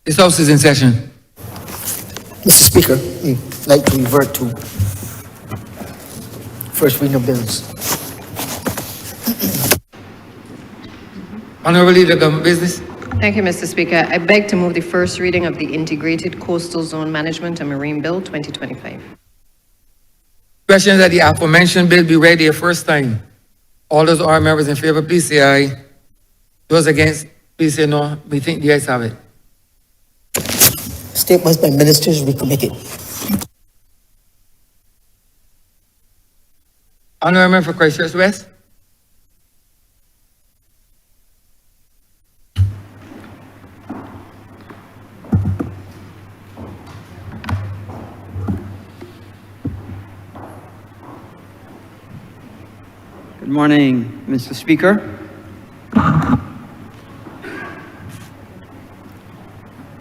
This House is in session. Mr. Speaker, I'd like to revert to first reading of bills. Honourable Leader of Government Business. Thank you, Mr. Speaker. I beg to move the first reading of the Integrated Coastal Zone Management and Marine Bill 2025. Question that the aforementioned bill be read a first time. All those who are members in favor, please say aye. Those against, please say no. We think the ayes have it. Statements by ministers recommitted. Honourable Member for Christchurch West. Good morning, Mr. Speaker.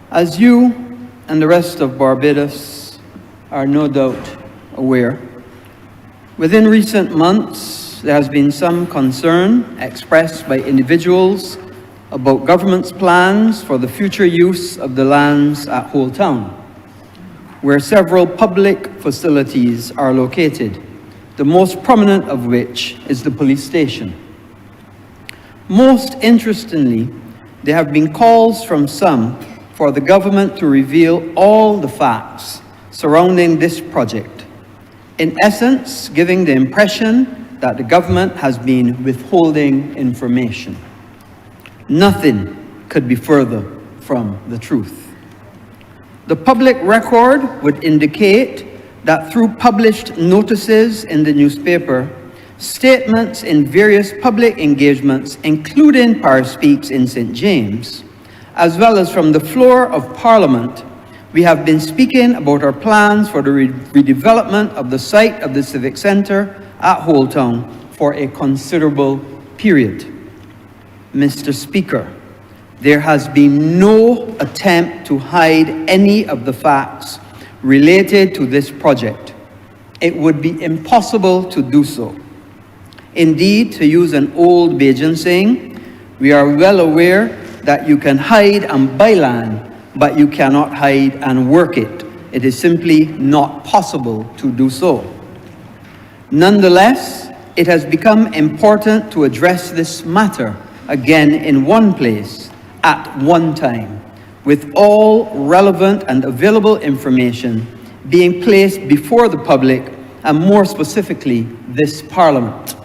As you and the rest of Barbados are no doubt aware, within recent months there has been some concern expressed by individuals about government's plans for the future use of the lands at Holetown, where several public facilities are located, the most prominent of which is the police station. Most interestingly, there have been calls from some for the government to reveal all the facts surrounding this project, in essence giving the impression that the government has been withholding information. Nothing could be further from the truth. The public record would indicate that through published notices in the newspaper, statements in various public engagements, including Parish Speaks in St. James, as well as from the floor of Parliament, we have been speaking about our plans for the redevelopment of the site of the Civic Centre at Holetown for a considerable period. Mr. Speaker, there has been no attempt to hide any of the facts related to this project. It would be impossible to do so. Indeed, to use an old Bajan saying, we are well aware that you can hide and buy land, but you cannot hide and work it. It is simply not possible to do so. Nonetheless, it has become important to address this matter again in one place, at one time, with all relevant and available information being placed before the public, and more specifically, this Parliament.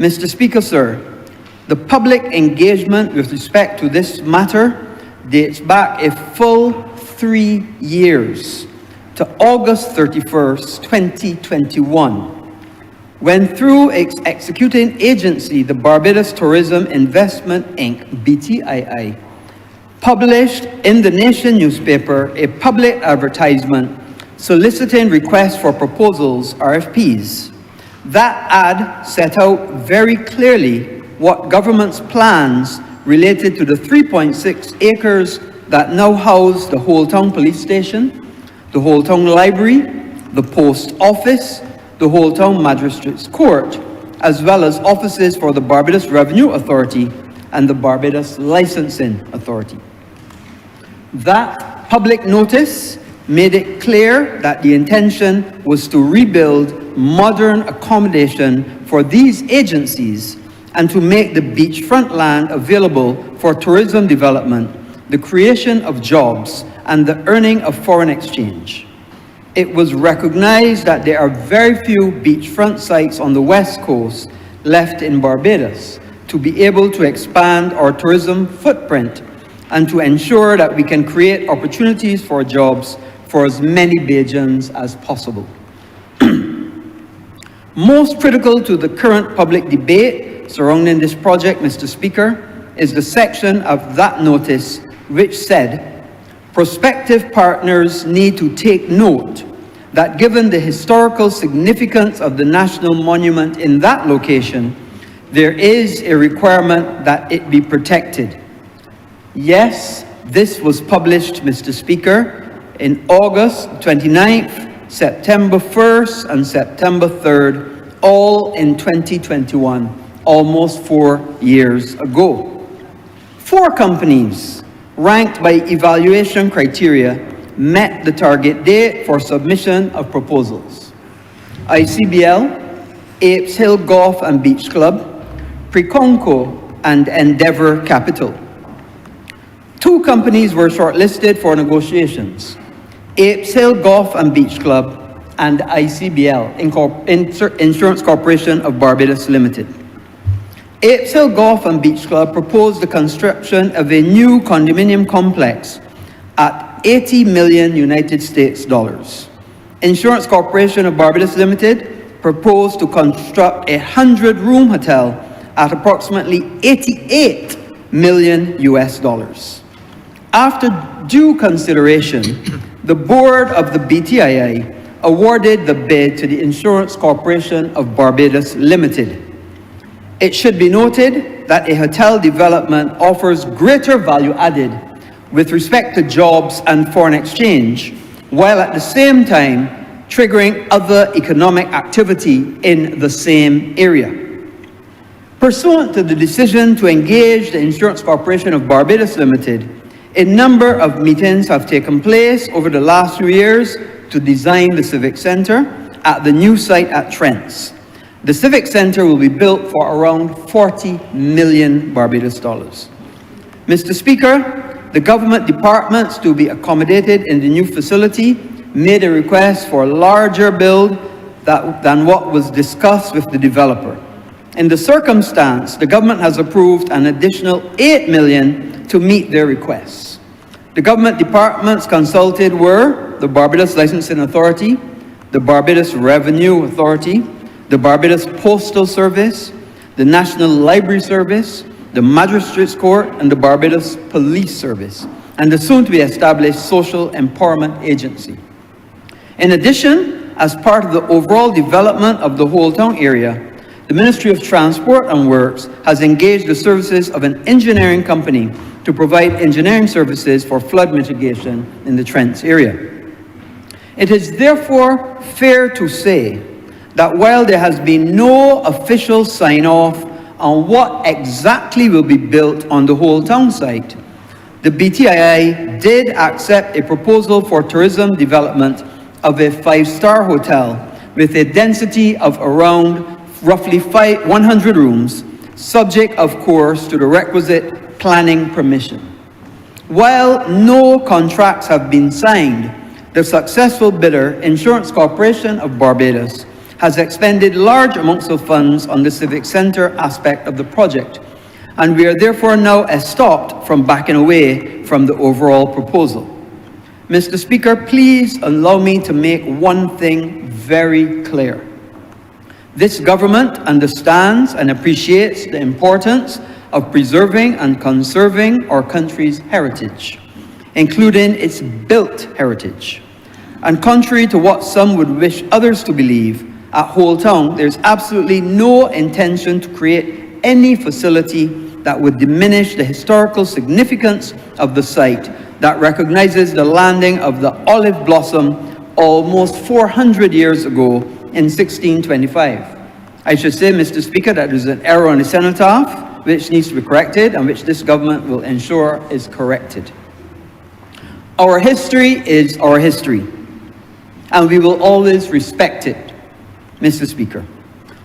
Mr. Speaker, sir, the public engagement with respect to this matter dates back a full 3 years to August 31st, 2021, when through its executing agency, the Barbados Tourism Investment Inc., BTII, published in the Nation newspaper a public advertisement soliciting requests for proposals, RFPs. That ad set out very clearly what government's plans related to the 3.6 acres that now house the Holetown Police Station, the Holetown Library, the Post Office, the Holetown Magistrates Court, as well as offices for the Barbados Revenue Authority and the Barbados Licensing Authority. That public notice made it clear that the intention was to rebuild modern accommodation for these agencies and to make the beachfront land available for tourism development, the creation of jobs, and the earning of foreign exchange. It was recognized that there are very few beachfront sites on the West Coast left in Barbados to be able to expand our tourism footprint and to ensure that we can create opportunities for jobs for as many Bajans as possible. Most critical to the current public debate surrounding this project, Mr. Speaker, is the section of that notice which said, prospective partners need to take note that given the historical significance of the national monument in that location, there is a requirement that it be protected. Yes, this was published, Mr. Speaker, in August 29th, September 1st, and September 3rd, all in 2021, almost 4 years ago. 4 companies ranked by evaluation criteria, met the target date for submission of proposals. ICBL, Apes Hill Golf and Beach Club, Preconco, and Endeavour Capital. 2 companies were shortlisted for negotiations: Apes Hill Golf and Beach Club and ICBL, Insurance Corporation of Barbados Limited. Apes Hill Golf and Beach Club proposed the construction of a new condominium complex at 80 million United States dollars. Insurance Corporation of Barbados Limited proposed to construct a 100-room hotel at approximately 88 million US dollars. After due consideration, the board of the BTII awarded the bid to the Insurance Corporation of Barbados Limited. It should be noted that a hotel development offers greater value added with respect to jobs and foreign exchange, while at the same time triggering other economic activity in the same area. Pursuant to the decision to engage the Insurance Corporation of Barbados Limited, a number of meetings have taken place over the last few years to design the Civic Centre at the new site at Trents. The Civic Centre will be built for around 40 million Barbados dollars. Mr. Speaker, the government departments to be accommodated in the new facility made a request for a larger build than what was discussed with the developer. In the circumstance, the government has approved an additional 8 million to meet their requests. The government departments consulted were the Barbados Licensing Authority, the Barbados Revenue Authority, the Barbados Postal Service, the National Library Service, the Magistrates Court, and the Barbados Police Service, and the soon-to-be-established Social Empowerment Agency. In addition, as part of the overall development of the Holetown area, the Ministry of Transport and Works has engaged the services of an engineering company to provide engineering services for flood mitigation in the Trents area. It is therefore fair to say that while there has been no official sign-off on what exactly will be built on the Holetown site, the BTII did accept a proposal for tourism development of a 5-star hotel with a density of around roughly 100 rooms, subject, of course, to the requisite planning permission. While no contracts have been signed, the successful bidder, Insurance Corporation of Barbados, has expended large amounts of funds on the Civic Centre aspect of the project, and we are therefore now stopped from backing away from the overall proposal. Mr. Speaker, please allow me to make one thing very clear. This government understands and appreciates the importance of preserving and conserving our country's heritage, including its built heritage. And contrary to what some would wish others to believe, at Holetown, there's absolutely no intention to create any facility that would diminish the historical significance of the site that recognizes the landing of the olive blossom almost 400 years ago in 1625. I should say, Mr. Speaker, that there's an error on the cenotaph which needs to be corrected and which this government will ensure is corrected. Our history is our history, and we will always respect it, Mr. Speaker.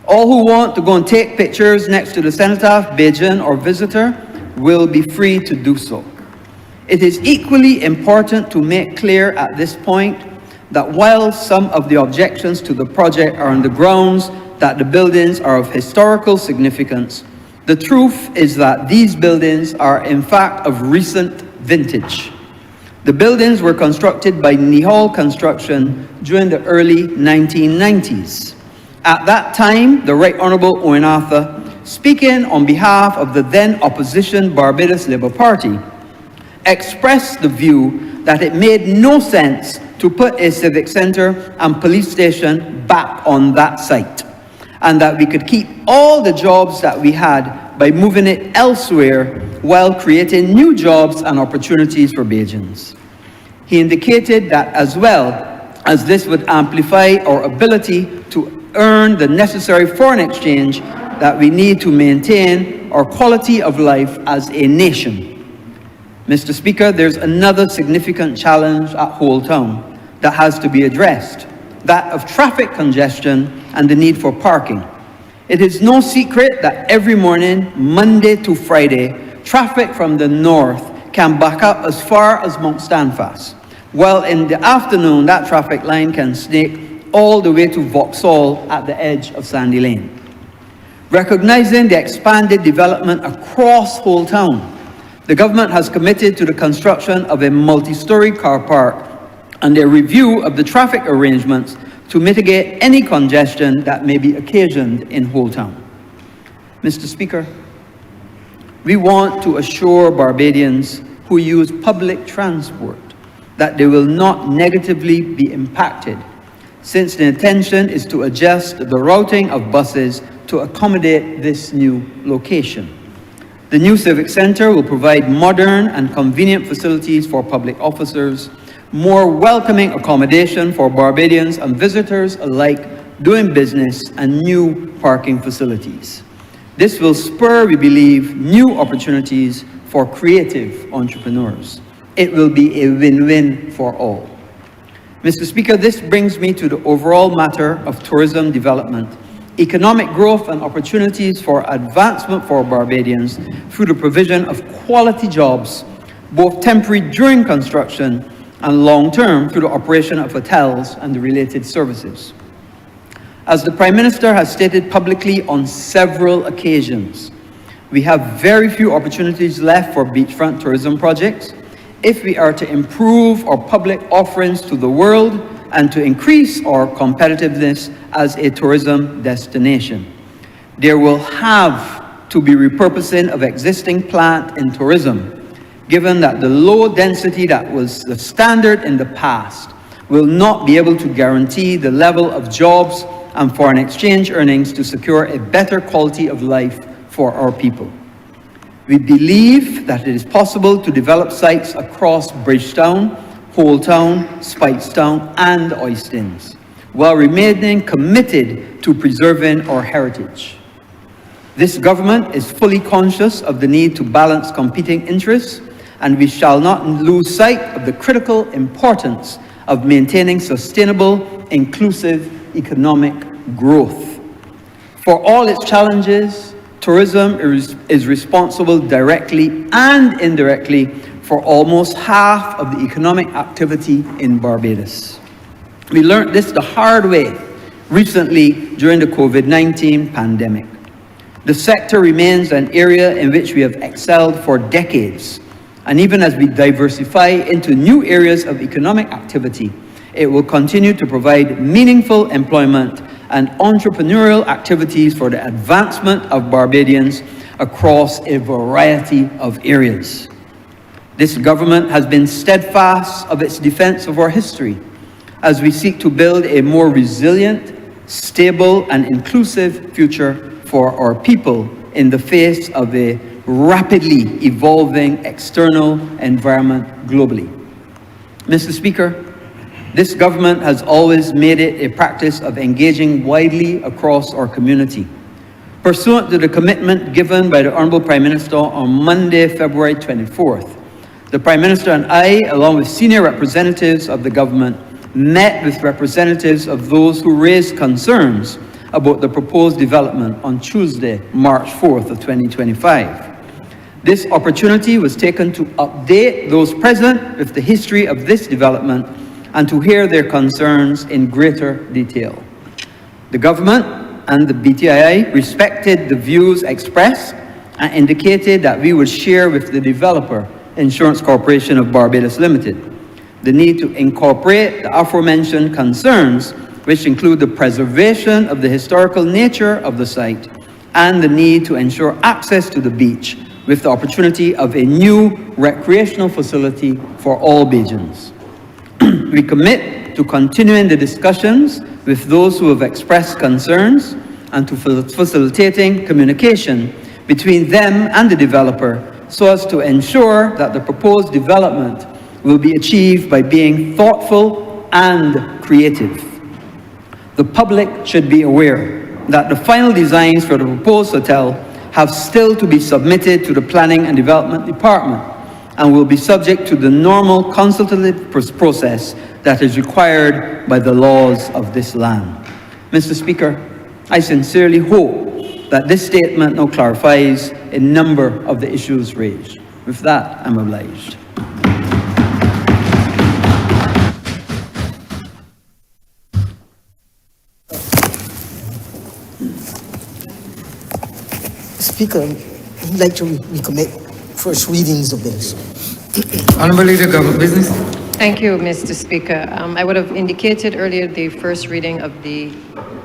All who want to go and take pictures next to the cenotaph, Bajan or visitor, will be free to do so. It is equally important to make clear at this point that while some of the objections to the project are on the grounds that the buildings are of historical significance, the truth is that these buildings are in fact of recent vintage. The buildings were constructed by Nihal Construction during the early 1990s. At that time, the Right Honourable Owen Arthur, speaking on behalf of the then opposition Barbados Labour Party, expressed the view that it made no sense to put a civic centre and police station back on that site, and that we could keep all the jobs that we had by moving it elsewhere while creating new jobs and opportunities for Bajans. He indicated that as well as this would amplify our ability to earn the necessary foreign exchange that we need to maintain our quality of life as a nation. Mr. Speaker, there's another significant challenge at Holetown that has to be addressed, that of traffic congestion and the need for parking. It is no secret that every morning, Monday to Friday, traffic from the north can back up as far as Mount Standfast, while in the afternoon, that traffic line can snake all the way to Vauxhall at the edge of Sandy Lane. Recognizing the expanded development across Holetown, the government has committed to the construction of a multi-story car park and a review of the traffic arrangements to mitigate any congestion that may be occasioned in Holetown. Mr. Speaker, we want to assure Barbadians who use public transport that they will not negatively be impacted, since the intention is to adjust the routing of buses to accommodate this new location. The new Civic Centre will provide modern and convenient facilities for public officers, more welcoming accommodation for Barbadians and visitors alike doing business, and new parking facilities. This will spur, we believe, new opportunities for creative entrepreneurs. It will be a win-win for all. Mr. Speaker, this brings me to the overall matter of tourism development, economic growth and opportunities for advancement for Barbadians through the provision of quality jobs, both temporary during construction and long-term through the operation of hotels and the related services. As the Prime Minister has stated publicly on several occasions, we have very few opportunities left for beachfront tourism projects if we are to improve our public offerings to the world and to increase our competitiveness as a tourism destination. There will have to be repurposing of existing plant in tourism, given that the low density that was the standard in the past will not be able to guarantee the level of jobs and foreign exchange earnings to secure a better quality of life for our people. We believe that it is possible to develop sites across Bridgetown, Holetown, Speightstown, and Oistins, while remaining committed to preserving our heritage. This government is fully conscious of the need to balance competing interests, and we shall not lose sight of the critical importance of maintaining sustainable, inclusive economic growth. For all its challenges, tourism is responsible directly and indirectly for almost half of the economic activity in Barbados. We learned this the hard way recently during the COVID-19 pandemic. The sector remains an area in which we have excelled for decades, and even as we diversify into new areas of economic activity, it will continue to provide meaningful employment and entrepreneurial activities for the advancement of Barbadians across a variety of areas. This government has been steadfast of its defense of our history as we seek to build a more resilient, stable, and inclusive future for our people in the face of a rapidly evolving external environment globally. Mr. Speaker, this government has always made it a practice of engaging widely across our community. Pursuant to the commitment given by the Honourable Prime Minister on Monday, February 24th, the Prime Minister and I, along with senior representatives of the government, met with representatives of those who raised concerns about the proposed development on Tuesday, March 4th of 2025. This opportunity was taken to update those present with the history of this development and to hear their concerns in greater detail. The government and the BTII respected the views expressed and indicated that we would share with the developer, Insurance Corporation of Barbados Limited, the need to incorporate the aforementioned concerns, which include the preservation of the historical nature of the site and the need to ensure access to the beach with the opportunity of a new recreational facility for all Bajans. We commit to continuing the discussions with those who have expressed concerns and to facilitating communication between them and the developer so as to ensure that the proposed development will be achieved by being thoughtful and creative. The public should be aware that the final designs for the proposed hotel have still to be submitted to the Planning and Development Department, and will be subject to the normal consultative process that is required by the laws of this land. Mr. Speaker, I sincerely hope that this statement now clarifies a number of the issues raised. With that, I'm obliged. Speaker, I'd like to recommit first readings of bills. Honourable Leader, Government Business. Thank you, Mr. Speaker. I would have indicated earlier the first reading of the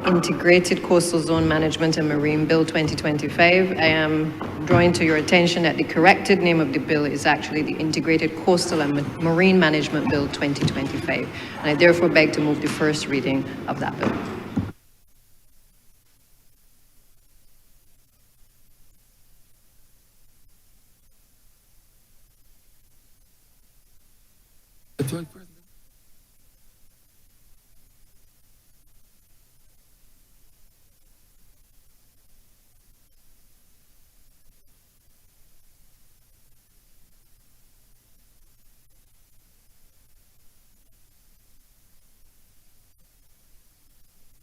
Integrated Coastal Zone Management and Marine Bill 2025. I am drawing to your attention that the corrected name of the bill is actually the Integrated Coastal and Marine Management Bill 2025. And I therefore beg to move the first reading of that bill.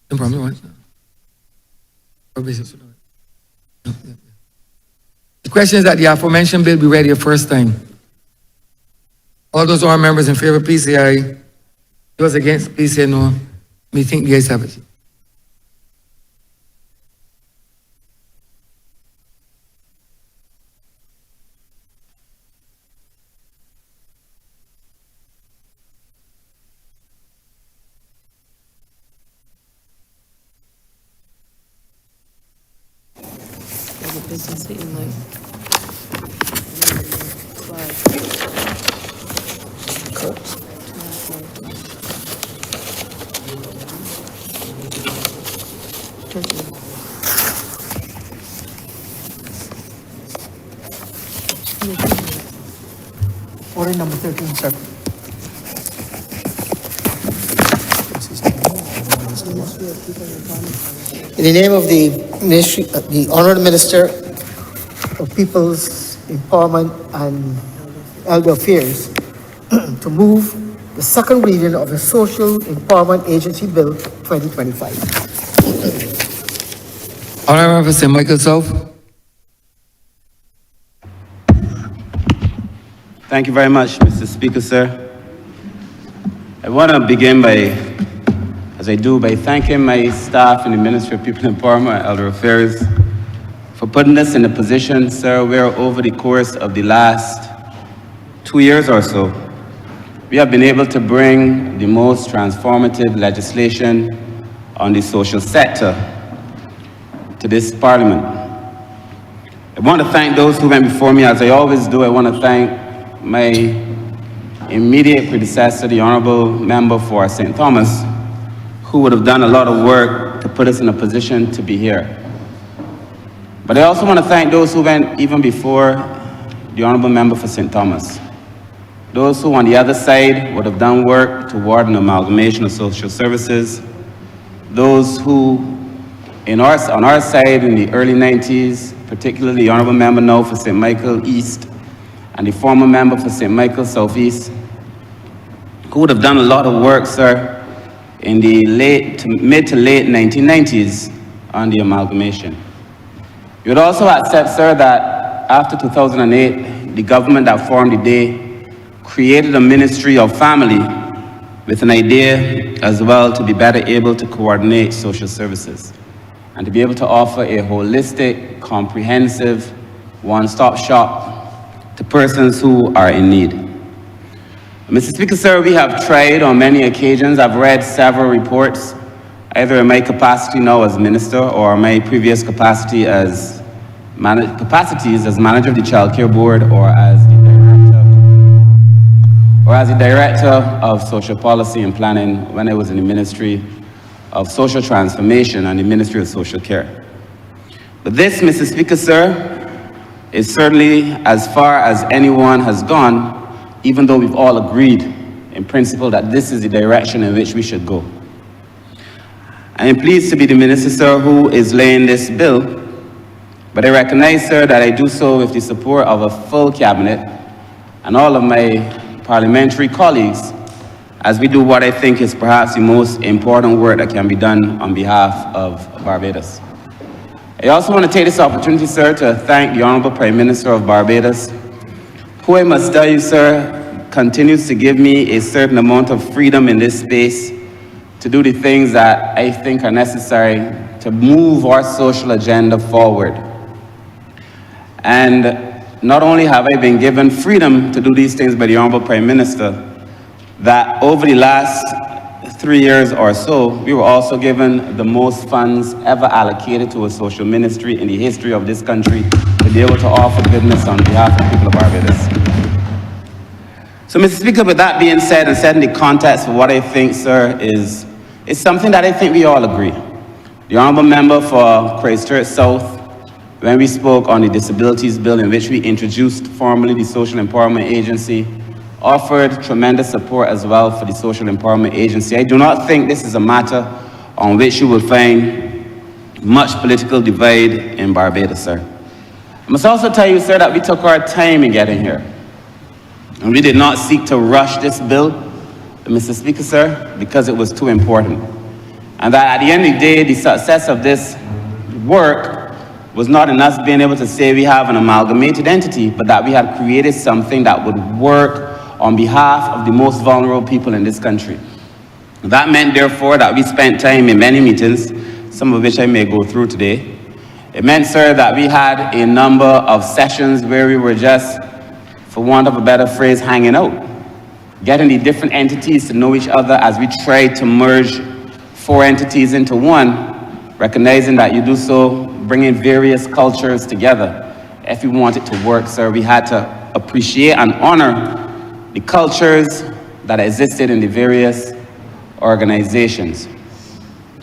No problem. The question is that the aforementioned bill be ready a first time. All those who are members in favor, please say aye. Those against, please say no. Me think the ayes have it. Order number 13, sir. In the name of the Ministry, the Honourable Minister of People's Empowerment and Elder Affairs, to move the second reading of the Social Empowerment Agency Bill 2025. Honourable Member St. Michael South. Thank you very much, Mr. Speaker, sir. I want to begin by thanking my staff in the Ministry of People Empowerment and Elder Affairs for putting us in a position, sir, where over the course of the last 2 years or so, we have been able to bring the most transformative legislation on the social sector to this Parliament. I want to thank those who went before me, as I always do. I want to thank my immediate predecessor, the Honourable Member for St. Thomas, who would have done a lot of work to put us in a position to be here. But I also want to thank those who went even before the Honourable Member for St. Thomas. Those who on the other side would have done work toward an amalgamation of social services. Those who on our side in the early 90s, particularly the Honourable Member now for St. Michael East and the former member for St. Michael Southeast, who would have done a lot of work, sir, in the mid to late 1990s on the amalgamation. You would also accept, sir, that after 2008, the government that formed the day created a Ministry of Family with an idea as well to be better able to coordinate social services and to be able to offer a holistic, comprehensive, one-stop shop to persons who are in need. Mr. Speaker, sir, we have tried on many occasions. I've read several reports, either in my capacity now as minister or my previous capacities as manager of the Child Care Board or as the director of social policy and planning when I was in the Ministry of Social Transformation and the Ministry of Social Care. But this, Mr. Speaker, sir, is certainly as far as anyone has gone, even though we've all agreed in principle that this is the direction in which we should go. I am pleased to be the minister, sir, who is laying this bill, but I recognize, sir, that I do so with the support of a full cabinet and all of my parliamentary colleagues as we do what I think is perhaps the most important work that can be done on behalf of Barbados. I also want to take this opportunity, sir, to thank the Honourable Prime Minister of Barbados, who I must tell you, sir, continues to give me a certain amount of freedom in this space to do the things that I think are necessary to move our social agenda forward. And not only have I been given freedom to do these things by the Honourable Prime Minister, that over the last 3 years or so, we were also given the most funds ever allocated to a social ministry in the history of this country to be able to offer goodness on behalf of the people of Barbados. So, Mr. Speaker, with that being said, and set in the context of what I think, sir, is something that I think we all agree. The Honourable Member for Christchurch South, when we spoke on the Disabilities Bill in which we introduced formally the Social Empowerment Agency, offered tremendous support as well for the Social Empowerment Agency. I do not think this is a matter on which you will find much political divide in Barbados, sir. I must also tell you, sir, that we took our time in getting here. And we did not seek to rush this bill, Mr. Speaker, sir, because it was too important. And that at the end of the day, the success of this work was not in us being able to say we have an amalgamated entity, but that we had created something that would work on behalf of the most vulnerable people in this country. That meant, therefore, that we spent time in many meetings, some of which I may go through today. It meant, sir, that we had a number of sessions where we were just, for want of a better phrase, hanging out, getting the different entities to know each other as we tried to merge 4 entities into one, recognizing that you do so bringing various cultures together. If we want it to work, sir, we had to appreciate and honor the cultures that existed in the various organizations.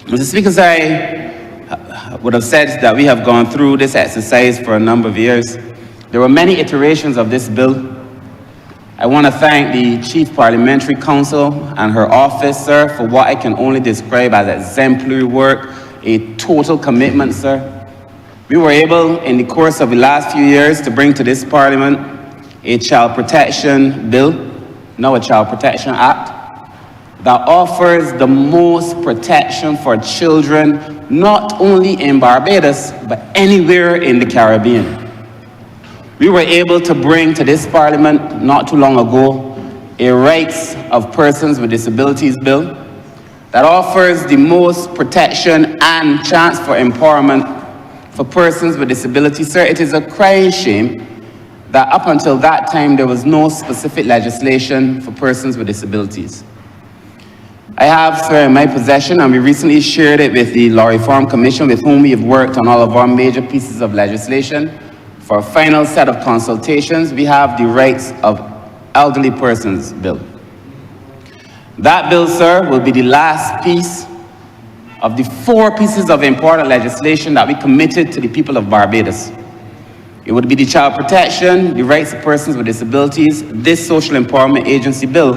Mr. Speaker, I would have said that we have gone through this exercise for a number of years. There were many iterations of this bill. I want to thank the Chief Parliamentary Counsel and her office, sir, for what I can only describe as exemplary work, a total commitment, sir. We were able, in the course of the last few years, to bring to this Parliament a child protection bill, now a Child Protection Act, that offers the most protection for children, not only in Barbados, but anywhere in the Caribbean. We were able to bring to this Parliament, not too long ago, a Rights of Persons with Disabilities bill that offers the most protection and chance for empowerment for persons with disabilities. Sir, it is a crying shame that up until that time, there was no specific legislation for persons with disabilities. I have, sir, in my possession, and we recently shared it with the Law Reform Commission, with whom we have worked on all of our major pieces of legislation. For a final set of consultations, we have the Rights of Elderly Persons Bill. That bill, sir, will be the last piece of the 4 pieces of important legislation that we committed to the people of Barbados. It would be the Child Protection, the Rights of Persons with Disabilities, this Social Empowerment Agency Bill,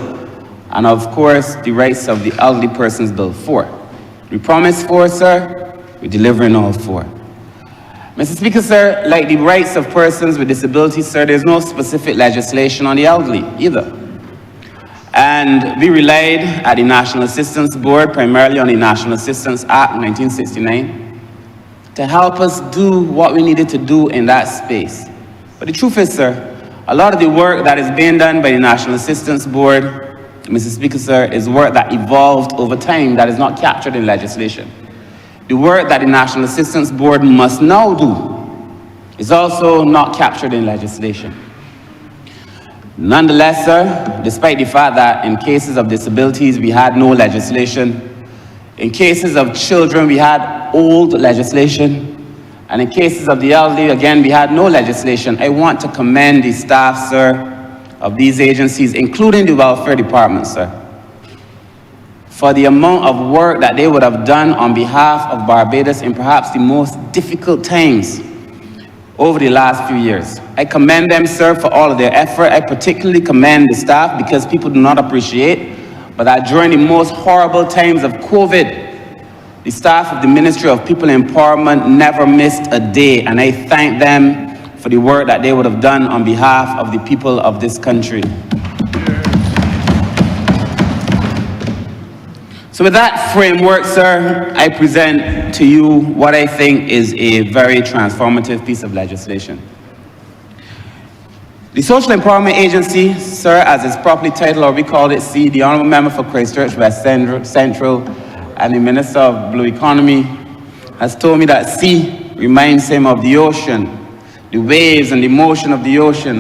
and of course, the Rights of the Elderly Persons Bill 4. We promised 4, sir, we're delivering all 4. Mr. Speaker, sir, like the rights of persons with disabilities, sir, there's no specific legislation on the elderly either. And we relied at the National Assistance Board, primarily on the National Assistance Act 1969, to help us do what we needed to do in that space. But the truth is, sir, a lot of the work that is being done by the National Assistance Board, Mr. Speaker, sir, is work that evolved over time that is not captured in legislation. The work that the National Assistance Board must now do is also not captured in legislation. Nonetheless, sir, despite the fact that in cases of disabilities we had no legislation, in cases of children we had old legislation, and in cases of the elderly, again, we had no legislation, I want to commend the staff, sir, of these agencies, including the Welfare Department, sir, for the amount of work that they would have done on behalf of Barbados in perhaps the most difficult times over the last few years. I commend them, sir, for all of their effort. I particularly commend the staff because people do not appreciate, but that during the most horrible times of COVID, the staff of the Ministry of People Empowerment never missed a day, and I thank them for for the work that they would have done on behalf of the people of this country. So with that framework, sir, I present to you what I think is a very transformative piece of legislation. The Social Empowerment Agency, sir, as it's properly titled, or we call it C, the Honourable Member for Christchurch West Central and the Minister of Blue Economy has told me that C reminds him of the ocean, the waves and the motion of the ocean.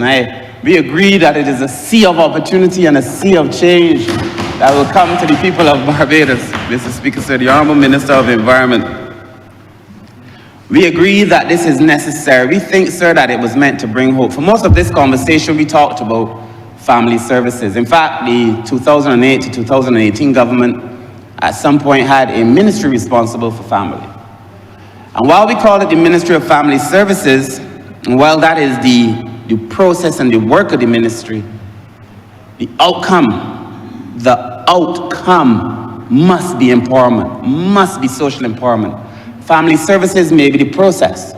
We agree that it is a sea of opportunity and a sea of change that will come to the people of Barbados. Mr. Speaker, sir, the Honourable Minister of Environment. We agree that this is necessary. We think, sir, that it was meant to bring hope. For most of this conversation, we talked about family services. In fact, the 2008 to 2018 government at some point had a ministry responsible for family. And while we call it the Ministry of Family Services, and while that is the process and the work of the ministry, the outcome must be empowerment, must be social empowerment. Family services may be the process.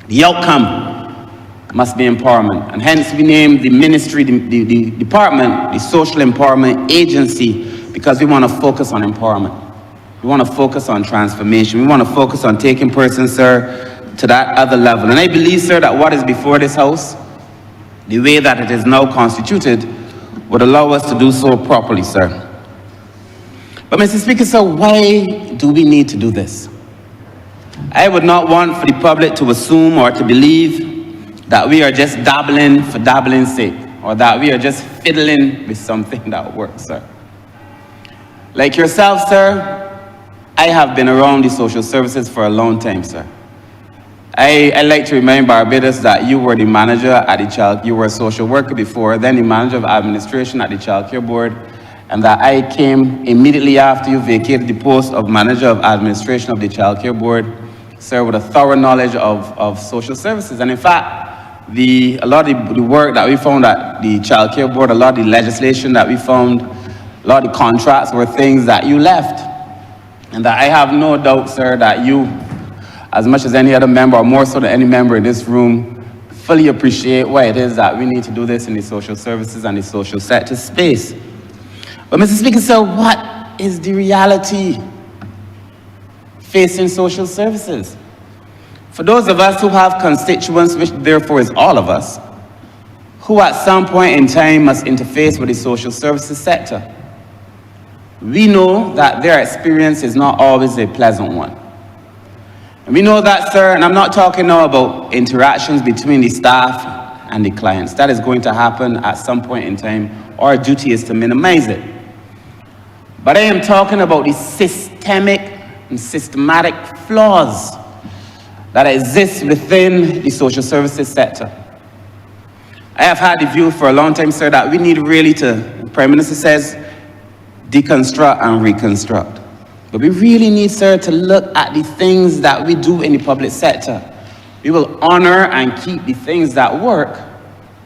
The outcome must be empowerment. And hence we named the ministry, the department, the Social Empowerment Agency, because we want to focus on empowerment. We want to focus on transformation. We want to focus on taking persons, sir, to that other level. And I believe, sir, that what is before this House, the way that it is now constituted, would allow us to do so properly, sir. But Mr. Speaker, sir, why do we need to do this? I would not want for the public to assume or to believe that we are just dabbling for dabbling's sake, or that we are just fiddling with something that works, sir. Like yourself, sir, I have been around the social services for a long time, sir. I like to remind Barbados that you were the manager at the child, you were a social worker before, then the manager of administration at the Child Care Board, and that I came immediately after you vacated the post of manager of administration of the Child Care Board, sir, with a thorough knowledge of social services. And in fact, a lot of the work that we found at the Child Care Board, a lot of the legislation that we found, a lot of the contracts were things that you left. And that I have no doubt, sir, that you, as much as any other member, or more so than any member in this room, fully appreciate why it is that we need to do this in the social services and the social sector space. But Mr. Speaker, sir, what is the reality facing social services? For those of us who have constituents, which therefore is all of us, who at some point in time must interface with the social services sector, we know that their experience is not always a pleasant one. And we know that, sir, and I'm not talking now about interactions between the staff and the clients. That is going to happen at some point in time. Our duty is to minimize it. But I am talking about the systemic and systematic flaws that exist within the social services sector. I have had the view for a long time, sir, that we need really to, the Prime Minister says, deconstruct and reconstruct. But we really need, sir, to look at the things that we do in the public sector. We will honor and keep the things that work,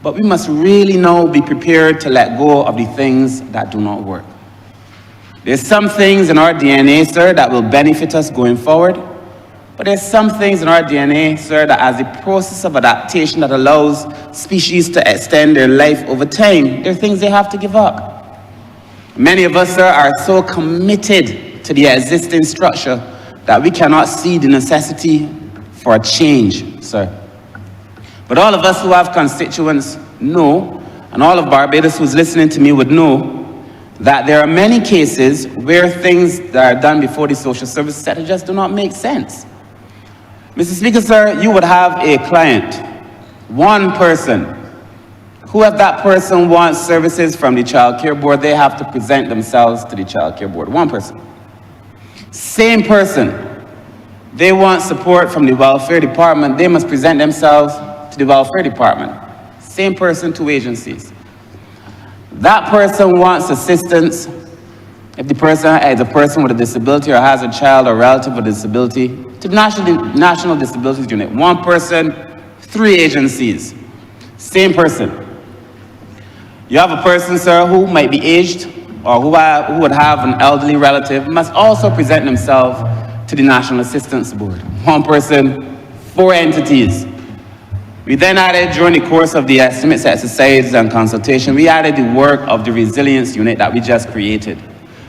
but we must really now be prepared to let go of the things that do not work. There's some things in our DNA, sir, that will benefit us going forward, but there's some things in our DNA, sir, that as a process of adaptation that allows species to extend their life over time, there are things they have to give up. Many of us, sir, are so committed to the existing structure that we cannot see the necessity for a change, sir. But all of us who have constituents know, and all of Barbados who's listening to me would know, that there are many cases where things that are done before the social service sector just do not make sense. Mr. Speaker, sir, you would have a client, one person, who if that person wants services from the Child Care Board, they have to present themselves to the Child Care Board, one person. Same person, they want support from the Welfare Department, they must present themselves to the Welfare Department. Same person, two agencies. That person wants assistance if the person is a person with a disability or has a child or relative with a disability to the National Disabilities Unit. One person, three agencies. Same person. You have a person, sir, who might be aged or who would have an elderly relative, must also present themselves to the National Assistance Board. One person, four entities. We then added, during the course of the estimates exercise and consultation, we added the work of the resilience unit that we just created.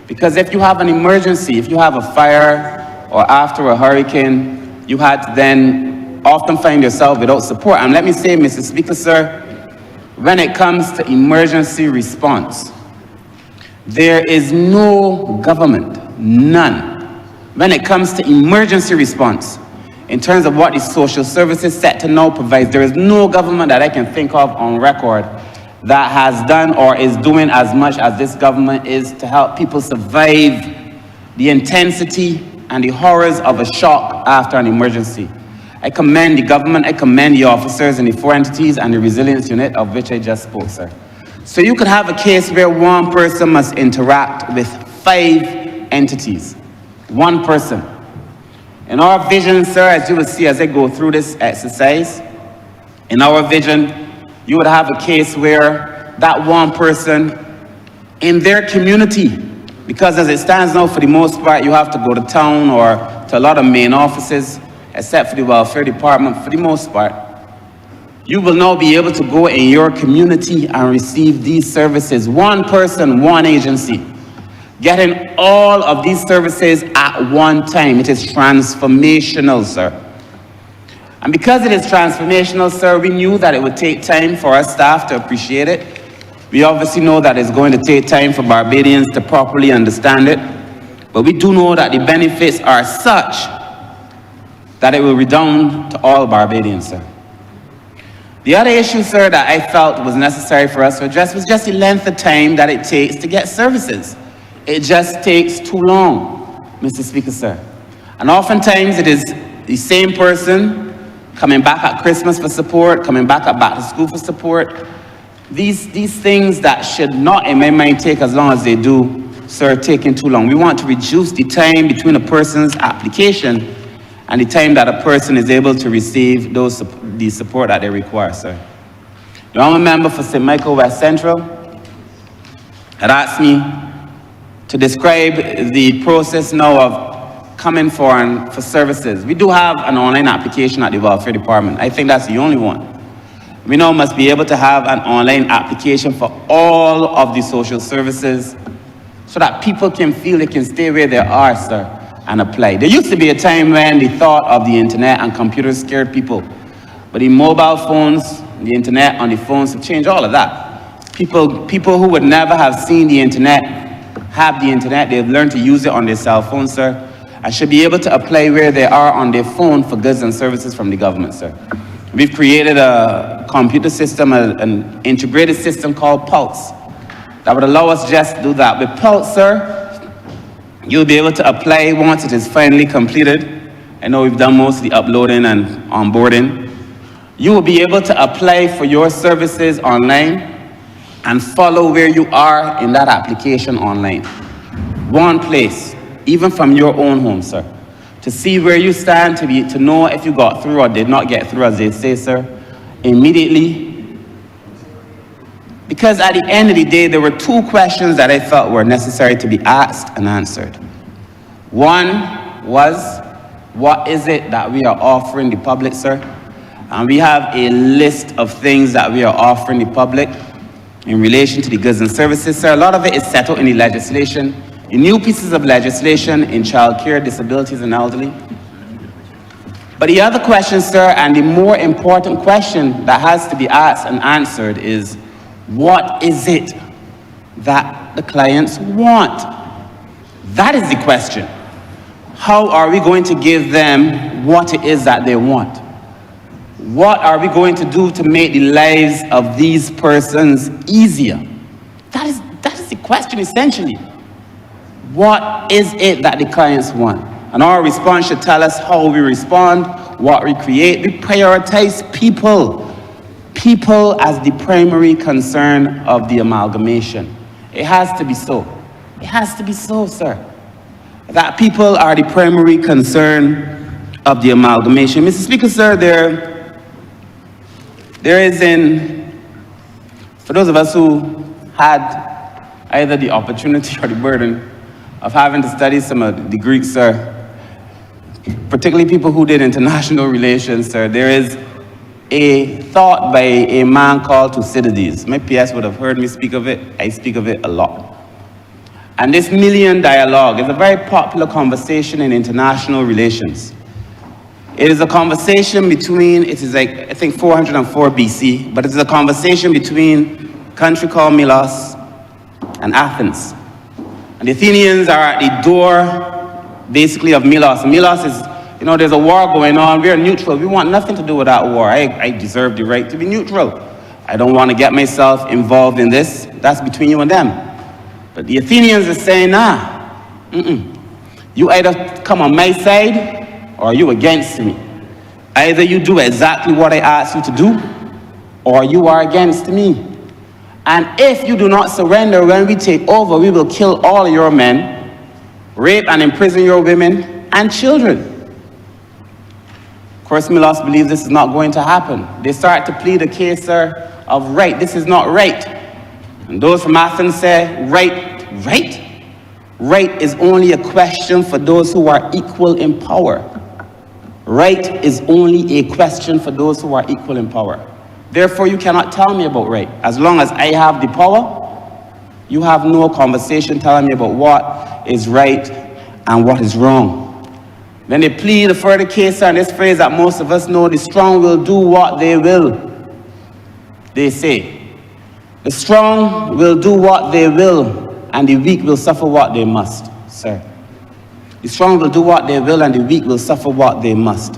Because if you have an emergency, if you have a fire or after a hurricane, you had to then often find yourself without support. And let me say, Mr. Speaker, sir, when it comes to emergency response, there is no government, none, when it comes to emergency response, in terms of what the social services sector now provides. There is no government that I can think of on record that has done or is doing as much as this government is to help people survive the intensity and the horrors of a shock after an emergency. I commend the government, I commend the officers in the 4 entities and the resilience unit of which I just spoke, sir. So you could have a case where one person must interact with 5 entities. One person. In our vision, sir, as you will see as I go through this exercise, in our vision, you would have a case where that one person in their community, because as it stands now, for the most part, you have to go to town or to a lot of main offices, except for the welfare department, for the most part. You will now be able to go in your community and receive these services. One person, one agency, getting all of these services at one time. It is transformational, sir. And because it is transformational, sir, we knew that it would take time for our staff to appreciate it. We obviously know that it's going to take time for Barbadians to properly understand it. But we do know that the benefits are such that it will redound to all Barbadians, sir. The other issue, sir, that I felt was necessary for us to address was just the length of time that it takes to get services. It just takes too long, Mr. Speaker, sir. And oftentimes it is the same person coming back at Christmas for support, coming back at back to school for support. These things that should not, in my mind, take as long as they do, sir, taking too long. We want to reduce the time between a person's application and the time that a person is able to receive the support that they require, sir. The honourable member for St. Michael West Central had asked me to describe the process now of coming for services. We do have an online application at the welfare department. I think that's the only one. We now must be able to have an online application for all of the social services so that people can feel they can stay where they are, sir, and apply. There used to be a time when the thought of the internet and computers scared people. But the mobile phones, the internet on the phones have changed all of that. People who would never have seen the internet have the internet. They've learned to use it on their cell phone, sir, and should be able to apply where they are on their phone for goods and services from the government, sir. We've created a computer system, an integrated system called Pulse that would allow us just to do that. With Pulse, sir, you'll be able to apply once it is finally completed. I know we've done most of the uploading and onboarding. You will be able to apply for your services online and follow where you are in that application online. One place, even from your own home, sir, to see where you stand, to know if you got through or did not get through, as they say, sir, immediately. Because at the end of the day, there were 2 questions that I felt were necessary to be asked and answered. One was, what is it that we are offering the public, sir? And we have a list of things that we are offering the public in relation to the goods and services, sir. A lot of it is settled in the legislation, the new pieces of legislation in childcare, disabilities, and elderly. But the other question, sir, and the more important question that has to be asked and answered is, what is it that the clients want? That is the question. How are we going to give them what it is that they want? What are we going to do to make the lives of these persons easier? That is the question, essentially. What is it that the clients want? And our response should tell us how we respond, what we create. We prioritize people. People as the primary concern of the amalgamation. It has to be so. It has to be so, sir. That people are the primary concern of the amalgamation. Mr. Speaker, sir, there is for those of us who had either the opportunity or the burden of having to study some of the Greek, sir, particularly people who did international relations, sir, there is a thought by a man called Thucydides. My PS would have heard me speak of it. I speak of it a lot. And this million dialogue is a very popular conversation in international relations. It is a conversation between, it is like, I think 404 BC, but it is a conversation between a country called Milos and Athens. And the Athenians are at the door, basically, of Milos. Milos is, you know, there's a war going on. We're neutral. We want nothing to do with that war. I deserve the right to be neutral. I don't want to get myself involved in this. That's between you and them. But the Athenians are saying, nah, you either come on my side or you against me. Either you do exactly what I asked you to do or you are against me. And if you do not surrender when we take over, we will kill all your men, rape and imprison your women and children. Of course, Milos believes this is not going to happen. They start to plead the case, sir, of right. This is not right. And those from Athens say, right, right? Right is only a question for those who are equal in power. Right is only a question for those who are equal in power. Therefore, you cannot tell me about right. As long as I have the power, you have no conversation telling me about what is right and what is wrong. Then they plead the further case on this phrase that most of us know, the strong will do what they will. They say, the strong will do what they will, and the weak will suffer what they must, sir. The strong will do what they will, and the weak will suffer what they must.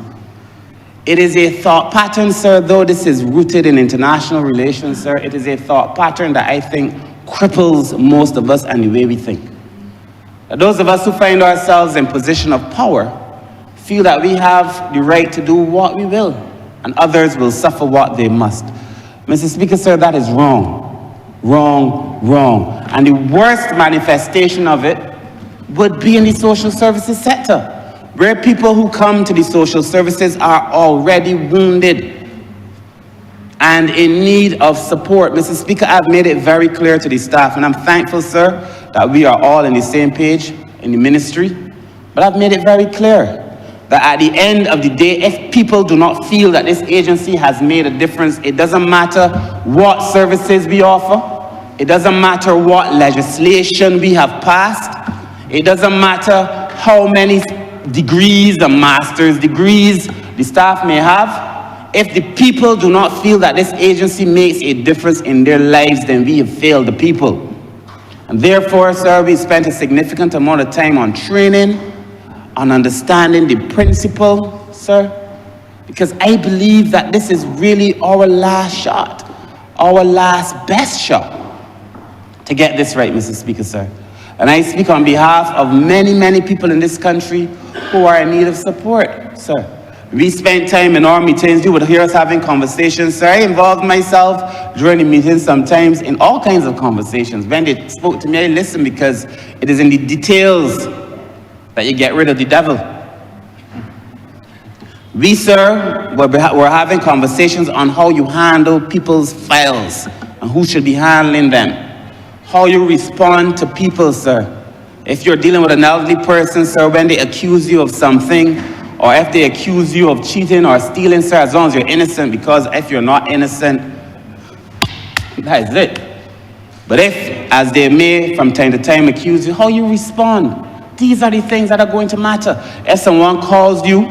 It is a thought pattern, sir, though this is rooted in international relations, sir. It is a thought pattern that I think cripples most of us and the way we think. Those of us who find ourselves in position of power feel that we have the right to do what we will, and others will suffer what they must. Mr. Speaker, sir, that is wrong. Wrong, wrong. And the worst manifestation of it would be in the social services sector, where people who come to the social services are already wounded and in need of support. Mr. Speaker, I've made it very clear to the staff, and I'm thankful, sir, that we are all on the same page in the ministry, but I've made it very clear that at the end of the day, if people do not feel that this agency has made a difference, it doesn't matter what services we offer, it doesn't matter what legislation we have passed, it doesn't matter how many degrees, the master's degrees the staff may have. If the people do not feel that this agency makes a difference in their lives, then we have failed the people. And therefore, sir, we spent a significant amount of time on training, on understanding the principle, sir, because I believe that this is really our last shot, our last best shot to get this right, Mr. Speaker, sir. And I speak on behalf of many, many people in this country who are in need of support, sir. We spent time in our meetings. You would hear us having conversations, sir. I involved myself during the meetings sometimes in all kinds of conversations. When they spoke to me, I listened because it is in the details that you get rid of the devil. We, sir, we're having conversations on how you handle people's files and who should be handling them. How you respond to people, sir. If you're dealing with an elderly person, sir, when they accuse you of something, or if they accuse you of cheating or stealing, sir, as long as you're innocent, because if you're not innocent, that is it. But if, as they may from time to time accuse you, how you respond, these are the things that are going to matter. If someone calls you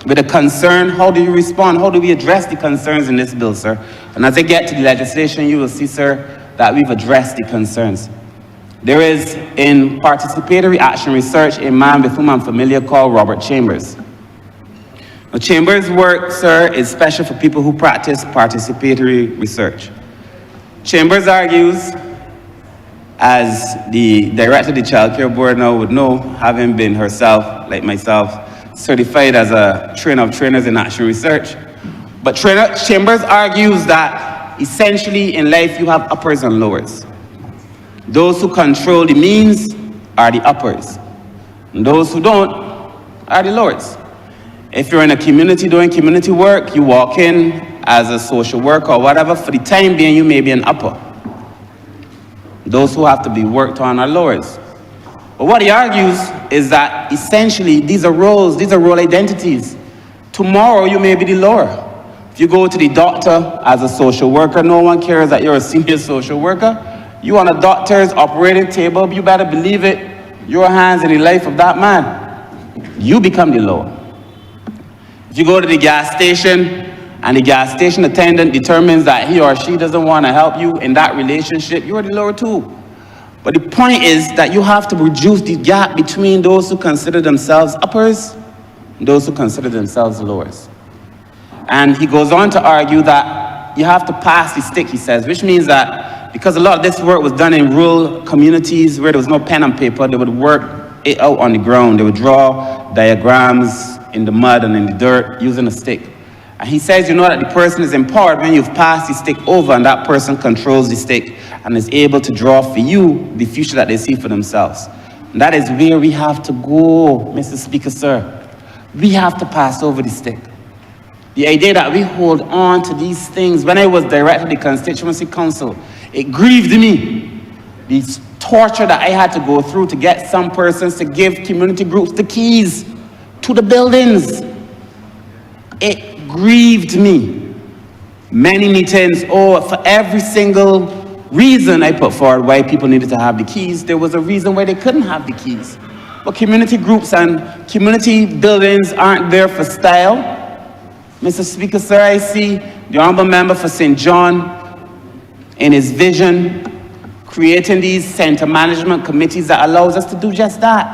with a concern, how do you respond? How do we address the concerns in this bill, sir? And as I get to the legislation, you will see, sir, that we've addressed the concerns. There is in participatory action research a man with whom I'm familiar called Robert Chambers. Now, Chambers' work, sir, is special for people who practice participatory research. Chambers argues, as the director of the Child Care Board now would know, having been herself, like myself, certified as a trainer of trainers in action research. But Chambers argues that essentially in life you have uppers and lowers. Those who control the means are the uppers, and those who don't are the lowers. If you're in a community doing community work, you walk in as a social worker or whatever, for the time being you may be an upper. Those who have to be worked on are lowers. But what he argues is that essentially these are roles, these are role identities. Tomorrow you may be the lower. If you go to the doctor as a social worker, no one cares that you're a senior social worker. You on a doctor's operating table, you better believe it, your hands in the life of that man. You become the law. If you go to the gas station and the gas station attendant determines that he or she doesn't want to help you in that relationship, you're the lower too. But the point is that you have to reduce the gap between those who consider themselves uppers and those who consider themselves lowers. And he goes on to argue that you have to pass the stick, he says, which means that because a lot of this work was done in rural communities where there was no pen and paper, they would work it out on the ground. They would draw diagrams in the mud and in the dirt using a stick. And he says, you know that the person is empowered when you've passed the stick over and that person controls the stick and is able to draw for you the future that they see for themselves. And that is where we have to go, Mr. Speaker, sir. We have to pass over the stick. The idea that we hold on to these things. When I was director of the constituency council, it grieved me. The torture that I had to go through to get some persons to give community groups the keys to the buildings. It grieved me. Many meetings, for every single reason I put forward why people needed to have the keys, there was a reason why they couldn't have the keys. But community groups and community buildings aren't there for style. Mr. Speaker, sir, I see the Honourable Member for St. John in his vision, creating these centre management committees that allows us to do just that.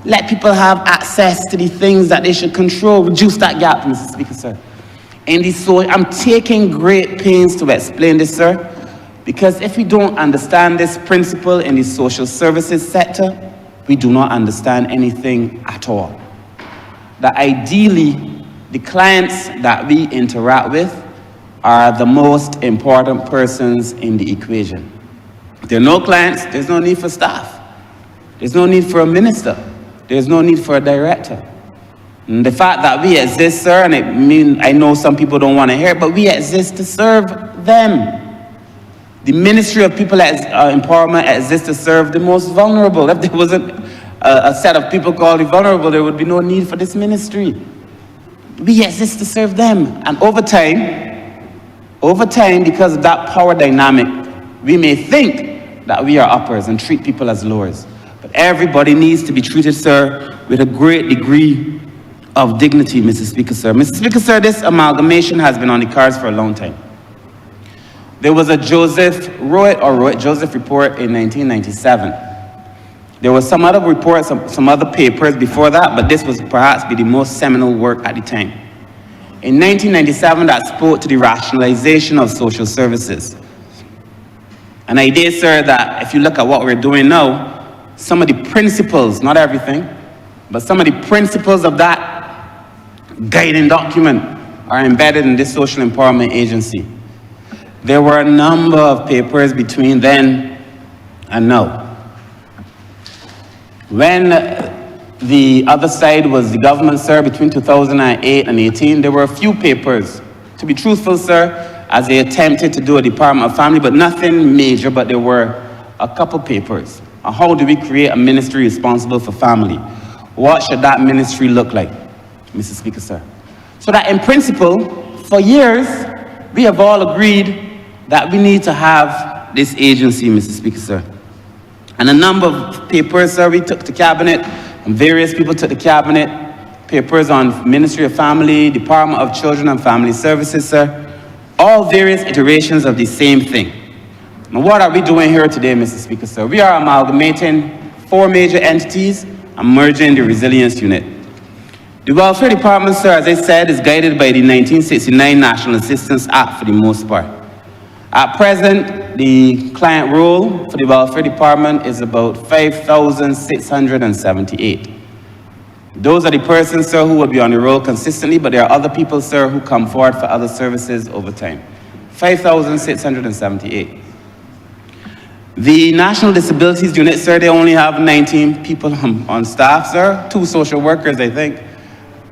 Let people have access to the things that they should control, reduce that gap, Mr. Speaker, sir. I'm taking great pains to explain this, sir, because if we don't understand this principle in the social services sector, we do not understand anything at all. That ideally, the clients that we interact with are the most important persons in the equation. If there are no clients, there's no need for staff. There's no need for a minister. There's no need for a director. And the fact that we exist, sir, and I know some people don't want to hear it, but we exist to serve them. The Ministry of People Empowerment exists to serve the most vulnerable. If there wasn't a set of people called the vulnerable, there would be no need for this ministry. We exist to serve them. And over time, because of that power dynamic, we may think that we are uppers and treat people as lowers. But everybody needs to be treated, sir, with a great degree of dignity, Mr. Speaker, sir. Mr. Speaker, sir, this amalgamation has been on the cards for a long time. There was a Joseph report in 1997. There was some other reports, some other papers before that, but this was perhaps the most seminal work at the time. In 1997, that spoke to the rationalization of social services. An idea, sir, that if you look at what we're doing now, some of the principles, not everything, but some of the principles of that guiding document are embedded in this social empowerment agency. There were a number of papers between then and now. When the other side was the government, sir, between 2008 and 18, there were a few papers. To be truthful, sir, as they attempted to do a Department of Family, but nothing major, but there were a couple papers. How do we create a ministry responsible for family? What should that ministry look like, Mr. Speaker, sir? So that in principle, for years, we have all agreed that we need to have this agency, Mr. Speaker, sir. And a number of papers, sir, we took to cabinet, and various people took to cabinet, papers on Ministry of Family, Department of Children and Family Services, sir, all various iterations of the same thing. Now, what are we doing here today, Mr. Speaker, sir? We are amalgamating 4 major entities and merging the Resilience Unit. The Welfare Department, sir, as I said, is guided by the 1969 National Assistance Act for the most part. At present, the client roll for the Welfare Department is about 5,678. Those are the persons, sir, who will be on the roll consistently, but there are other people, sir, who come forward for other services over time. 5,678. The National Disabilities Unit, sir, they only have 19 people on staff, sir. 2 social workers, I think.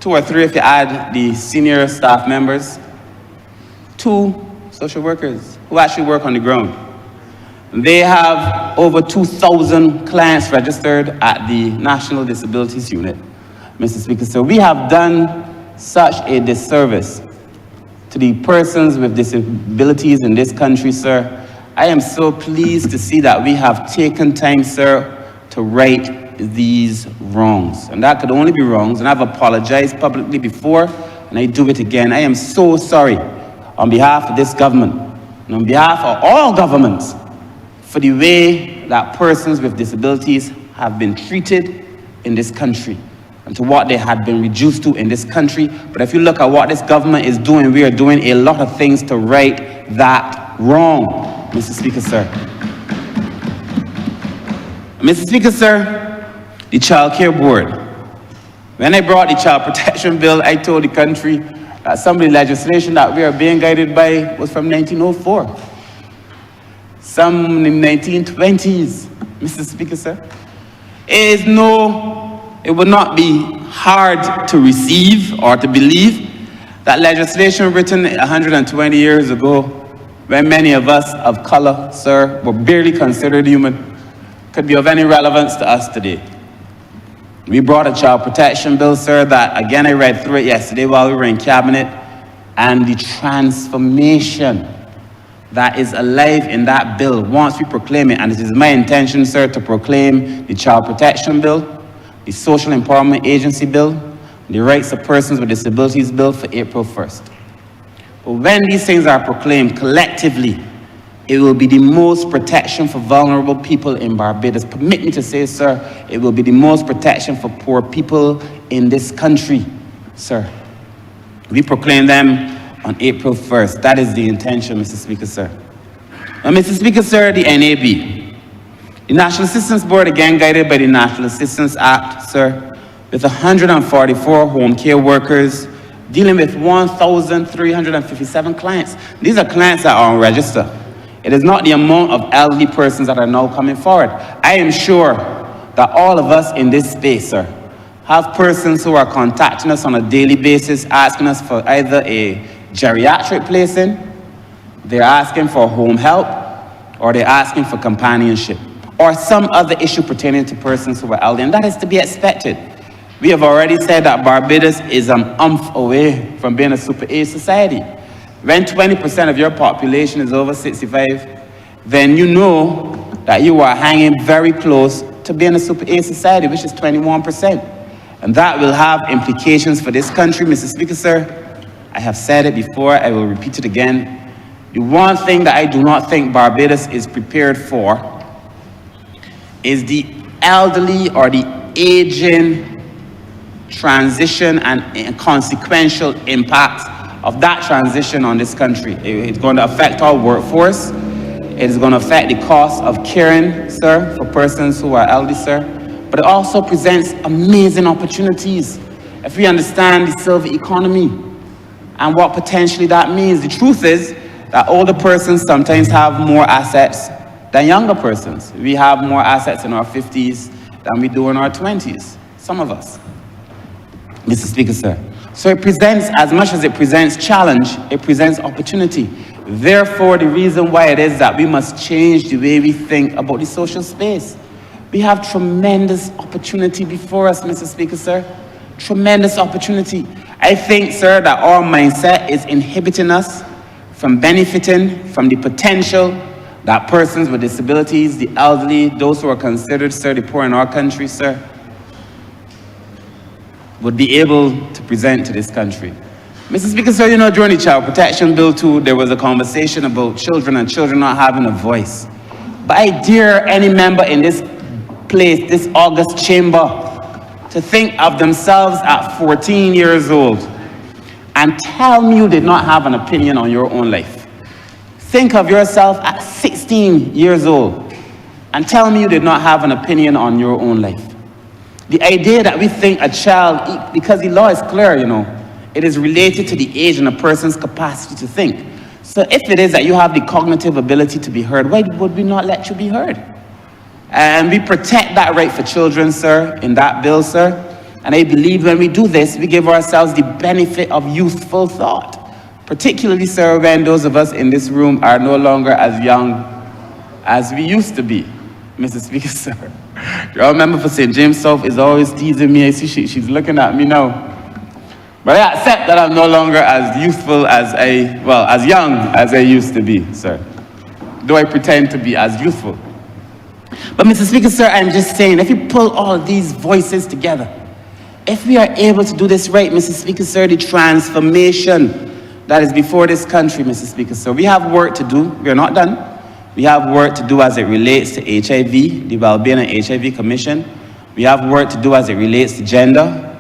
2 or 3 if you add the senior staff members. 2 social workers who actually work on the ground. They have over 2,000 clients registered at the National Disabilities Unit, Mr. Speaker. So we have done such a disservice to the persons with disabilities in this country, sir, I am so pleased to see that we have taken time, sir, to right these wrongs. And that could only be wrongs, and I've apologized publicly before, and I do it again. I am so sorry on behalf of this government, and on behalf of all governments, for the way that persons with disabilities have been treated in this country, and to what they had been reduced to in this country. But if you look at what this government is doing, we are doing a lot of things to right that wrong, Mr. Speaker, sir. Mr. Speaker, sir, the Child Care Board. When I brought the Child Protection Bill, I told the country that some of the legislation that we are being guided by was from 1904. Some in the 1920s, Mr. Speaker, sir. It would not be hard to receive or to believe that legislation written 120 years ago, when many of us of color, sir, were barely considered human, could be of any relevance to us today. We brought a child protection bill, sir, that again I read through it yesterday while we were in cabinet, and the transformation that is alive in that bill once we proclaim it, and it is my intention, sir, to proclaim the Child Protection Bill, the Social Empowerment Agency Bill, the Rights of Persons with Disabilities Bill for April 1st. But when these things are proclaimed collectively, it will be the most protection for vulnerable people in Barbados. Permit me to say, sir, it will be the most protection for poor people in this country, sir. We proclaim them on April 1st. That is the intention, Mr. Speaker, sir. Now, Mr. Speaker, sir, the NAB. The National Assistance Board, again guided by the National Assistance Act, sir, with 144 home care workers, dealing with 1,357 clients. These are clients that are on register. It is not the amount of elderly persons that are now coming forward. I am sure that all of us in this space, sir, have persons who are contacting us on a daily basis, asking us for either a geriatric placing, they're asking for home help, or they're asking for companionship, or some other issue pertaining to persons who are elderly, and that is to be expected. We have already said that Barbados is an away from being a super age society. When 20% of your population is over 65, then you know that you are hanging very close to being a super age society, which is 21%. And that will have implications for this country, Mr. Speaker, sir. I have said it before, I will repeat it again. The one thing that I do not think Barbados is prepared for is the elderly or the aging transition and consequential impacts of that transition on this country. It's going to affect our workforce. It is going to affect the cost of caring, sir, for persons who are elderly, sir. But it also presents amazing opportunities if we understand the silver economy and what potentially that means. The truth is that older persons sometimes have more assets than younger persons. We have more assets in our 50s than we do in our 20s, some of us, Mr. Speaker, sir. So it presents, as much as it presents challenge, it presents opportunity. Therefore, the reason why it is that we must change the way we think about the social space. We have tremendous opportunity before us, Mr. Speaker, sir. Tremendous opportunity. I think, sir, that our mindset is inhibiting us from benefiting from the potential that persons with disabilities, the elderly, those who are considered, sir, the poor in our country, sir, would be able to present to this country. Mr. Speaker, sir, you know, during the Child Protection Bill too, there was a conversation about children and children not having a voice. But I dare any member in this place, this august chamber, to think of themselves at 14 years old and tell me you did not have an opinion on your own life. Think of yourself at 16 years old and tell me you did not have an opinion on your own life. The idea that we think a child, because the law is clear, you know, it is related to the age and a person's capacity to think. So if it is that you have the cognitive ability to be heard, why would we not let you be heard? And we protect that right for children, sir, in that bill, sir. And I believe when we do this, we give ourselves the benefit of youthful thought. Particularly, sir, when those of us in this room are no longer as young as we used to be, Mr. Speaker, sir. Your member for St. James South is always teasing me. I see she's looking at me now. But I accept that I'm no longer as youthful as as young as I used to be, sir. Though I pretend to be as youthful. But Mr. Speaker, sir, I'm just saying, if you pull all of these voices together, if we are able to do this right, Mr. Speaker, sir, the transformation that is before this country, Mr. Speaker, sir, we have work to do. We are not done. We have work to do as it relates to HIV, the Wellbeing and HIV Commission. We have work to do as it relates to gender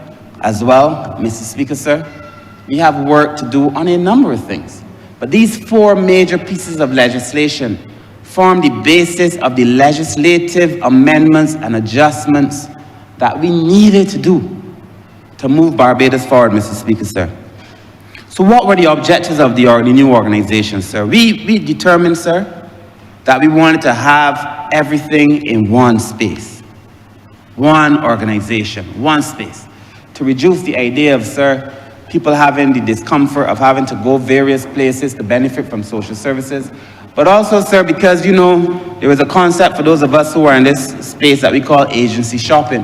as well, Mr. Speaker, sir. We have work to do on a number of things. But these four major pieces of legislation form the basis of the legislative amendments and adjustments that we needed to do to move Barbados forward, Mr. Speaker, sir. So what were the objectives of the new organization, sir? We determined, sir, that we wanted to have everything in one space, one organization, one space, to reduce the idea of, sir, people having the discomfort of having to go various places to benefit from social services. But also, sir, because, you know, there was a concept for those of us who are in this space that we call agency shopping,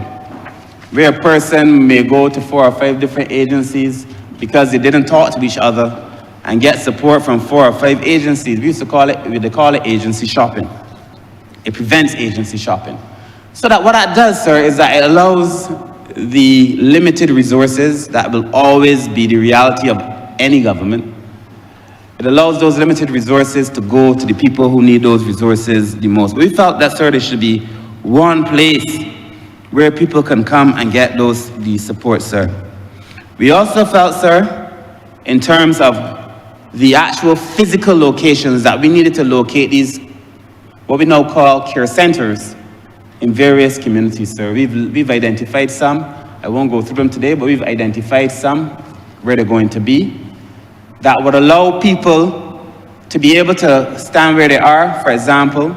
where a person may go to 4 or 5 different agencies because they didn't talk to each other and get support from 4 or 5 agencies. We used to call it agency shopping. It prevents agency shopping. So that what that does, sir, is that it allows the limited resources that will always be the reality of any government. It allows those limited resources to go to the people who need those resources the most. We felt that, sir, there should be one place where people can come and get the support, sir. We also felt, sir, in terms of the actual physical locations, that we needed to locate these, what we now call care centers, in various communities, sir. We've identified some. I won't go through them today, but we've identified some where they're going to be, that would allow people to be able to stand where they are, for example,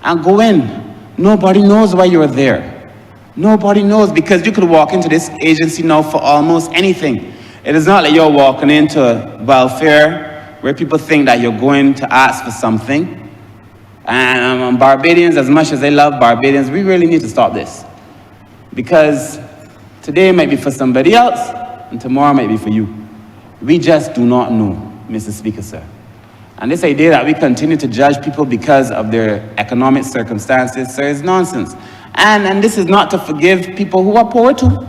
and go in. Nobody knows why you're there. Nobody knows, because you could walk into this agency now for almost anything. It is not like you're walking into welfare where people think that you're going to ask for something. And Barbadians, as much as they love Barbadians, we really need to stop this. Because today might be for somebody else, and tomorrow might be for you. We just do not know, Mr. Speaker, sir. And this idea that we continue to judge people because of their economic circumstances, sir, is nonsense. And this is not to forgive people who are poor too.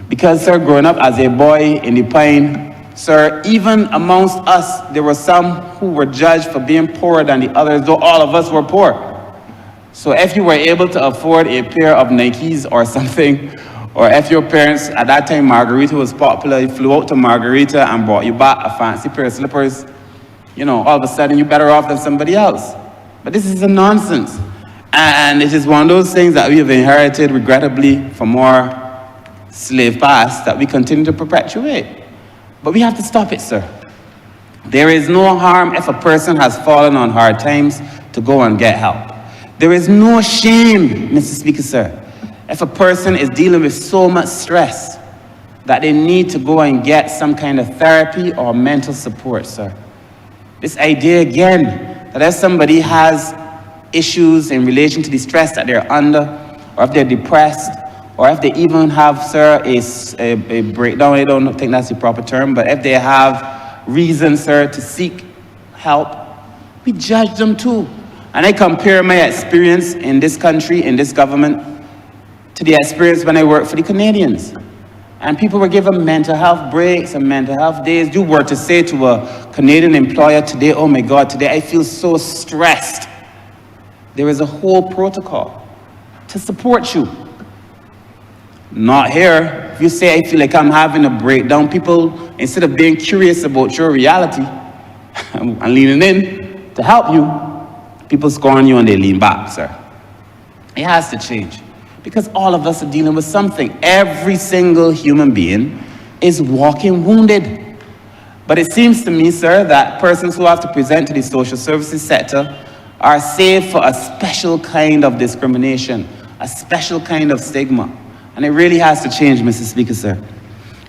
Because, sir, growing up as a boy in the Pine, sir, even amongst us, there were some who were judged for being poorer than the others, though all of us were poor. So if you were able to afford a pair of Nikes or something, or if your parents, at that time Margarita was popular, you flew out to Margarita and bought you back a fancy pair of slippers, you know, all of a sudden you're better off than somebody else. But this is a nonsense. And it is one of those things that we have inherited, regrettably, from our slave past that we continue to perpetuate. But we have to stop it, sir. There is no harm if a person has fallen on hard times to go and get help. There is no shame, Mr. Speaker, sir, if a person is dealing with so much stress that they need to go and get some kind of therapy or mental support, sir. This idea, again, that if somebody has issues in relation to the stress that they're under, or if they're depressed, or if they even have, sir, a breakdown, I don't think that's the proper term, but if they have reason, sir, to seek help, we judge them too. And I compare my experience in this country, in this government, to the experience when I worked for the Canadians. And people were given mental health breaks and mental health days. You were to say to a Canadian employer today, oh my God, today I feel so stressed. There is a whole protocol to support you. Not here. If you say, I feel like I'm having a breakdown, people, instead of being curious about your reality and leaning in to help you, people scorn you and they lean back, sir. It has to change. Because all of us are dealing with something. Every single human being is walking wounded. But it seems to me, sir, that persons who have to present to the social services sector are saved for a special kind of discrimination, a special kind of stigma. And it really has to change, Mr. Speaker, sir.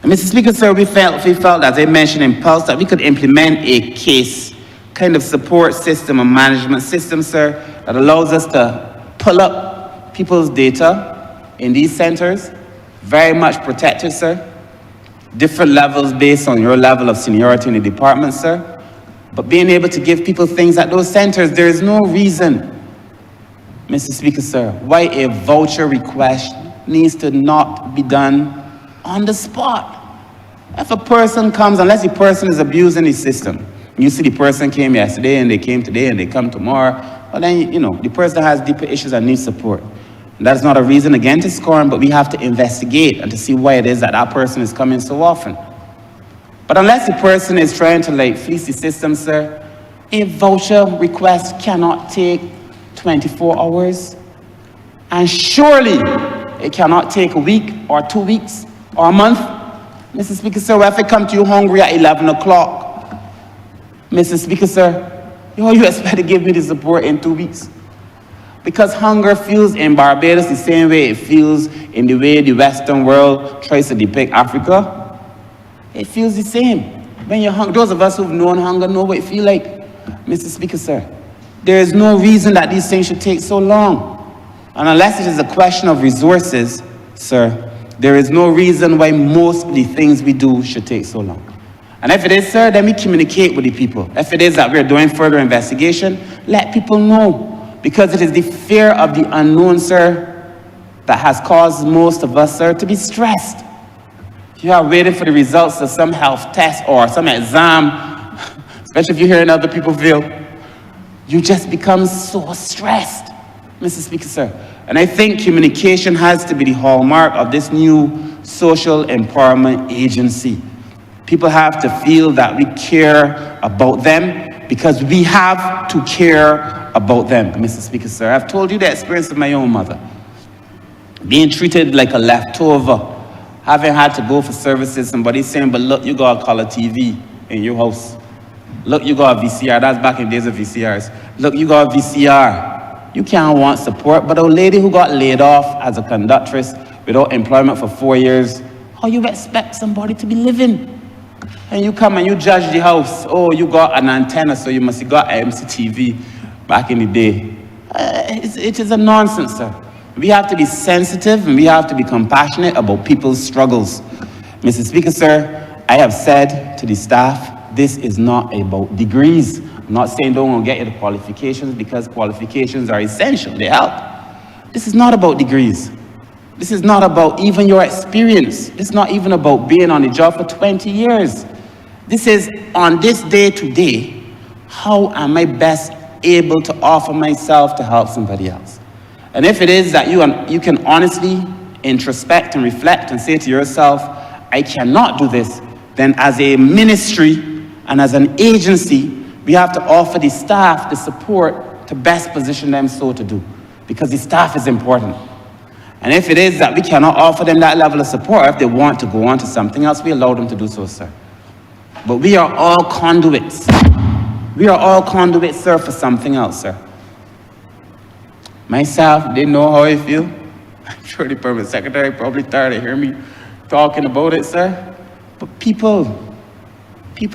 And Mr. Speaker, sir, we felt, as I mentioned in Pulse, that we could implement a case kind of support system, a management system, sir, that allows us to pull up people's data in these centers, very much protected, sir. different levels based on your level of seniority in the department, sir. But being able to give people things at those centers, there is no reason, Mr. Speaker, sir, why a voucher request needs to not be done on the spot. If a person comes, unless the person is abusing the system, you see the person came yesterday and they came today and they come tomorrow, well then, you know, the person has deeper issues and needs support. And that's not a reason again to score him, but we have to investigate and to see why it is that that person is coming so often. But unless the person is trying to like fleece the system, sir, a voucher request cannot take 24 hours. And surely it cannot take a week or 2 weeks or a month. Mr. Speaker, sir, if I come to you hungry at 11 o'clock, Mr. Speaker, sir, you expect to give me the support in 2 weeks? Because hunger feels in Barbados the same way it feels in the way the Western world tries to depict Africa. It feels the same. When you're hungry, those of us who've known hunger know what it feels like. Mr. Speaker, sir, there is no reason that these things should take so long. And unless it is a question of resources, sir, there is no reason why most of the things we do should take so long. And if it is, sir, then we communicate with the people. If it is that we're doing further investigation, let people know. Because it is the fear of the unknown, sir, that has caused most of us, sir, to be stressed. If you are waiting for the results of some health test or some exam, especially if you're hearing other people feel, you just become so stressed, Mr. Speaker, sir. And I think communication has to be the hallmark of this new social empowerment agency. People have to feel that we care about them because we have to care about them, Mr. Speaker, sir. I've told you the experience of my own mother. Being treated like a leftover, having had to go for services, somebody saying, but look, you got a color TV in your house. Look, you got a VCR. That's back in days of VCRs. Look, you got a VCR. You can't want support, but a lady who got laid off as a conductress without employment for 4 years, how you expect somebody to be living? And you come and you judge the house. Oh, you got an antenna, so you must have got MCTV back in the day. It is a nonsense, sir. We have to be sensitive and we have to be compassionate about people's struggles. Mr. Speaker, sir, I have said to the staff, this is not about degrees. I'm not saying don't get you the qualifications because qualifications are essential, they help. This is not about degrees. This is not about even your experience. This is not even about being on the job for 20 years. This is on this day today, how am I best able to offer myself to help somebody else? And if it is that you can honestly introspect and reflect and say to yourself, I cannot do this, then as a ministry and as an agency, we have to offer the staff the support to best position them so to do, because the staff is important. And if it is that we cannot offer them that level of support, if they want to go on to something else, we allow them to do so, sir. But we are all conduits. We are all conduits, sir, for something else, sir. Myself, they know how I feel. I'm sure the permanent secretary probably tired of hearing me talking about it, sir. But people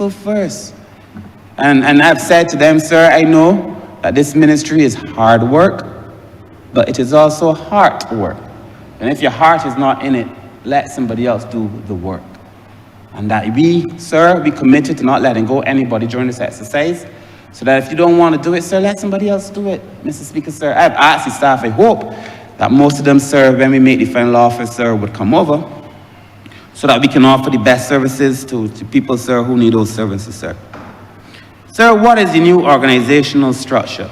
first. And I've said to them, sir, I know that this ministry is hard work, but it is also heart work. And if your heart is not in it, let somebody else do the work. And that we, sir, be committed to not letting go anybody during this exercise, so that if you don't want to do it, sir, let somebody else do it. Mr. Speaker, sir, I've asked the staff, I hope that most of them, sir, when we make the final offer, sir, would come over, so that we can offer the best services to people, sir, who need those services, sir. Sir, what is the new organizational structure?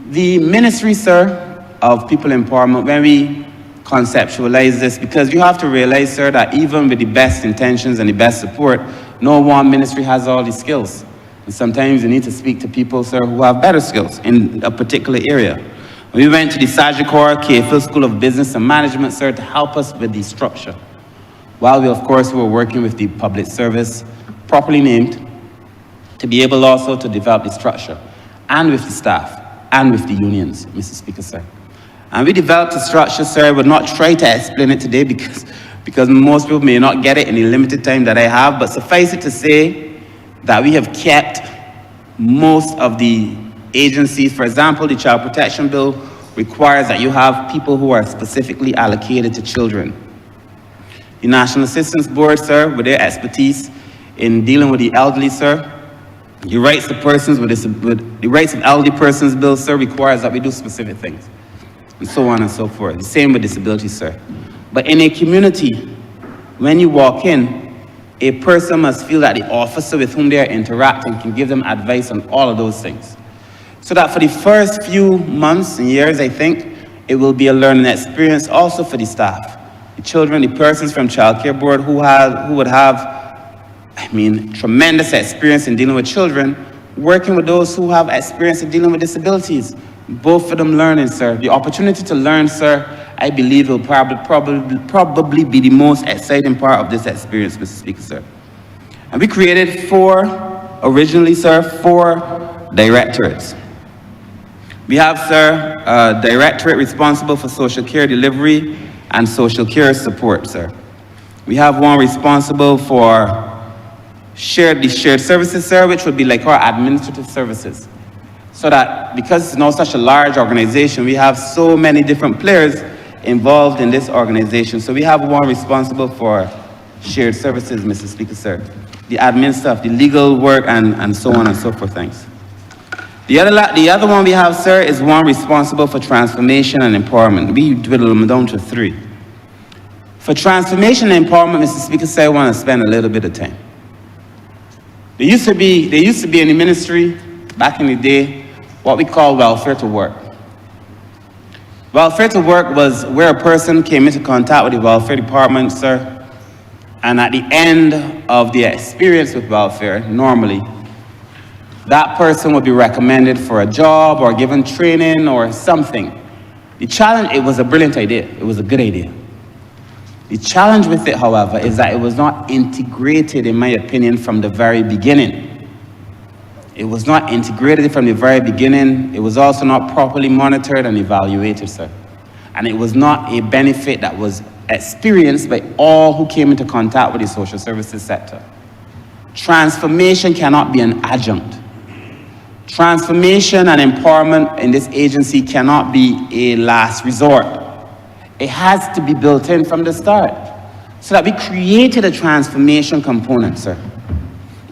The ministry, sir, of people empowerment, when we conceptualize this, because you have to realize, sir, that even with the best intentions and the best support, no one ministry has all the skills. And sometimes you need to speak to people, sir, who have better skills in a particular area. We went to the Sagicor KFL School of Business and Management, sir, to help us with the structure. While we, of course, were working with the public service, properly named, to be able also to develop the structure, and with the staff, and with the unions, Mr. Speaker, sir. And we developed a structure, sir. I would not try to explain it today because most people may not get it in the limited time that I have, but suffice it to say that we have kept most of the agencies. For example, the Child Protection Bill requires that you have people who are specifically allocated to children. The National Assistance Board, sir, with their expertise in dealing with the elderly, sir. The Rights of Persons with the Rights of Elderly Persons Bill, sir, requires that we do specific things, and so on and so forth. The same with disability, sir. But in a community, when you walk in, a person must feel that the officer with whom they are interacting can give them advice on all of those things. So that for the first few months and years, I think, it will be a learning experience also for the staff. The children, the persons from Child Care Board who would have, tremendous experience in dealing with children, working with those who have experience in dealing with disabilities. Both of them learning, sir. The opportunity to learn, sir, I believe will probably be the most exciting part of this experience, Mr. Speaker, sir. And we created four directorates. We have, sir, a directorate responsible for social care delivery and social care support, sir. We have one responsible for the shared services, sir, which would be like our administrative services. So that because it's now such a large organization, we have so many different players involved in this organization. So we have one responsible for shared services, Mr. Speaker, sir. The admin stuff, the legal work, and so on and so forth, thanks. The other one we have, sir, is one responsible for transformation and empowerment. We dwindle them down to three. For transformation and empowerment, Mr. Speaker, sir, I want to spend a little bit of time. There used to be in the ministry, back in the day, what we call welfare to work. Welfare to work was where a person came into contact with the welfare department, sir, and at the end of the experience with welfare, normally, that person would be recommended for a job or given training or something. The challenge, it was a brilliant idea. It was a good idea. The challenge with it, however, is that it was not integrated, in my opinion, from the very beginning. It was not integrated from the very beginning. It was also not properly monitored and evaluated, sir. And it was not a benefit that was experienced by all who came into contact with the social services sector. Transformation cannot be an adjunct. Transformation and empowerment in this agency cannot be a last resort. It has to be built in from the start. So that we created a transformation component, sir.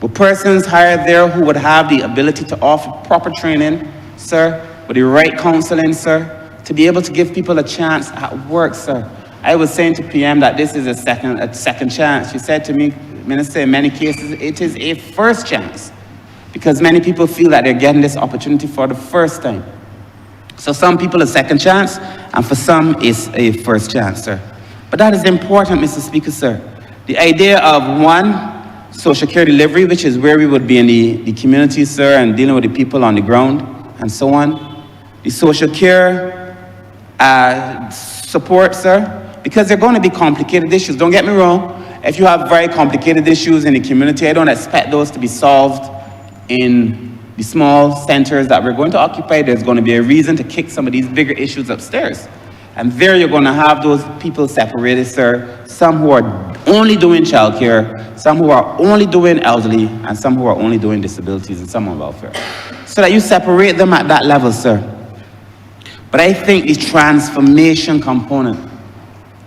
With persons hired there who would have the ability to offer proper training, sir, with the right counseling, sir, to be able to give people a chance at work, sir. I was saying to PM that this is a second chance. She said to me, Minister, in many cases, it is a first chance because many people feel that they're getting this opportunity for the first time. So some people a second chance, and for some it's a first chance, sir. But that is important, Mr. Speaker, sir. The idea of one, social care delivery, which is where we would be in the community, sir, and dealing with the people on the ground, and so on. The social care support, sir, because they're going to be complicated issues. Don't get me wrong. If you have very complicated issues in the community, I don't expect those to be solved in the small centers that we're going to occupy. There's going to be a reason to kick some of these bigger issues upstairs. And there you're going to have those people separated, sir. Some who are only doing childcare, some who are only doing elderly, and some who are only doing disabilities and some on welfare. So that you separate them at that level, sir. But I think the transformation component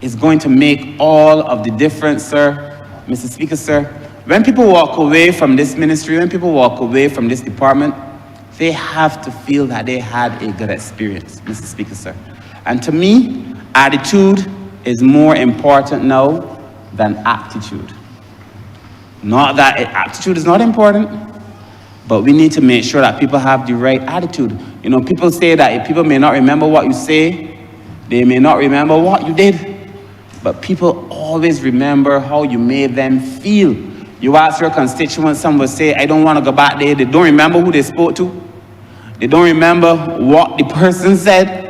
is going to make all of the difference, sir. Mr. Speaker, sir, when people walk away from this ministry, when people walk away from this department, they have to feel that they had a good experience, Mr. Speaker, sir. And to me, attitude is more important now than aptitude. Not that aptitude is not important, but we need to make sure that people have the right attitude. You know, people say that if people may not remember what you say, they may not remember what you did, but people always remember how you made them feel. You ask your constituents, some will say, I don't want to go back there. They don't remember who they spoke to. They don't remember what the person said.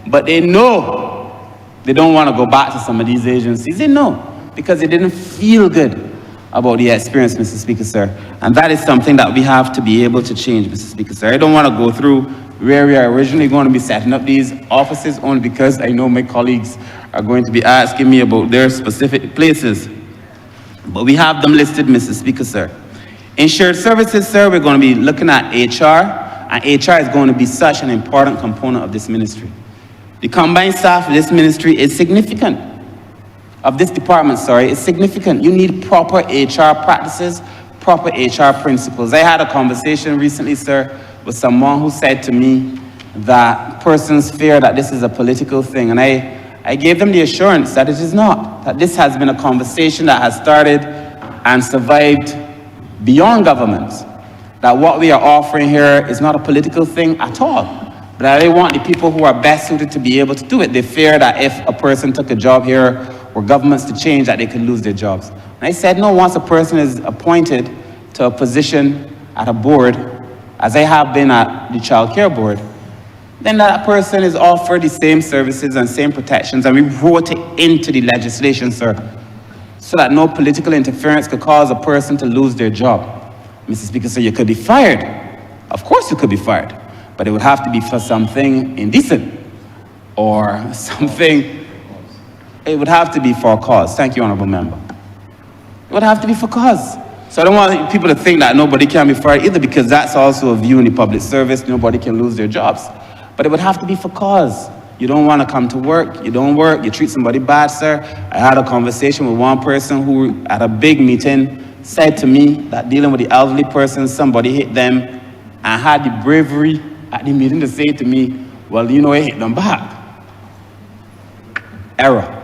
But they know they don't want to go back to some of these agencies. They know because they didn't feel good about the experience, Mr. Speaker, sir. And that is something that we have to be able to change, Mr. Speaker, sir. I don't want to go through where we are originally going to be setting up these offices only because I know my colleagues are going to be asking me about their specific places. But we have them listed, Mr. Speaker, sir. In shared services, sir, we're going to be looking at HR, and HR is going to be such an important component of this ministry. The combined staff of this ministry is significant. of this department, sorry, is significant. You need proper HR practices, proper HR principles. I had a conversation recently, sir, with someone who said to me that persons fear that this is a political thing, and I gave them the assurance that it is not, that this has been a conversation that has started and survived beyond government, that what we are offering here is not a political thing at all, but that they want the people who are best suited to be able to do it. They fear that if a person took a job here or governments to change, that they could lose their jobs. And I said, no, once a person is appointed to a position at a board, as I have been at the child care board, then that person is offered the same services and same protections, and we wrote it into the legislation, sir, so that no political interference could cause a person to lose their job. Mr. Speaker, so you could be fired. Of course you could be fired, but it would have to be for something indecent or something, it would have to be for a cause. Thank you, Honourable Member. It would have to be for cause. So I don't want people to think that nobody can be fired either, because that's also a view in the public service, nobody can lose their jobs. But it would have to be for cause. You don't want to come to work, you don't work, you treat somebody bad, sir. I had a conversation with one person who, at a big meeting, said to me that dealing with the elderly person, somebody hit them, and had the bravery at the meeting to say to me, well, you know, I hit them back. Error.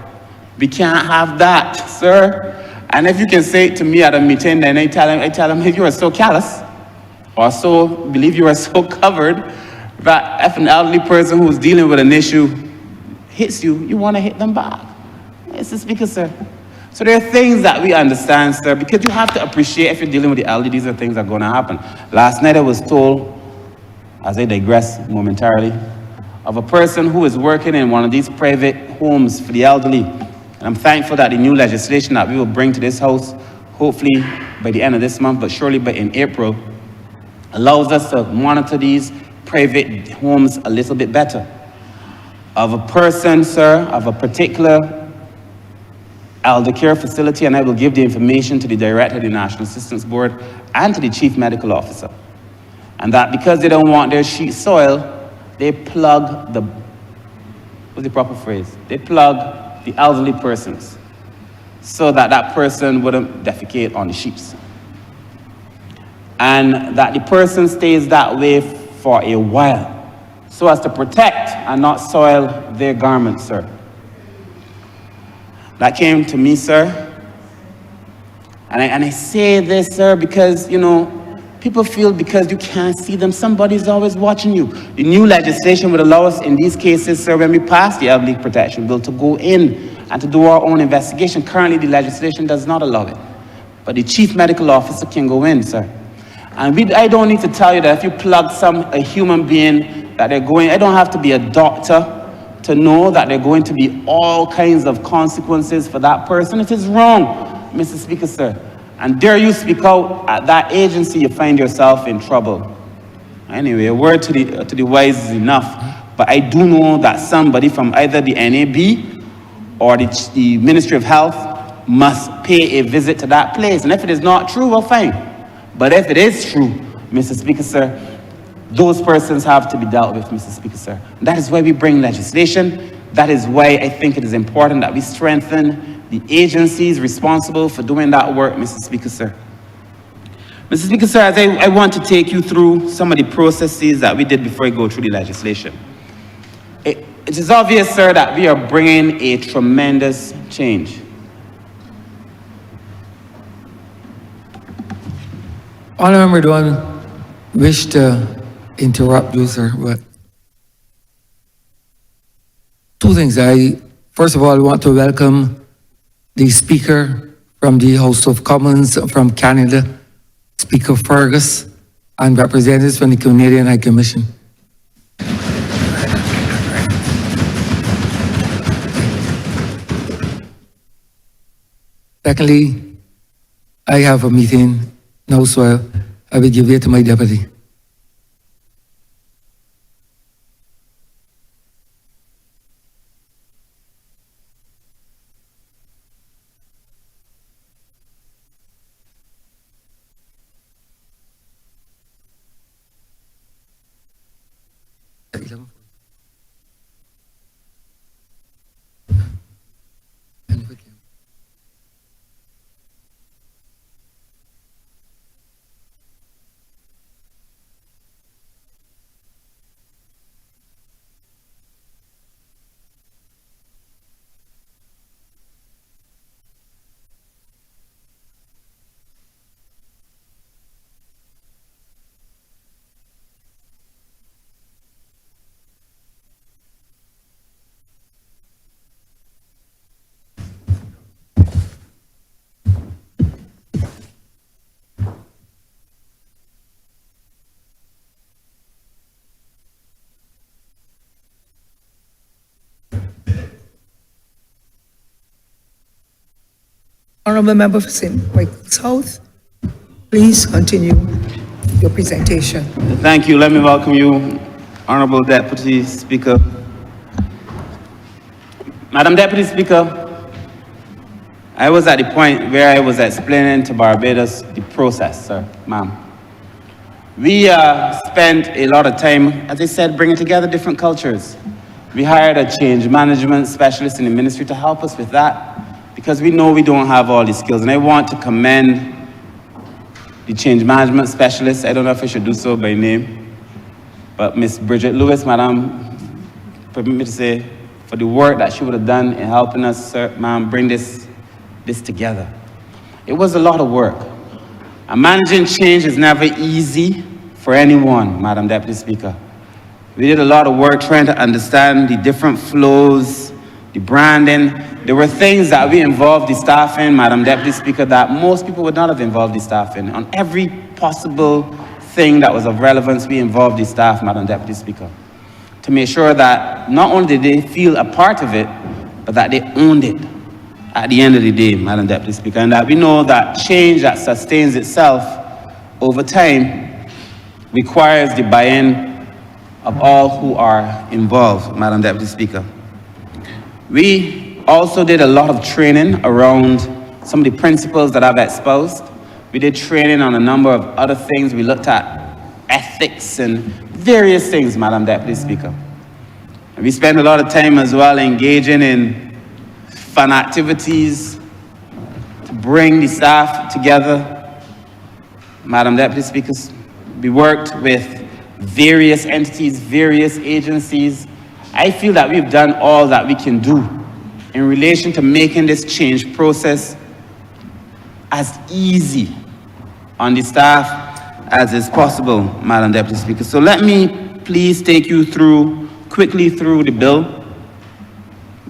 We can't have that, sir. And if you can say it to me at a meeting, then I tell him, if you are so callous, or so believe you are so covered, that if an elderly person who's dealing with an issue hits you, you want to hit them back. It's the Speaker, sir. So there are things that we understand, sir, because you have to appreciate if you're dealing with the elderly, these are things that are going to happen. Last night I was told, as I digress momentarily, of a person who is working in one of these private homes for the elderly. And I'm thankful that the new legislation that we will bring to this House, hopefully by the end of this month, but surely by in April, allows us to monitor these private homes a little bit better. Of a person, sir, of a particular elder care facility, and I will give the information to the Director of the National Assistance Board and to the Chief Medical Officer. And that because they don't want their sheet soil, they plug the, what's the proper phrase? They plug the elderly persons so that that person wouldn't defecate on the sheets. And that the person stays that way for a while, so as to protect and not soil their garments, sir. That came to me, sir. And I say this, sir, because, you know, people feel because you can't see them, somebody's always watching you. The new legislation would allow us in these cases, sir, when we pass the Elderly Protection Bill, to go in and to do our own investigation. Currently, the legislation does not allow it. But the Chief Medical Officer can go in, sir. And I don't need to tell you that if you plug a human being that they're going, I don't have to be a doctor to know that there are going to be all kinds of consequences for that person. It is wrong, Mr. Speaker, sir. And dare you speak out at that agency, you find yourself in trouble. Anyway, a word to the wise is enough. But I do know that somebody from either the NAB or the Ministry of Health must pay a visit to that place. And if it is not true, well, fine. But if it is true, Mr. Speaker, sir, those persons have to be dealt with, Mr. Speaker, sir. And that is why we bring legislation. That is why I think it is important that we strengthen the agencies responsible for doing that work, Mr. Speaker, sir. Mr. Speaker, sir, as I want to take you through some of the processes that we did before I go through the legislation. It is obvious, sir, that we are bringing a tremendous change. Honourable, don't wish to interrupt you, sir, but two things. First of all, want to welcome the Speaker from the House of Commons from Canada, Speaker Fergus, and representatives from the Canadian High Commission. Secondly, I have a meeting now, so I will give it to my deputy. Honourable Member for St. Michael South, please continue your presentation. Thank you. Let me welcome you, Honourable Deputy Speaker. Madam Deputy Speaker, I was at the point where I was explaining to Barbados the process, sir, ma'am. We spent a lot of time, as I said, bringing together different cultures. We hired a change management specialist in the ministry to help us with that, because we know we don't have all the skills. And I want to commend the change management specialist. I don't know if I should do so by name, but Miss Bridget Lewis, madam, permit me to say, for the work that she would have done in helping us, sir, ma'am, bring this together. It was a lot of work. And managing change is never easy for anyone, Madam Deputy Speaker. We did a lot of work trying to understand the different flows, the branding. There were things that we involved the staff in, Madam Deputy Speaker, that most people would not have involved the staff in. On every possible thing that was of relevance, we involved the staff, Madam Deputy Speaker, to make sure that not only did they feel a part of it, but that they owned it at the end of the day, Madam Deputy Speaker, and that we know that change that sustains itself over time requires the buy-in of all who are involved, Madam Deputy Speaker. We also did a lot of training around some of the principles that I've espoused. We did training on a number of other things. We looked at ethics and various things, Madam Deputy Speaker. And we spent a lot of time as well engaging in fun activities to bring the staff together. Madam Deputy Speaker, we worked with various entities, various agencies. I feel that we've done all that we can do in relation to making this change process as easy on the staff as is possible, Madam Deputy Speaker. So let me please take you quickly through the bill.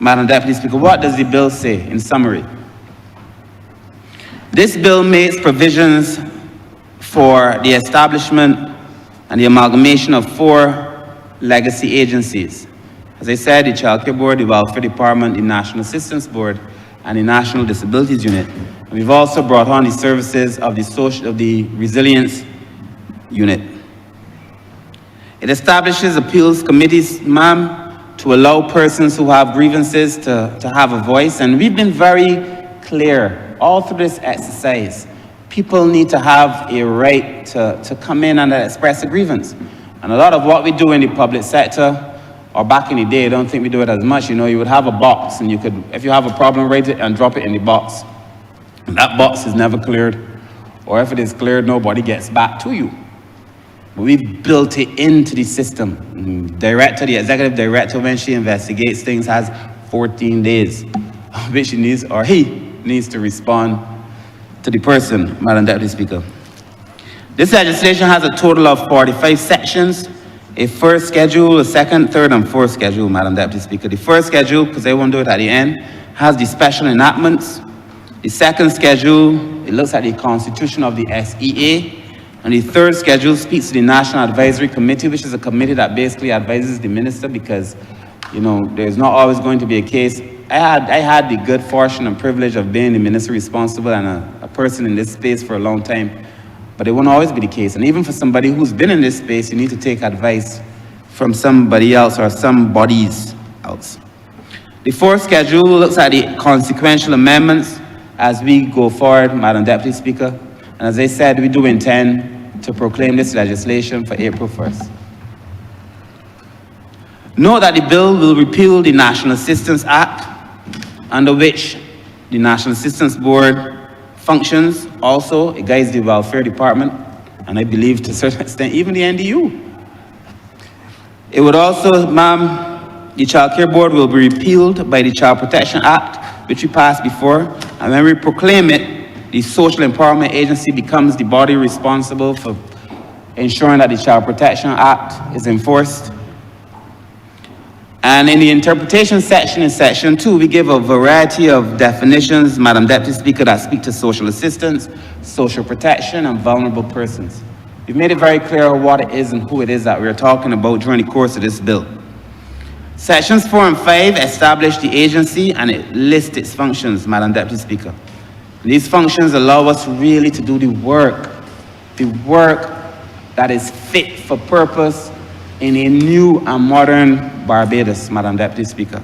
Madam Deputy Speaker, what does the bill say in summary? This bill makes provisions for the establishment and the amalgamation of 4 legacy agencies. As I said, the Child Care Board, the Welfare Department, the National Assistance Board, and the National Disabilities Unit. And we've also brought on the services of the Resilience Unit. It establishes appeals committees, ma'am, to allow persons who have grievances to have a voice. And we've been very clear all through this exercise. People need to have a right to come in and express a grievance. And a lot of what we do in the public sector, or back in the day, I don't think we do it as much, you would have a box and you could, if you have a problem, write it and drop it in the box. And that box is never cleared, or if it is cleared, nobody gets back to you. We built it into the system. The executive director, when she investigates things, has 14 days, which he needs to respond to the person, Madam Deputy Speaker. This legislation has a total of 45 sections, a first schedule, a second, third, and fourth schedule, Madam Deputy Speaker. The first schedule, because I won't do it at the end, has the special enactments. The second schedule, it looks at the constitution of the SEA. And the third schedule speaks to the National Advisory Committee, which is a committee that basically advises the minister because, there's not always going to be a case. I had the good fortune and privilege of being the minister responsible and a person in this space for a long time, but it won't always be the case. And even for somebody who's been in this space, you need to take advice from somebody else or some bodies else. The fourth schedule looks at the consequential amendments as we go forward, Madam Deputy Speaker. And as I said, we do intend to proclaim this legislation for April 1st. Note that the bill will repeal the National Assistance Act, under which the National Assistance Board functions. Also, it guides the Welfare Department, and I believe to a certain extent, even the NDU. It would also, ma'am, the Child Care Board will be repealed by the Child Protection Act, which we passed before, and when we proclaim it, the Social Empowerment Agency becomes the body responsible for ensuring that the Child Protection Act is enforced. And in the interpretation section, in section 2, we give a variety of definitions, Madam Deputy Speaker, that speak to social assistance, social protection, and vulnerable persons. We've made it very clear what it is and who it is that we're talking about during the course of this bill. Sections 4 and 5 establish the agency and it lists its functions, Madam Deputy Speaker. These functions allow us really to do the work that is fit for purpose in a new and modern Barbados, Madam Deputy Speaker.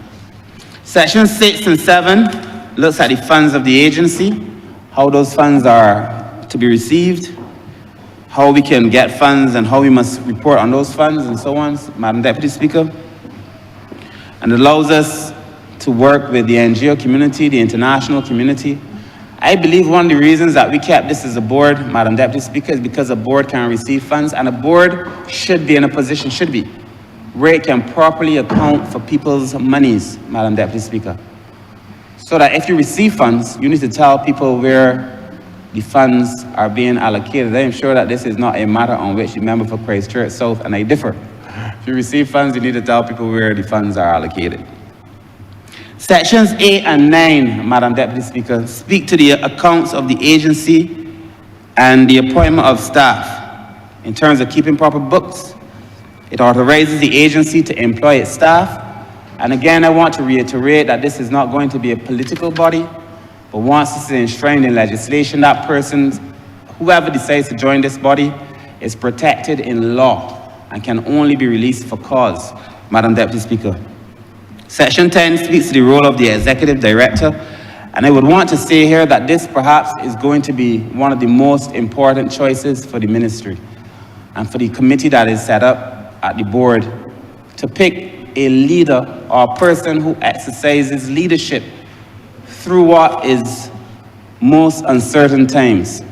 Section 6 and 7 looks at the funds of the agency, how those funds are to be received, how we can get funds and how we must report on those funds and so on, Madam Deputy Speaker. And it allows us to work with the NGO community, the international community. I believe one of the reasons that we kept this as a board, Madam Deputy Speaker, is because a board can receive funds, and a board should be in a position, where it can properly account for people's monies, Madam Deputy Speaker. So that if you receive funds, you need to tell people where the funds are being allocated. I am sure that this is not a matter on which the member for Christchurch South and I differ. If you receive funds, you need to tell people where the funds are allocated. Sections 8 and 9, Madam Deputy Speaker, speak to the accounts of the agency and the appointment of staff in terms of keeping proper books. It authorizes the agency to employ its staff. And again, I want to reiterate that this is not going to be a political body, but once this is enshrined in legislation, that person, whoever decides to join this body, is protected in law and can only be released for cause, Madam Deputy Speaker. Section 10 speaks to the role of the executive director, and I would want to say here that this perhaps is going to be one of the most important choices for the ministry and for the committee that is set up at the board to pick a leader or a person who exercises leadership through what is most uncertain times.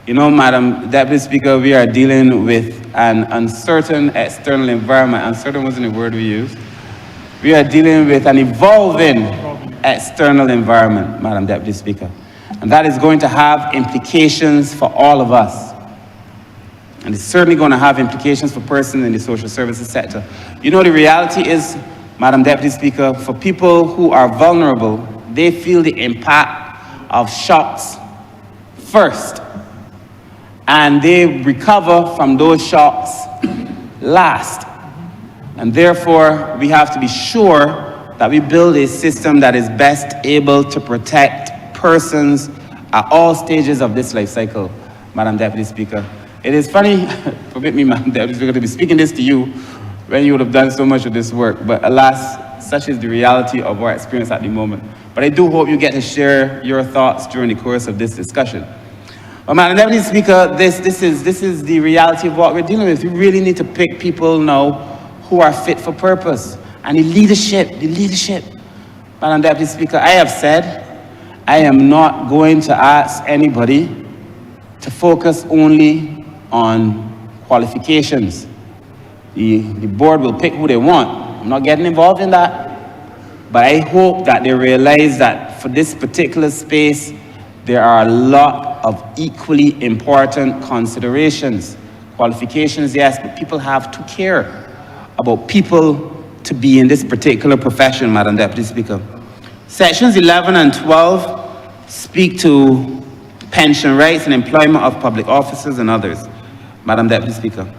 You know, Madam Deputy Speaker, we are dealing with an uncertain external environment. Uncertain wasn't the word we used. We are dealing with an evolving external environment, Madam Deputy Speaker. And that is going to have implications for all of us. And it's certainly going to have implications for persons in the social services sector. You know, the reality is, Madam Deputy Speaker, for people who are vulnerable, they feel the impact of shocks first. And they recover from those shocks last. And therefore, we have to be sure that we build a system that is best able to protect persons at all stages of this life cycle, Madam Deputy Speaker. It is funny, permit me, Madam Deputy Speaker, to be speaking this to you when you would have done so much of this work. But alas, such is the reality of our experience at the moment. But I do hope you get to share your thoughts during the course of this discussion. Well, Madam Deputy Speaker, this is the reality of what we're dealing with. We really need to pick people now who are fit for purpose. And the leadership. Madam Deputy Speaker, I have said I am not going to ask anybody to focus only on qualifications. The board will pick who they want. I'm not getting involved in that. But I hope that they realize that for this particular space, there are a lot of equally important considerations. Qualifications, yes, but people have to care about people to be in this particular profession, Madam Deputy Speaker. Sections 11 and 12 speak to pension rights and employment of public officers and others, Madam Deputy Speaker.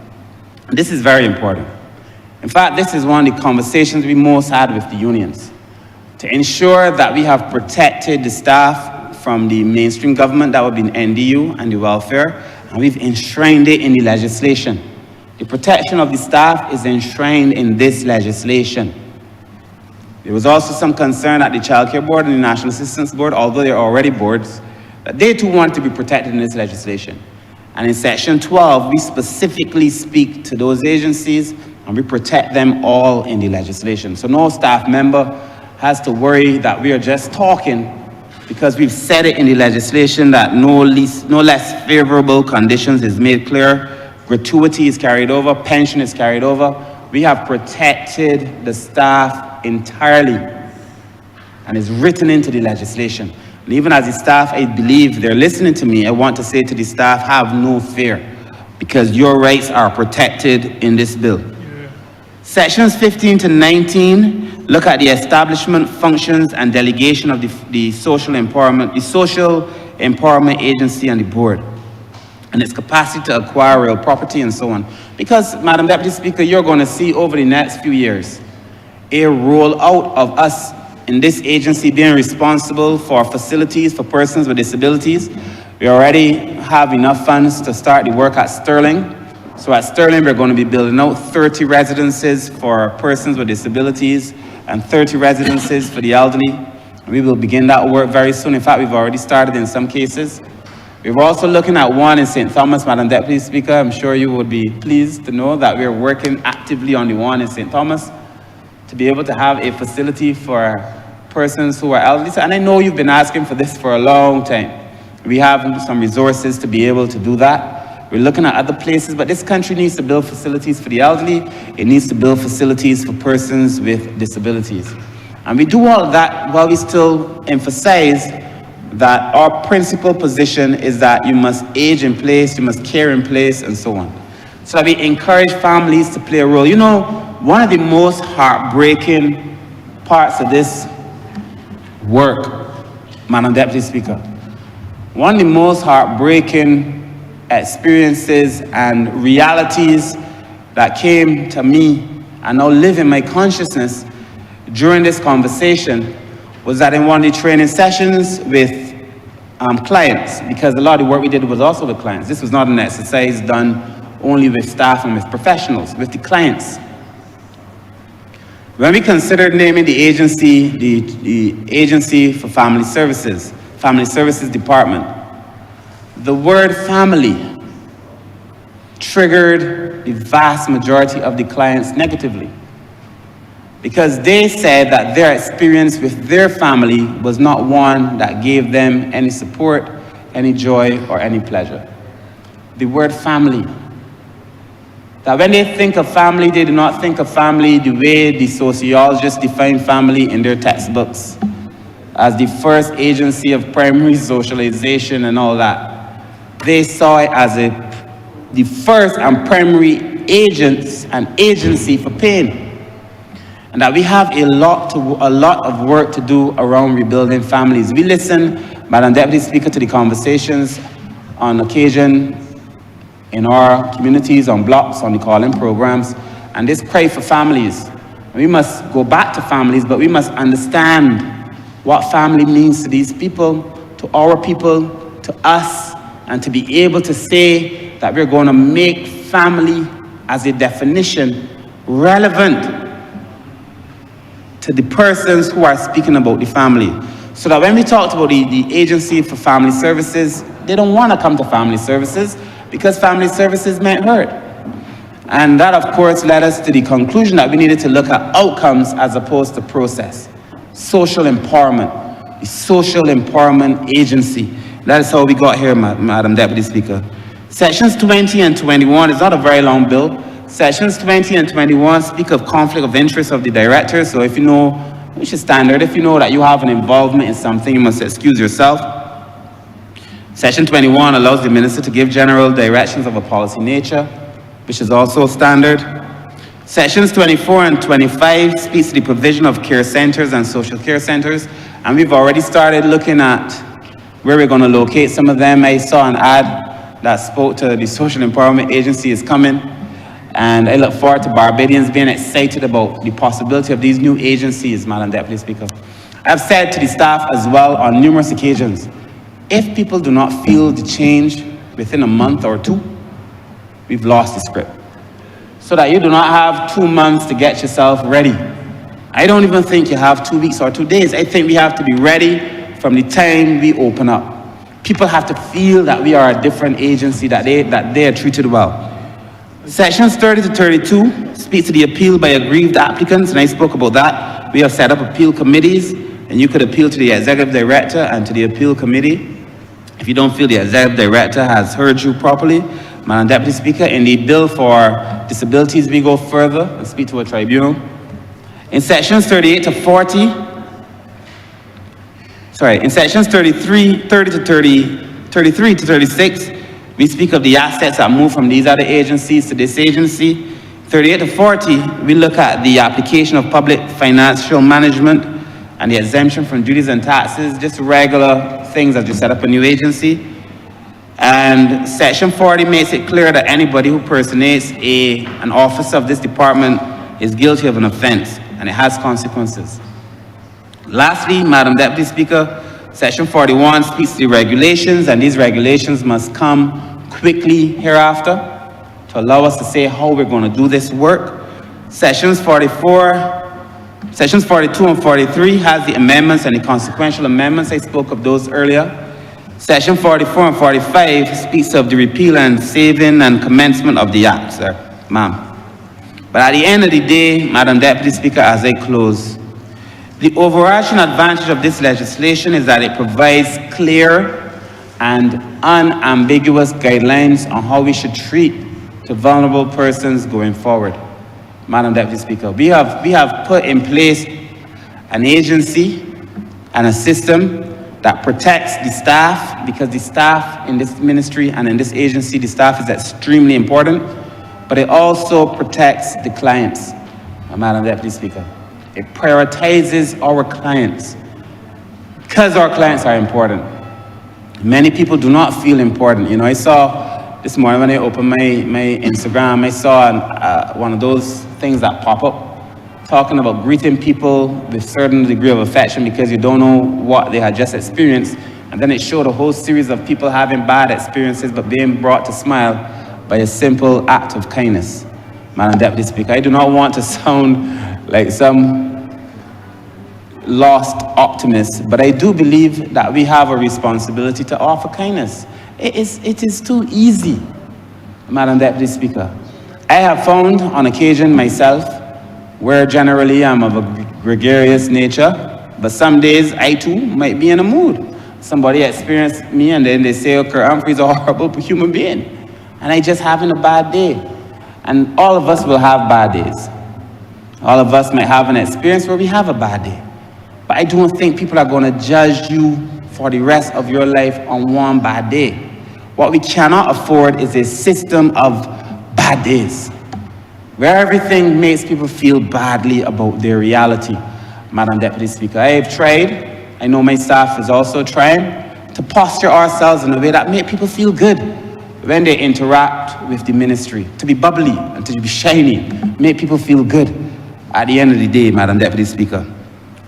This is very important. In fact, this is one of the conversations we most had with the unions, to ensure that we have protected the staff from the mainstream government, that would be NDU and the welfare, and we've enshrined it in the legislation. The protection of the staff is enshrined in this legislation. There was also some concern at the Child Care Board and the National Assistance Board, although they're already boards, that they too want to be protected in this legislation. And in Section 12, we specifically speak to those agencies and we protect them all in the legislation. So no staff member has to worry that we are just talking, because we've said it in the legislation that no less favorable conditions is made clear, gratuity is carried over, pension is carried over. We have protected the staff entirely, and it's written into the legislation. And even as the staff, I believe they're listening to me, I want to say to the staff, have no fear, because your rights are protected in this bill. Sections 15 to 19 look at the establishment, functions, and delegation of the social empowerment agency and the board, and its capacity to acquire real property and so on. Because, Madam Deputy Speaker, you're going to see over the next few years a rollout of us in this agency being responsible for facilities for persons with disabilities. We already have enough funds to start the work at Sterling. So at Sterling, we're going to be building out 30 residences for persons with disabilities and 30 residences for the elderly. We will begin that work very soon. In fact, we've already started in some cases. We're also looking at one in St. Thomas, Madam Deputy Speaker. I'm sure you would be pleased to know that we're working actively on the one in St. Thomas to be able to have a facility for persons who are elderly. And I know you've been asking for this for a long time. We have some resources to be able to do that. We're looking at other places, but this country needs to build facilities for the elderly. It needs to build facilities for persons with disabilities. And we do all of that while we still emphasize that our principal position is that you must age in place, you must care in place, and so on. So that we encourage families to play a role. You know, one of the most heartbreaking parts of this work, Madam Deputy Speaker, one of the most heartbreaking experiences and realities that came to me and now live in my consciousness during this conversation was that in one of the training sessions with clients, because a lot of the work we did was also with clients. This was not an exercise done only with staff and with professionals, with the clients. When we considered naming the agency, the Agency for Family Services Department, the word family triggered the vast majority of the clients negatively, because they said that their experience with their family was not one that gave them any support, any joy, or any pleasure. The word family. That when they think of family, they do not think of family the way the sociologists define family in their textbooks, as the first agency of primary socialization and all that. They saw it as the first and primary agency for pain. And that we have a lot of work to do around rebuilding families. We listen, Madam Deputy Speaker, to the conversations on occasion in our communities, on blocks, on the call-in programs, and this cry for families. We must go back to families, but we must understand what family means to these people, to our people, to us, and to be able to say that we're going to make family as a definition relevant to the persons who are speaking about the family. So that when we talked about the Agency for Family Services, they don't want to come to family services because family services meant hurt. And that, of course, led us to the conclusion that we needed to look at outcomes as opposed to process. Social empowerment, the Social Empowerment Agency. That is how we got here, Madam Deputy Speaker. Sections 20 and 21 is not a very long bill. Sections 20 and 21 speak of conflict of interest of the director. So if you know, which is standard, if you know that you have an involvement in something, you must excuse yourself. Section 21 allows the minister to give general directions of a policy nature, which is also standard. Sections 24 and 25 speaks to the provision of care centers and social care centers. And we've already started looking at where we're going to locate some of them. I saw an ad that spoke to the Social Empowerment Agency is coming. And I look forward to Barbadians being excited about the possibility of these new agencies, Madam Deputy Speaker. I've said to the staff as well on numerous occasions, if people do not feel the change within a month or two, we've lost the script. So that you do not have 2 months to get yourself ready. I don't even think you have 2 weeks or 2 days. I think we have to be ready from the time we open up. People have to feel that we are a different agency, that they are treated well. Sections 30 to 32 speak to the appeal by aggrieved applicants, and I spoke about that. We have set up appeal committees, and you could appeal to the executive director and to the appeal committee. If you don't feel the executive director has heard you properly, Madam Deputy Speaker, in the bill for disabilities, we go further and speak to a tribunal. In sections 38 to 40, in sections 33 to 36, we speak of the assets that move from these other agencies to this agency. 38 to 40, we look at the application of public financial management and the exemption from duties and taxes, just regular things as you set up a new agency. And section 40 makes it clear that anybody who personates an officer of this department is guilty of an offense, and it has consequences. Lastly, Madam Deputy Speaker, Section 41 speaks to the regulations, and these regulations must come quickly hereafter to allow us to say how we're going to do this work. Sections 42 and 43 has the amendments and the consequential amendments. I spoke of those earlier. Section 44 and 45 speaks of the repeal and saving and commencement of the act, sir, ma'am. But at the end of the day, Madam Deputy Speaker, as I close, the overarching advantage of this legislation is that it provides clear and unambiguous guidelines on how we should treat the vulnerable persons going forward. Madam Deputy Speaker, we have put in place an agency and a system that protects the staff, because the staff in this ministry and in this agency, the staff is extremely important, but it also protects the clients, Madam Deputy Speaker. It prioritizes our clients because our clients are important. Many people do not feel important. You know, I saw this morning when I opened my Instagram, I saw one of those things that pop up talking about greeting people with a certain degree of affection because you don't know what they had just experienced. And then it showed a whole series of people having bad experiences but being brought to smile by a simple act of kindness. Madam Deputy Speaker, I do not want to sound like some lost optimist, but I do believe that we have a responsibility to offer kindness. It is too easy, Madam Deputy Speaker. I have found on occasion myself, where generally I'm of a gregarious nature, but some days I too might be in a mood. Somebody experienced me and then they say, okay, Humphrey's a horrible human being, and I just having a bad day. And all of us will have bad days. All of us might have an experience where we have a bad day. But I don't think people are going to judge you for the rest of your life on one bad day. What we cannot afford is a system of bad days, where everything makes people feel badly about their reality. Madam Deputy Speaker, I have tried, I know my staff is also trying, to posture ourselves in a way that makes people feel good when they interact with the ministry, to be bubbly and to be shiny, make people feel good. At the end of the day, Madam Deputy Speaker,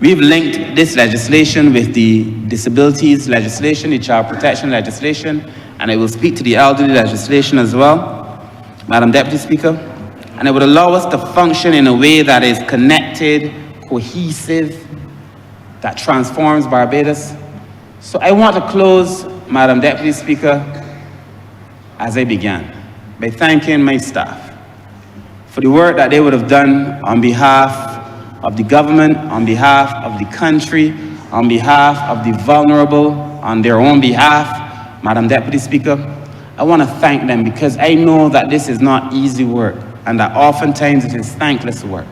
we've linked this legislation with the disabilities legislation, the child protection legislation, and it will speak to the elderly legislation as well, Madam Deputy Speaker, and it would allow us to function in a way that is connected, cohesive, that transforms Barbados. So I want to close, Madam Deputy Speaker, as I began, by thanking my staff for the work that they would have done on behalf of the government, on behalf of the country, on behalf of the vulnerable, on their own behalf. Madam Deputy Speaker, I want to thank them because I know that this is not easy work and that oftentimes it is thankless work.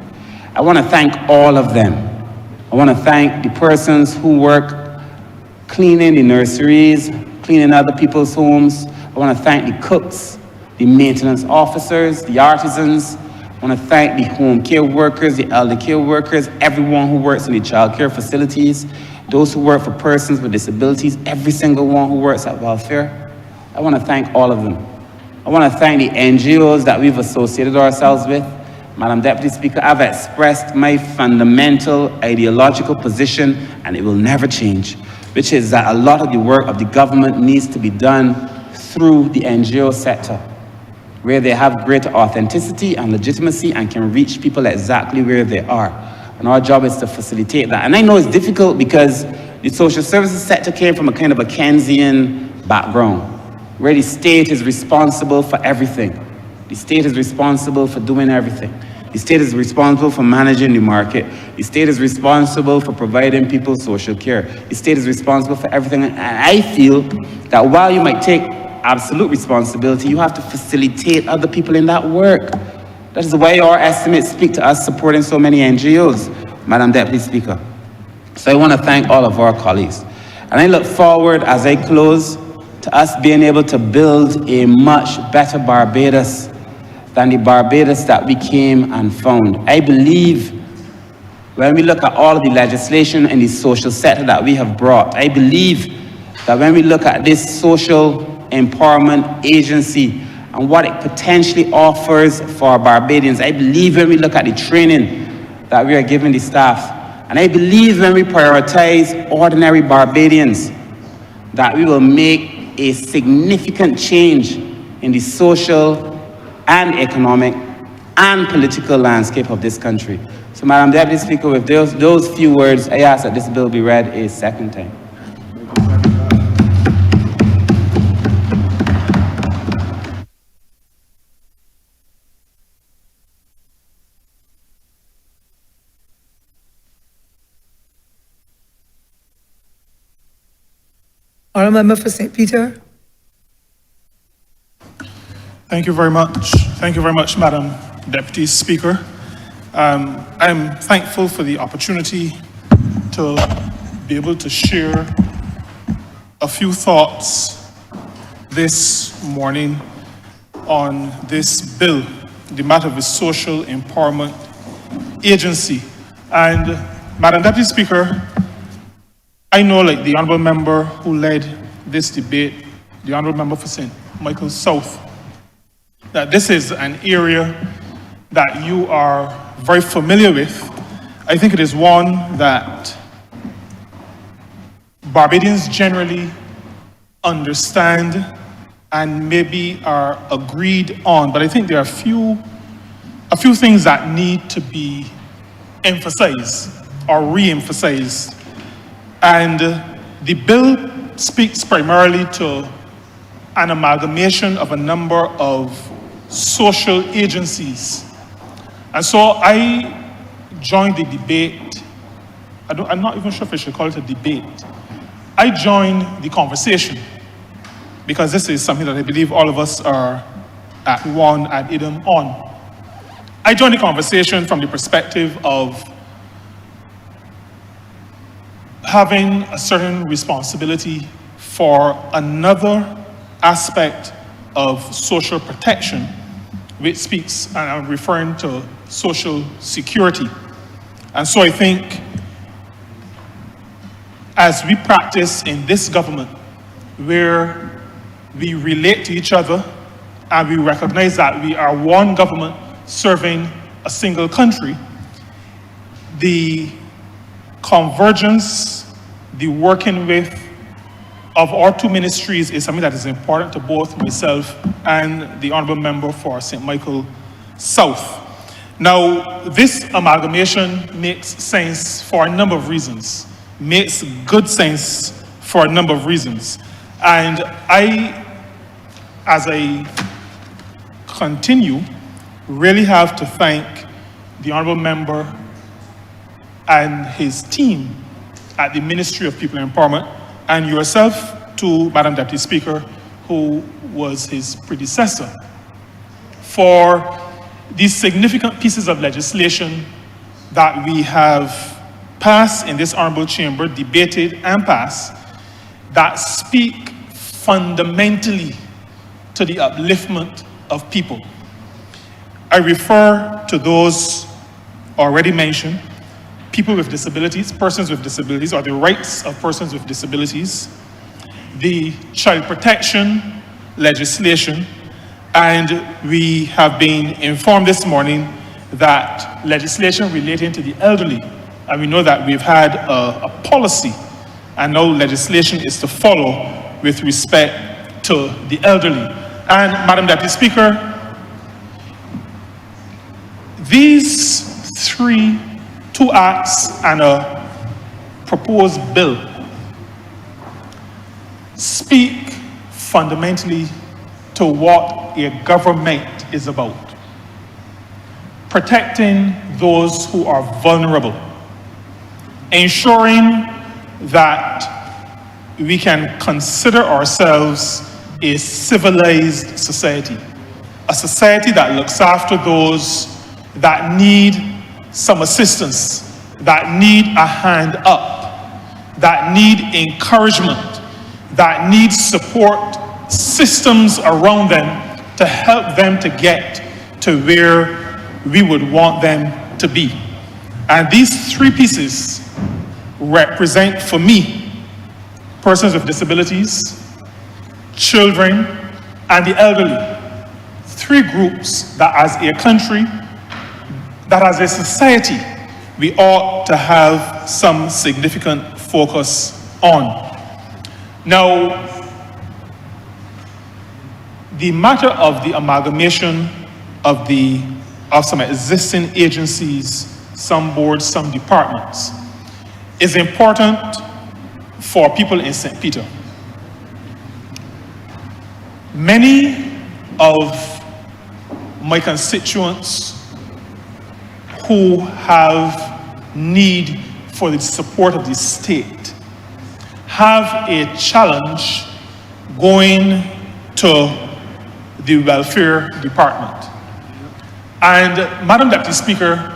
I want to thank all of them. I want to thank the persons who work cleaning the nurseries, cleaning other people's homes. I want to thank the cooks, the maintenance officers, the artisans. I want to thank the home care workers, the elder care workers, everyone who works in the child care facilities, those who work for persons with disabilities, every single one who works at welfare. I want to thank all of them. I want to thank the NGOs that we've associated ourselves with. Madam Deputy Speaker, I've expressed my fundamental ideological position, and it will never change, which is that a lot of the work of the government needs to be done through the NGO sector, where they have greater authenticity and legitimacy and can reach people exactly where they are. And our job is to facilitate that. And I know it's difficult because the social services sector came from a kind of a Keynesian background, where the state is responsible for everything. The state is responsible for doing everything. The state is responsible for managing the market. The state is responsible for providing people social care. The state is responsible for everything. And I feel that while you might take absolute responsibility, you have to facilitate other people in that work. That is why our estimates speak to us supporting so many NGOs, Madam Deputy Speaker. So I want to thank all of our colleagues. And I look forward, as I close, to us being able to build a much better Barbados than the Barbados that we came and found. I believe when we look at all of the legislation in the social sector that we have brought, I believe that when we look at this social empowerment agency and what it potentially offers for Barbadians, I believe when we look at the training that we are giving the staff And I believe when we prioritize ordinary Barbadians, that we will make a significant change in the social and economic and political landscape of this country. So, Madam Deputy Speaker, with those few words, I ask that this bill be read a second time. Honourable Member for St. Peter. Thank you very much. Thank you very much, Madam Deputy Speaker. I'm thankful for the opportunity to be able to share a few thoughts this morning on this bill, the matter of the Social Empowerment Agency. And Madam Deputy Speaker, I know, like the Honourable Member who led this debate, the Honourable Member for St. Michael South, that this is an area that you are very familiar with. I think it is one that Barbadians generally understand and maybe are agreed on, but I think there are a few things that need to be emphasized or re-emphasized. And the bill speaks primarily to an amalgamation of a number of social agencies. And so I joined the debate. I'm not even sure if I should call it a debate. I joined the conversation because this is something that I believe all of us are at one ad idem on. I joined the conversation from the perspective of having a certain responsibility for another aspect of social protection, which speaks, and I'm referring to social security. And so I think as we practice in this government, where we relate to each other and we recognize that we are one government serving a single country, the convergence, the working with of our two ministries is something that is important to both myself and the Honourable Member for St. Michael South. Now, this amalgamation makes sense for a number of reasons, makes good sense for a number of reasons. And I, as I continue, really have to thank the Honourable Member and his team at the Ministry of People Empowerment, and yourself too, Madam Deputy Speaker, who was his predecessor, for these significant pieces of legislation that we have passed in this Honourable Chamber, debated and passed, that speak fundamentally to the upliftment of people. I refer to those already mentioned, people with disabilities, persons with disabilities, or the rights of persons with disabilities, the child protection legislation, and we have been informed this morning that legislation relating to the elderly, and we know that we've had a policy, and now legislation is to follow with respect to the elderly. And Madam Deputy Speaker, these two acts and a proposed bill speak fundamentally to what a government is about. Protecting those who are vulnerable. Ensuring that we can consider ourselves a civilized society. A society that looks after those that need some assistance, that need a hand up, that need encouragement, that need support systems around them to help them to get to where we would want them to be. And these three pieces represent, for me, persons with disabilities, children, and the elderly. Three groups that as a country, that as a society, we ought to have some significant focus on. Now, the matter of the amalgamation of some existing agencies, some boards, some departments, is important for people in St. Peter. Many of my constituents who have need for the support of the state have a challenge going to the welfare department. And Madam Deputy Speaker,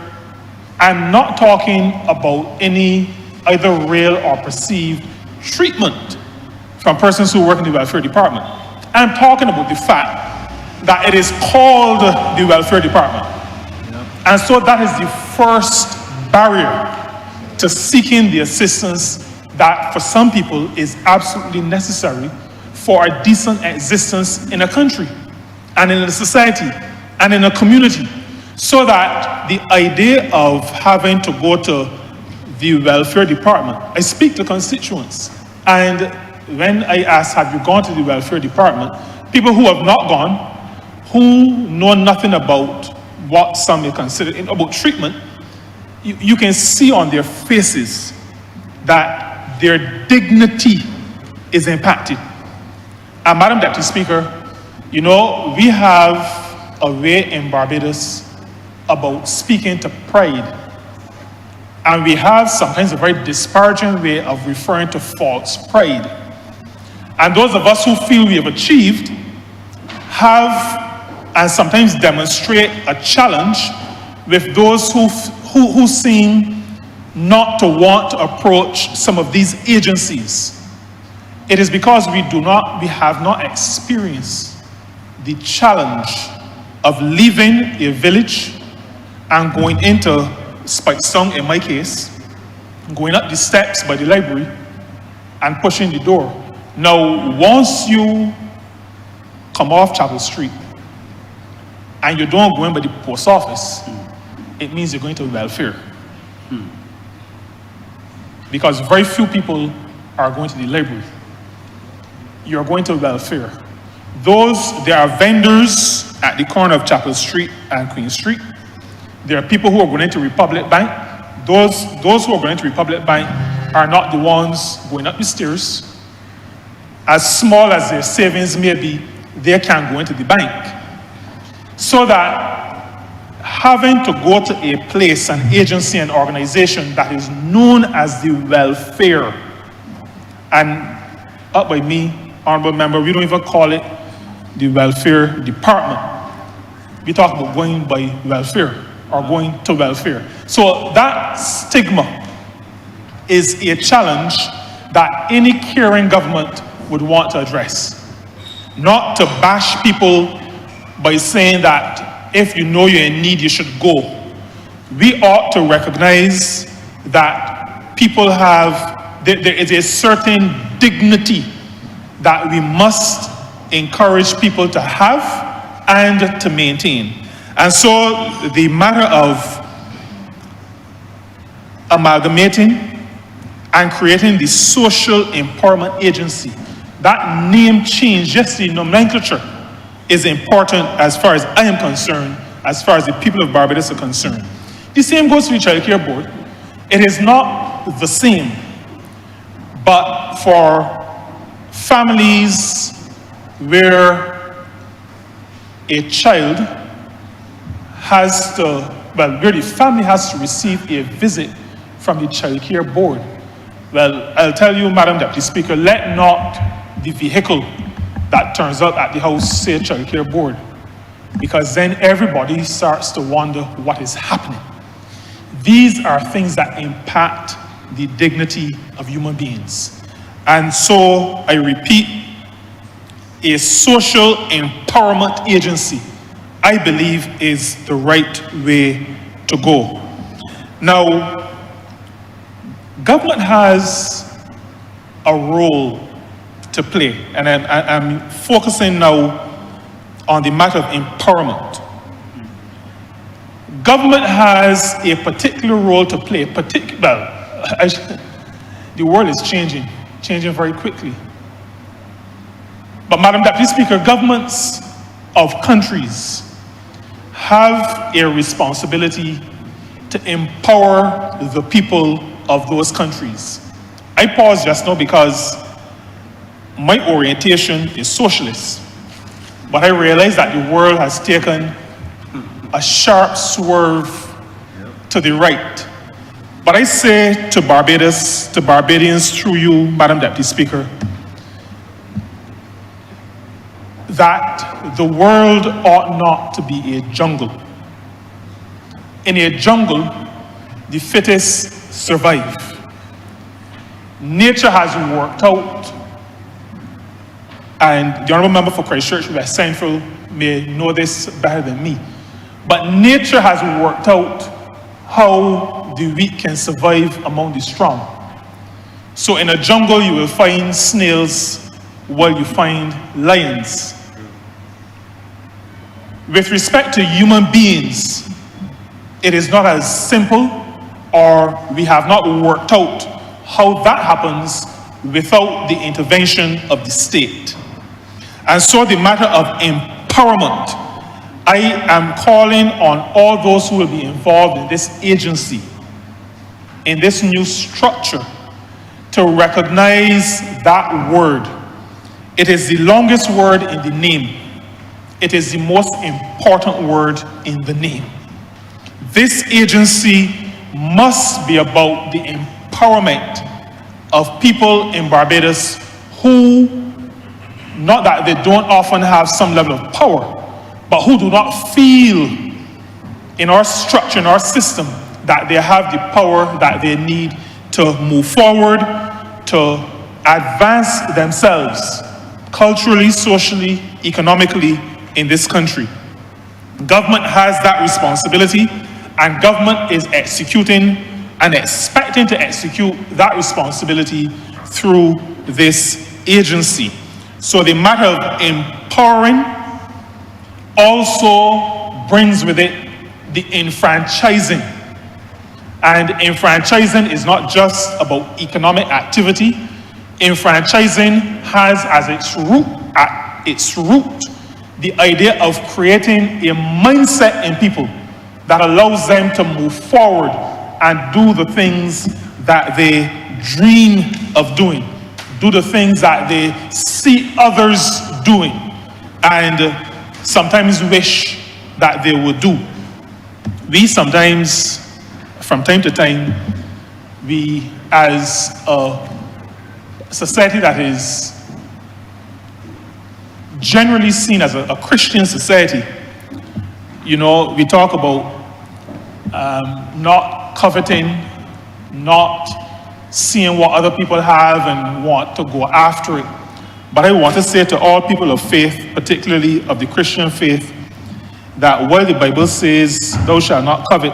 I'm not talking about any either real or perceived treatment from persons who work in the welfare department. I'm talking about the fact that it is called the welfare department. And so that is the first barrier to seeking the assistance that for some people is absolutely necessary for a decent existence in a country and in a society and in a community. So that the idea of having to go to the welfare department, I speak to constituents, and when I ask, have you gone to the welfare department, people who have not gone, who know nothing about what some may consider about treatment, you can see on their faces that their dignity is impacted. And Madam Deputy Speaker, you know, we have a way in Barbados about speaking to pride. And we have sometimes a very disparaging way of referring to false pride. And those of us who feel we have achieved have and sometimes demonstrate a challenge with those who seem not to want to approach some of these agencies. It is because we have not experienced the challenge of leaving a village and going into Spikesong, in my case, going up the steps by the library and pushing the door. Now, once you come off Chapel Street and you don't go in by the post office, it means you're going to welfare. Because very few people are going to the library. You're going to welfare. There are vendors at the corner of Chapel Street and Queen Street. There are people who are going to Republic Bank. Those who are going to Republic Bank are not the ones going up the stairs. As small as their savings may be, they can't go into the bank. So that having to go to a place, an agency, an organization that is known as the welfare, and up by me, Honourable Member, we don't even call it the welfare department. We talk about going by welfare or going to welfare. So that stigma is a challenge that any caring government would want to address. Not to bash people by saying that if you know you're in need, you should go. We ought to recognize that people there is a certain dignity that we must encourage people to have and to maintain. And so the matter of amalgamating and creating the Social Empowerment Agency, that name change, just the nomenclature, is important as far as I am concerned, as far as the people of Barbados are concerned. The same goes for the Child Care Board. It is not the same, but for families where a child has to, where the family has to receive a visit from the Child Care Board. Well, I'll tell you, Madam Deputy Speaker, let not the vehicle that turns up at the house say Child Care Board, because then everybody starts to wonder what is happening. These are things that impact the dignity of human beings. And so, I repeat, a social empowerment agency, I believe, is the right way to go. Now, government has a role to play, and I'm focusing now on the matter of empowerment. government has a particular role to play. The world is changing very quickly. But Madam Deputy Speaker, governments of countries have a responsibility to empower the people of those countries. I pause just now because my orientation is socialist, but I realize that the world has taken a sharp swerve to the right. But I say to Barbados, to Barbadians through you, Madam Deputy Speaker, that the world ought not to be a jungle. In a jungle, the fittest survive. Nature has worked out, and the Honourable Member for Christchurch West Central may know this better than me, but nature has worked out how the weak can survive among the strong. So in a jungle, you will find snails while you find lions. With respect to human beings, it is not as simple, or we have not worked out how that happens without the intervention of the state. And so the matter of empowerment, I am calling on all those who will be involved in this agency, in this new structure, to recognize that word. It is the longest word in the name. It is the most important word in the name. This agency must be about the empowerment of people in Barbados who, not that they don't often have some level of power, but who do not feel in our structure, in our system, that they have the power that they need to move forward, to advance themselves culturally, socially, economically in this country. Government has that responsibility, and government is executing and expecting to execute that responsibility through this agency. So the matter of empowering also brings with it the enfranchising. And enfranchising is not just about economic activity. Enfranchising has as its root the idea of creating a mindset in people that allows them to move forward and do the things that they dream of doing, do the things that they see others doing, and sometimes wish that they would do. We sometimes, from time to time, we as a society that is generally seen as a Christian society, you know, we talk about not coveting, not seeing what other people have and want to go after it. But I want to say to all people of faith, particularly of the Christian faith, that while the Bible says, thou shalt not covet,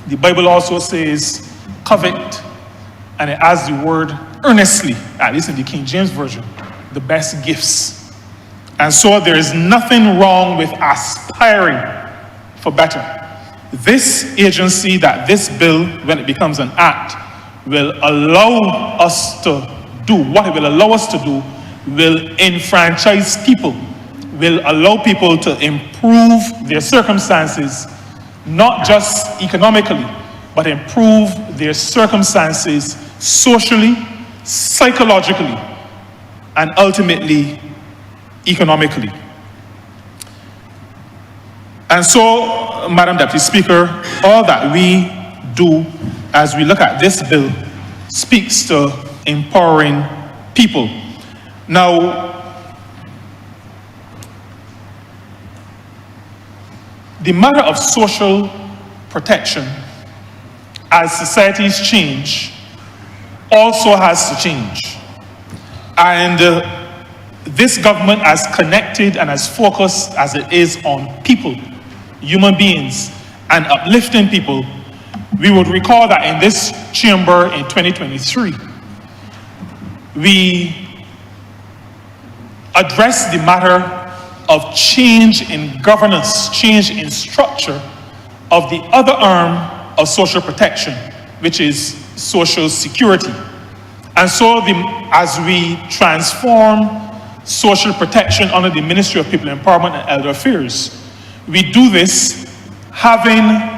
the Bible also says, covet, and it adds the word earnestly, at least in the King James Version, the best gifts. And so there is nothing wrong with aspiring for better. This agency, that this bill, when it becomes an act, will allow us to do, what it will allow us to do, will enfranchise people, will allow people to improve their circumstances, not just economically, but improve their circumstances socially, psychologically, and ultimately economically. And so, Madam Deputy Speaker, all that we do as we look at this bill speaks to empowering people. Now, the matter of social protection, as societies change, also has to change. And this government, as connected and as focused as it is on people, human beings, and uplifting people, we would recall that in this chamber in 2023, we addressed the matter of change in governance, change in structure, of the other arm of social protection, which is Social Security. And so as we transform social protection under the Ministry of People Empowerment and Elder Affairs, we do this having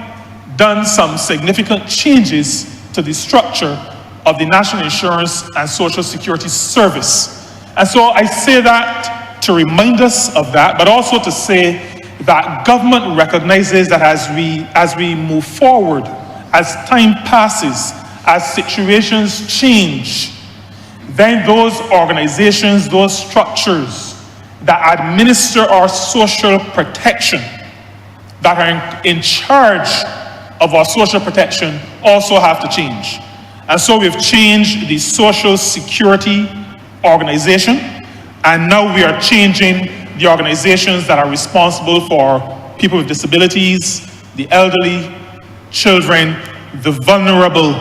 done some significant changes to the structure of the National Insurance and Social Security Service. And so I say that to remind us of that, but also to say that government recognizes that as we move forward, as time passes, as situations change, then those organizations, those structures that administer our social protection, that are in charge of our social protection, also have to change. And so we've changed the Social Security organization, and now we are changing the organizations that are responsible for people with disabilities, the elderly, children, the vulnerable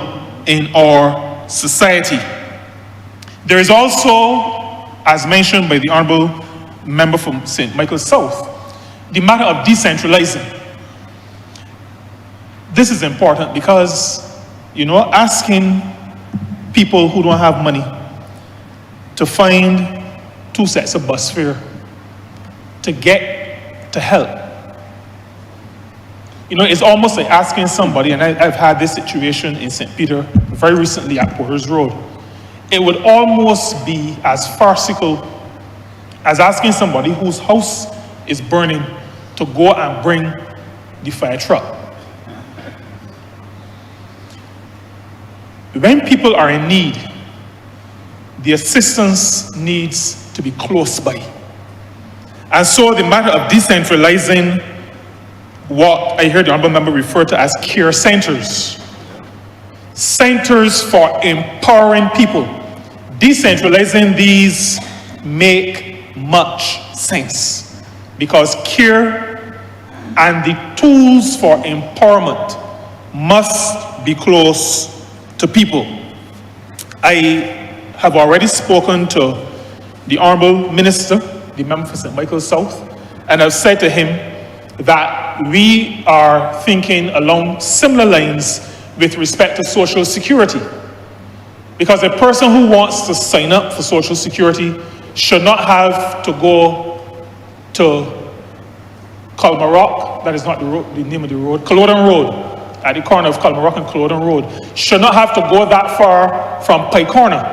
in our society. There is also, as mentioned by the Honourable Member from St. Michael South, the matter of decentralizing. This is important because, asking people who don't have money to find 2 sets of bus fare to get to help. It's almost like asking somebody, and I've had this situation in St. Peter very recently at Porter's Road. It would almost be as farcical as asking somebody whose house is burning to go and bring the fire truck. When people are in need, the assistance needs to be close by. And so the matter of decentralizing what I heard the Honourable Member refer to as care centers, centers for empowering people, decentralizing these make much sense, because care and the tools for empowerment must be close to people. I have already spoken to the Honourable Minister, the member for St. Michael South, and I've said to him that we are thinking along similar lines with respect to Social Security. Because a person who wants to sign up for Social Security should not have to go to Colmarock, that is not the name of the road, Culloden Road, at the corner of Colmarock and Culloden Road, should not have to go that far from Pike Corner,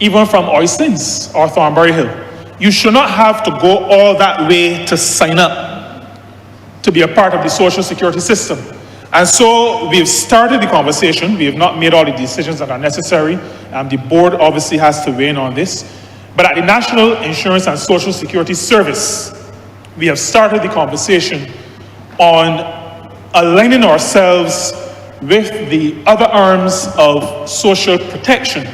even from Oysins or Thornbury Hill. You should not have to go all that way to sign up to be a part of the Social Security system. And so we've started the conversation. We have not made all the decisions that are necessary. The board obviously has to weigh in on this. But at the National Insurance and Social Security Service, we have started the conversation on aligning ourselves with the other arms of social protection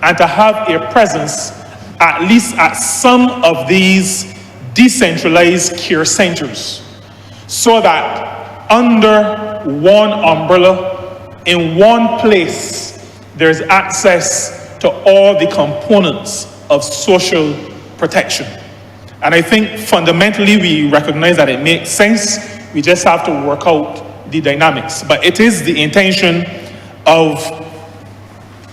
and to have a presence at least at some of these decentralized care centers, so that under one umbrella, in one place, there's access to all the components of social protection. And I think fundamentally we recognize that it makes sense. We just have to work out the dynamics. But it is the intention of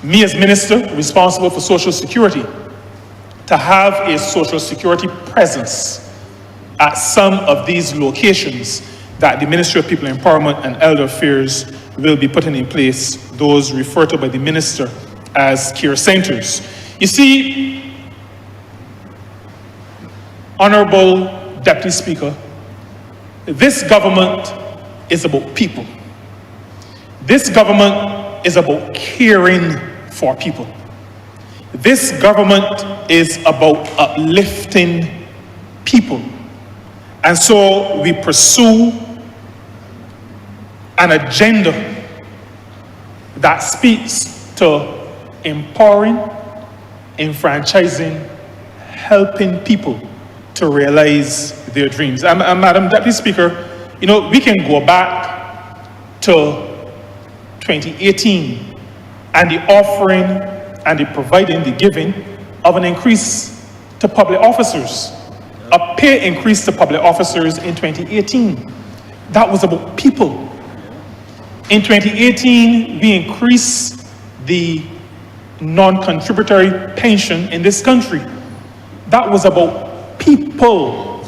me as minister responsible for Social Security to have a Social Security presence at some of these locations that the Ministry of People Empowerment and Elder Affairs will be putting in place, those referred to by the minister as care centers. You see, Honourable Deputy Speaker, this government is about people. This government is about caring for people. This government is about uplifting people. And so we pursue an agenda that speaks to empowering, enfranchising, helping people to realize their dreams. And Madam Deputy Speaker, we can go back to 2018 and the offering and the providing, the giving of an increase to public officers, a pay increase to public officers in 2018. That was about people. In 2018, we increased the non-contributory pension in this country. That was about people.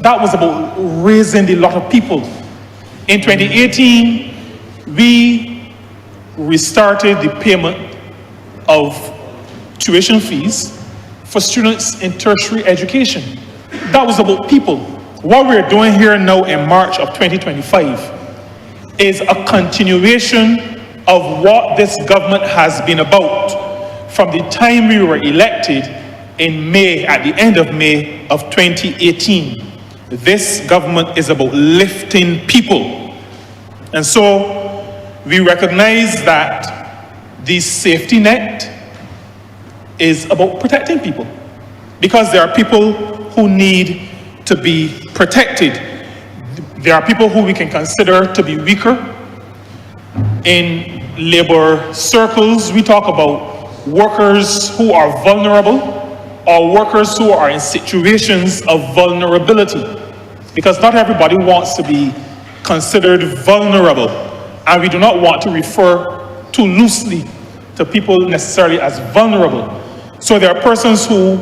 That was about raising the lot of people. In 2018, we restarted the payment of tuition fees for students in tertiary education. That was about people. What we're doing here now in March of 2025 is a continuation of what this government has been about from the time we were elected in May, at the end of May of 2018. This government is about lifting people. And so we recognize that the safety net is about protecting people, because there are people who need to be protected. There are people who we can consider to be weaker. In labor circles, we talk about workers who are vulnerable, or workers who are in situations of vulnerability, because not everybody wants to be considered vulnerable, and we do not want to refer too loosely to people necessarily as vulnerable. So there are persons who are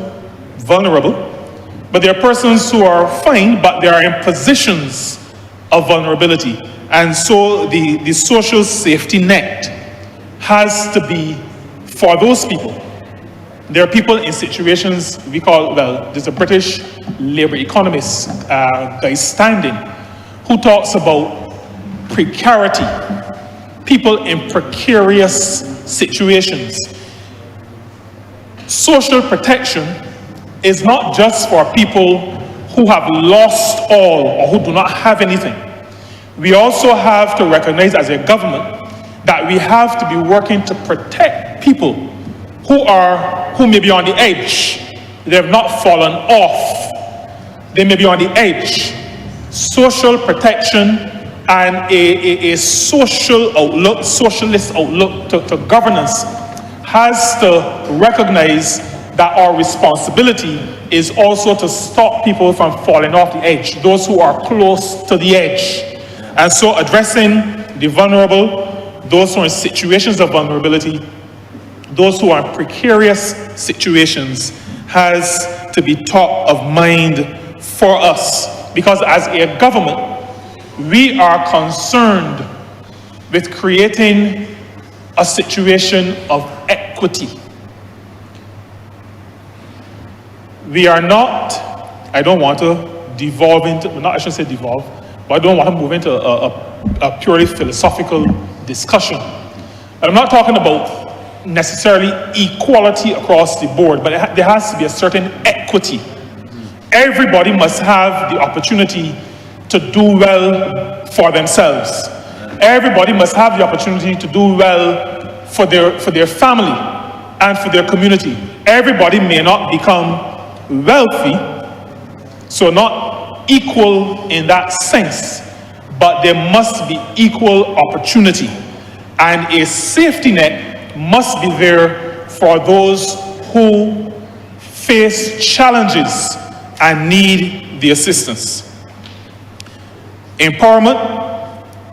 vulnerable, but there are persons who are fine, but they are in positions of vulnerability. And so the social safety net has to be for those people. There are people in situations we call, well, there's a British labor economist, Guy Standing, who talks about precarity, people in precarious situations. Social protection is not just for people who have lost all or who do not have anything. We also have to recognize as a government that we have to be working to protect people who may be on the edge. They have not fallen off. They may be on the edge. Social protection and a social outlook, socialist outlook to governance has to recognize that our responsibility is also to stop people from falling off the edge, those who are close to the edge. And so addressing the vulnerable, those who are in situations of vulnerability, those who are in precarious situations, has to be top of mind for us. Because as a government, we are concerned with creating a situation of equity. We are not, I don't want to devolve into, I shouldn't say devolve, but I don't want to move into a purely philosophical discussion. And I'm not talking about necessarily equality across the board, but there has to be a certain equity. Everybody must have the opportunity to do well for themselves. Everybody must have the opportunity to do well for their family and for their community. Everybody may not become wealthy, so not equal in that sense, but there must be equal opportunity, and a safety net must be there for those who face challenges and need the assistance. Empowerment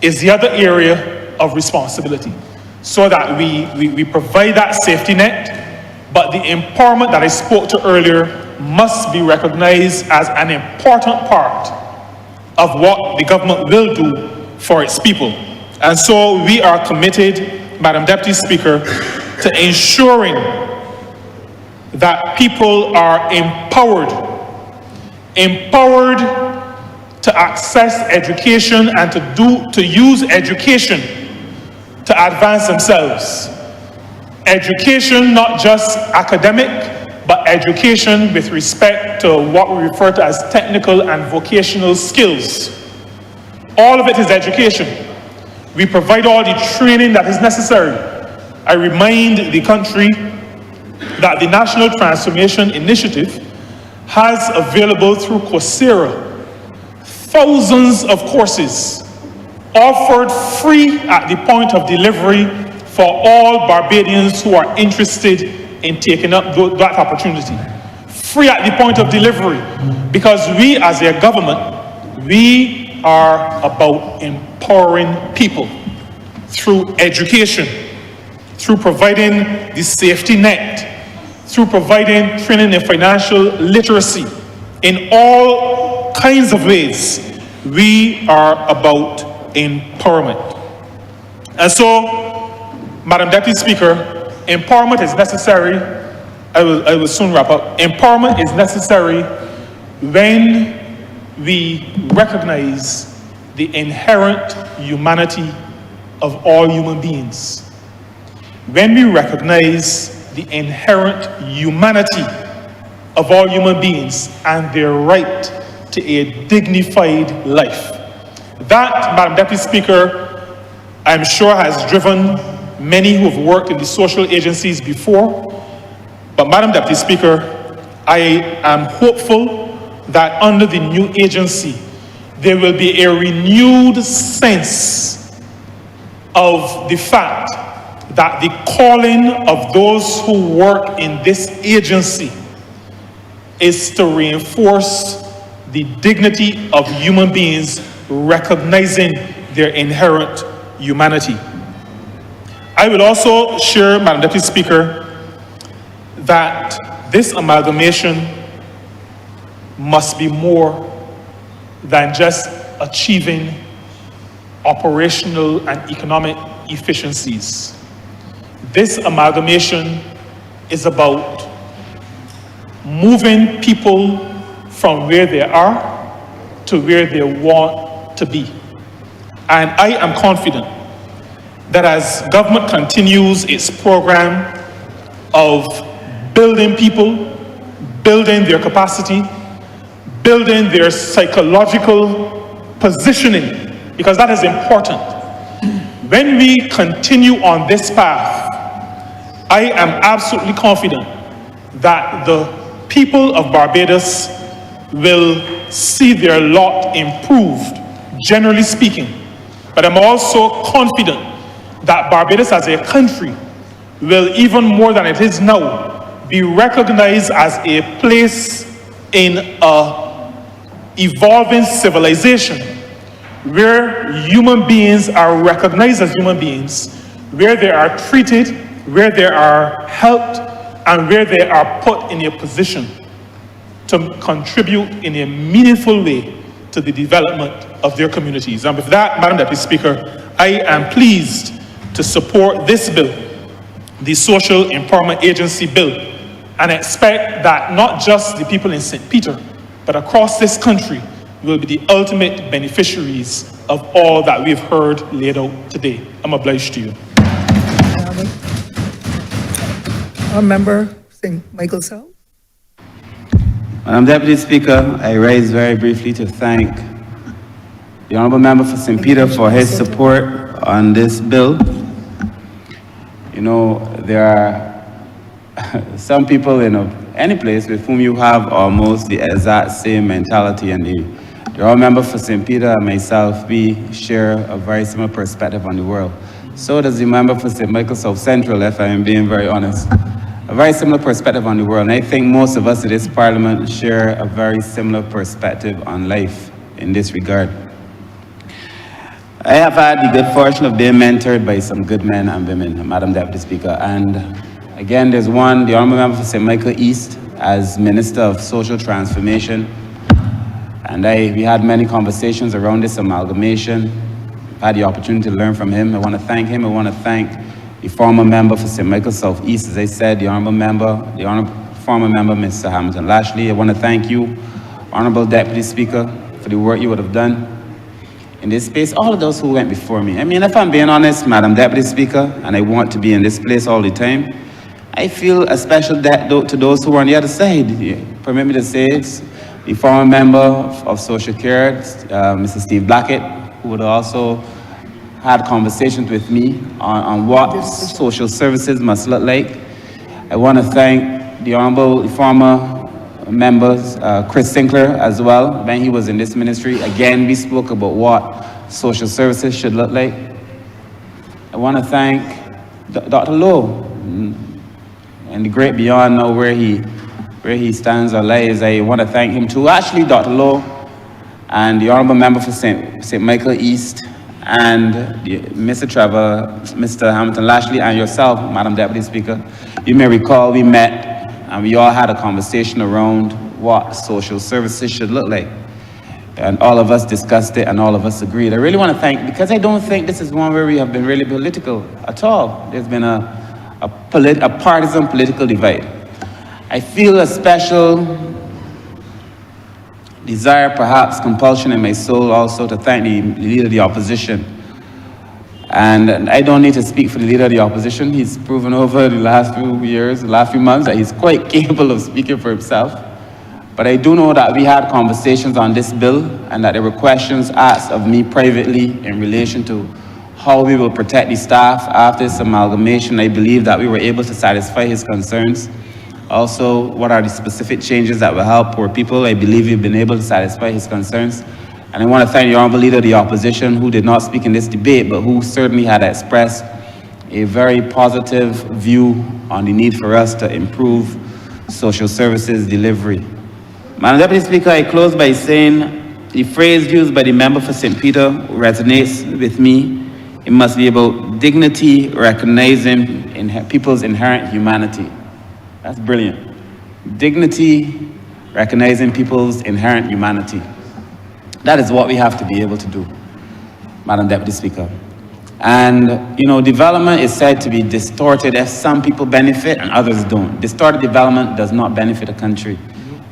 is the other area of responsibility, so that we provide that safety net, but the empowerment that I spoke to earlier must be recognized as an important part of what the government will do for its people. And so we are committed, Madam Deputy Speaker, to ensuring that people are empowered to access education and to use education to advance themselves. Education, not just academic, but education with respect to what we refer to as technical and vocational skills. All of it is education. We provide all the training that is necessary. I remind the country that the National Transformation Initiative has available through Coursera thousands of courses offered free at the point of delivery for all Barbadians who are interested in taking up that opportunity. Free at the point of delivery, because we as a government, we are about empowering people through education, through providing the safety net, through providing training in financial literacy. In all kinds of ways, we are about empowerment. And so, Madam Deputy Speaker, empowerment is necessary. I will soon wrap up. Empowerment is necessary when we recognize the inherent humanity of all human beings. When we recognize the inherent humanity of all human beings and their right to a dignified life. That, Madam Deputy Speaker, I'm sure has driven many who have worked in the social agencies before. But Madam Deputy Speaker, I am hopeful that under the new agency, there will be a renewed sense of the fact that the calling of those who work in this agency is to reinforce the dignity of human beings, recognizing their inherent humanity. I will also share, Madam Deputy Speaker, that this amalgamation must be more than just achieving operational and economic efficiencies. This amalgamation is about moving people from where they are to where they want to be. And I am confident that as government continues its program of building people, building their capacity, building their psychological positioning, because that is important. When we continue on this path, I am absolutely confident that the people of Barbados will see their lot improved, generally speaking. But I'm also confident that Barbados as a country will, even more than it is now, be recognized as a place in an evolving civilization where human beings are recognized as human beings, where they are treated, where they are helped, and where they are put in a position to contribute in a meaningful way to the development of their communities. And with that, Madam Deputy Speaker, I am pleased to support this bill, the Social Empowerment Agency Bill, and expect that not just the people in St. Peter, but across this country will be the ultimate beneficiaries of all that we've heard laid out today. I'm obliged to you. Our member, St. Michael South. Madam Deputy Speaker, I rise very briefly to thank the Honourable Member for St. Peter for his support on this bill. You know, there are some people in any place with whom you have almost the exact same mentality, and the Honourable Member for St. Peter and myself, we share a very similar perspective on the world. So does the member for St. Michael South Central, if I am being very honest. A very similar perspective on the world, and I think most of us in this Parliament share a very similar perspective on life in this regard. I have had the good fortune of being mentored by some good men and women, Madam Deputy Speaker, and again, there's one, the Honourable Member for St. Michael East, as Minister of Social Transformation, and we had many conversations around this amalgamation. I had the opportunity to learn from him. I want to thank him. I want to thank the former member for St. Michael South East, as I said, the former member, Mr. Hamilton Lashley. I want to thank you, Honourable Deputy Speaker, for the work you would have done in this space. All of those who went before me. I mean, if I'm being honest, Madam Deputy Speaker, and I want to be in this place all the time, I feel a special debt to those who are on the other side. Permit me to say it. The former member of Social Care, Mr. Steve Blackett, who would also had conversations with me on what social services must look like. I want to thank the Honourable former members, Chris Sinclair as well, when he was in this ministry. Again, we spoke about what social services should look like. I want to thank Dr. Lowe, and the great beyond now where he stands or lies. I want to thank him too. Actually, Dr. Lowe, and the Honourable Member for St. Michael East, and Mr. Trevor, Mr. Hamilton Lashley, and yourself, Madam Deputy Speaker. You may recall we met and we all had a conversation around what social services should look like. And all of us discussed it and all of us agreed. I really want to thank, because I don't think this is one where we have been really political at all. There's been a partisan political divide. I feel a special desire, perhaps compulsion in my soul also to thank the Leader of the Opposition. And I don't need to speak for the Leader of the Opposition. He's proven over the last few years, the last few months, that he's quite capable of speaking for himself. But I do know that we had conversations on this bill and that there were questions asked of me privately in relation to how we will protect the staff after this amalgamation. I believe that we were able to satisfy his concerns. Also, what are the specific changes that will help poor people? I believe we've been able to satisfy his concerns. And I want to thank the Honourable Leader of the Opposition, who did not speak in this debate, but who certainly had expressed a very positive view on the need for us to improve social services delivery. Madam Deputy Speaker, I close by saying the phrase used by the member for St. Peter resonates with me. It must be about dignity, recognizing people's inherent humanity. That's brilliant. Dignity, recognizing people's inherent humanity. That is what we have to be able to do, Madam Deputy Speaker. And, you know, development is said to be distorted if some people benefit and others don't. Distorted development does not benefit a country.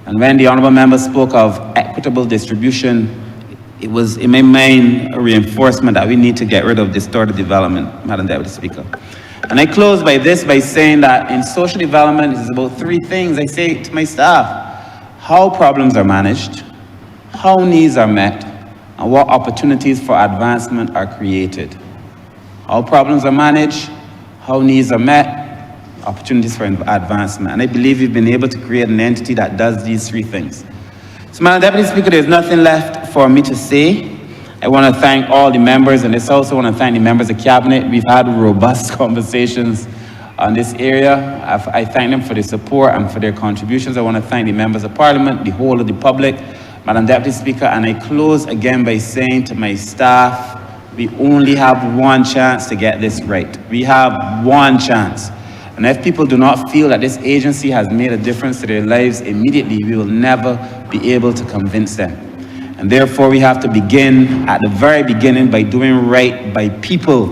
And when the Honourable Member spoke of equitable distribution, it was, in my mind, a reinforcement that we need to get rid of distorted development, Madam Deputy Speaker. And I close by saying that in social development, it is about three things I say to my staff: how problems are managed, how needs are met, and what opportunities for advancement are created. How problems are managed, how needs are met, opportunities for advancement. And I believe we've been able to create an entity that does these three things. So, Madam Deputy Speaker, there's nothing left for me to say. I want to thank all the members, and I also want to thank the members of Cabinet. We've had robust conversations on this area. I thank them for their support and for their contributions. I want to thank the members of Parliament, the whole of the public, Madam Deputy Speaker, and I close again by saying to my staff, we only have one chance to get this right. We have one chance. And if people do not feel that this agency has made a difference to their lives immediately, we will never be able to convince them. And therefore, we have to begin at the very beginning by doing right by people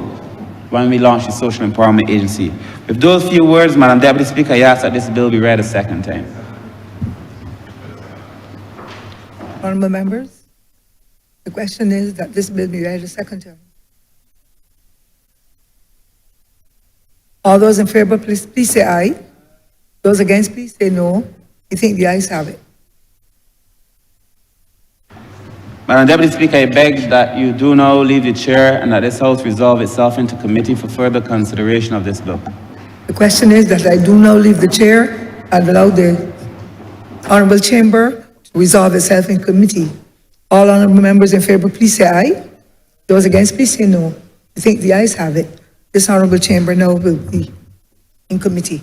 when we launch the Social Empowerment Agency. With those few words, Madam Deputy Speaker, I ask that this bill be read a second time. Honourable members, the question is that this bill be read a second time. All those in favor, please say aye. Those against, please say no. I think the ayes have it. Madam Deputy Speaker, I beg that you do now leave the chair and that this House resolve itself into committee for further consideration of this bill. The question is that I do now leave the chair and allow the Honourable Chamber to resolve itself in committee. All honourable members in favor, please say aye. Those against, please say no. I think the ayes have it. This Honourable Chamber now will be in committee.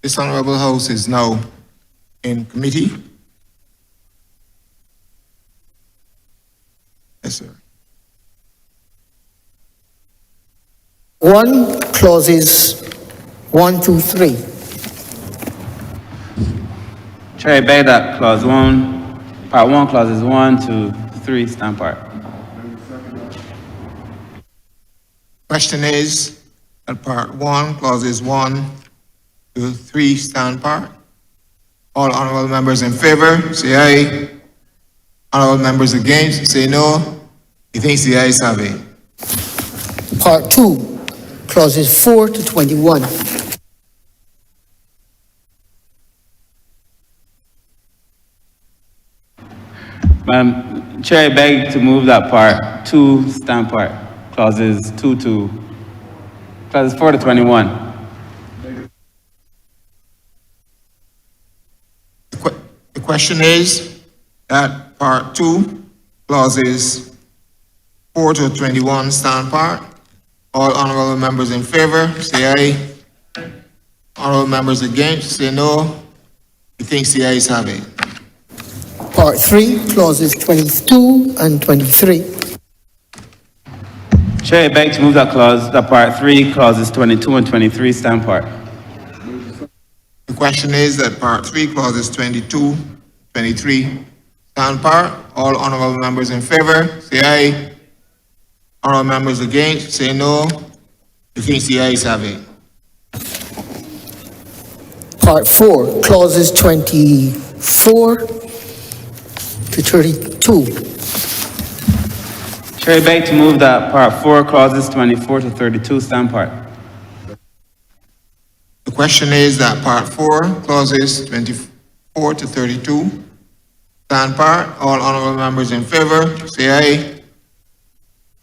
This Honourable House is now in committee. Yes, sir. One, clauses 1, 2, 3. Chair, I beg that clause 1, part 1, clauses 1 to 3 stand part. Question is that part 1, clauses 1 to 3 stand part. All honourable members in favour, say aye. Honourable members against, say no. He thinks the ayes have it. Part 2, clauses 4 to 21. Madam Chair, I beg to move that part 2 stand part, clauses 4 to 21. The question is that part 2, clauses 4 to 21 stand part. All honorable members in favor, say aye. Honorable members against, say no. We think the ayes have it. Part 3, clauses 22 and 23. Chair, I beg to move that part 3, clauses 22 and 23 stand part. The question is that part 3, clauses 22, 23 stand part. All honorable members in favor, say aye. Honorable members against, say no. We think the ayes have it. Part 4, clauses 24 to 32. Chair, I beg to move that part 4, clauses 24 to 32 stand part. The question is that part 4, clauses 24 to 32 stand part. All honorable members in favor, say aye.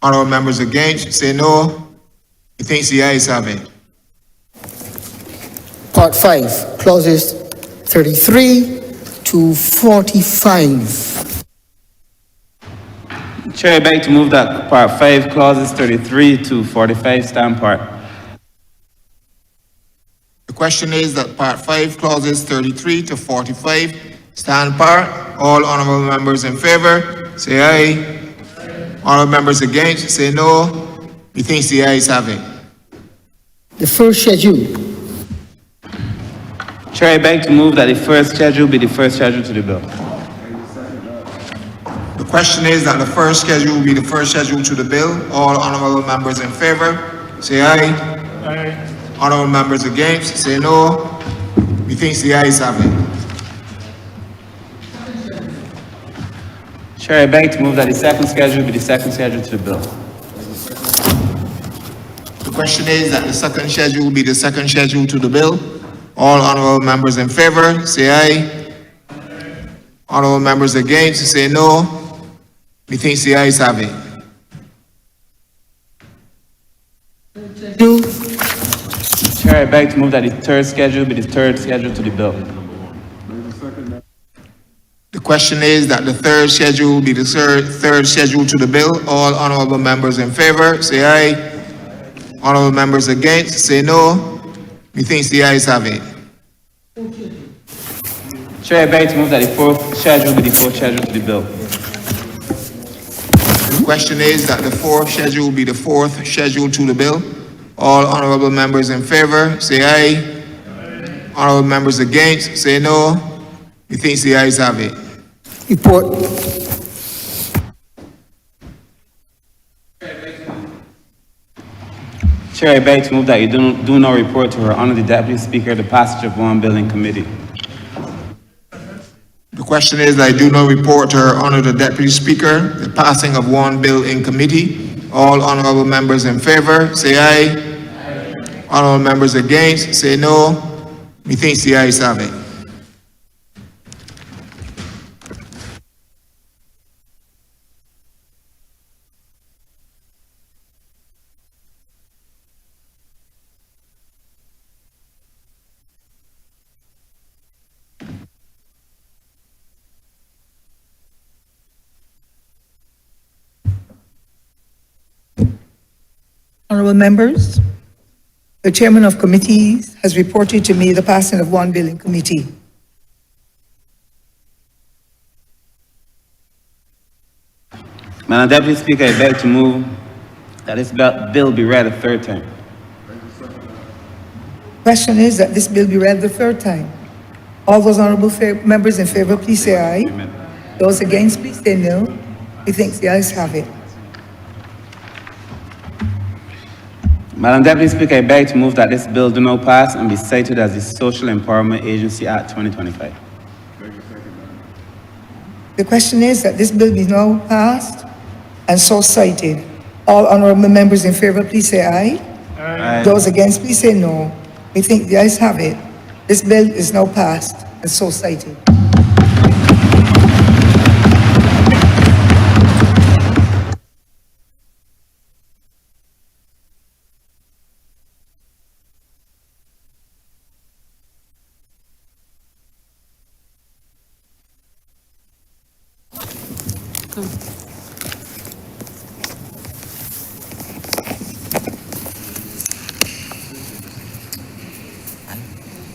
Honorable members against, say no. We think the ayes have it. Part 5, clauses 33 to 45. Chair, I beg to move that part 5, clauses 33 to 45 stand part. The question is that part 5, clauses 33 to 45 stand part. All honorable members in favor, say aye. Honorable members against, say no. We think the ayes have it. The first schedule. Chair, I beg to move that the first schedule be the first schedule to the bill. The question is that the first schedule will be the first schedule to the bill. All honorable members in favor, say aye. Aye. Honorable members against, say no. We think the ayes have it. Chair, I beg to move that the second schedule be the second schedule to the bill. The question is that the second schedule will be the second schedule to the bill. All honorable members in favor, say aye. Honorable members against, say no. We think the ayes have it. Chair, I beg to move that the third schedule be the third schedule to the bill. The question is that the third schedule will be the third schedule to the bill. All honorable members in favor, say aye. Honorable members against, say no. We think the ayes have it. Chair, I beg to move that the fourth schedule be the fourth schedule to the bill. The question is that the fourth schedule will be the fourth schedule to the bill. All honorable members in favor, say aye. Honorable members against, say no. We think the ayes have it. Report. Chair, I beg to move that you do not report to Her Honor the Deputy Speaker the passage of one bill in committee. The question is that I do not report to Her Honor the Deputy Speaker the passing of one bill in committee. All honorable members in favor, say aye. Honorable members against, say no. We think the ayes have it. Honorable members, the chairman of committees has reported to me the passing of one bill in committee. Madam Deputy Speaker, I beg to move that this bill be read a third time. Question is that this bill be read the third time. All those honorable members in favor, please say aye. Amen. Those against, please say no. We think the ayes have it. Madam Deputy Speaker, I beg to move that this bill do not pass and be cited as the Social Empowerment Agency Act 2025. The question is that this bill be now passed and so cited. All honorable members in favor, please say aye. Those against, please say no. We think the ayes have it. This bill is now passed and so cited.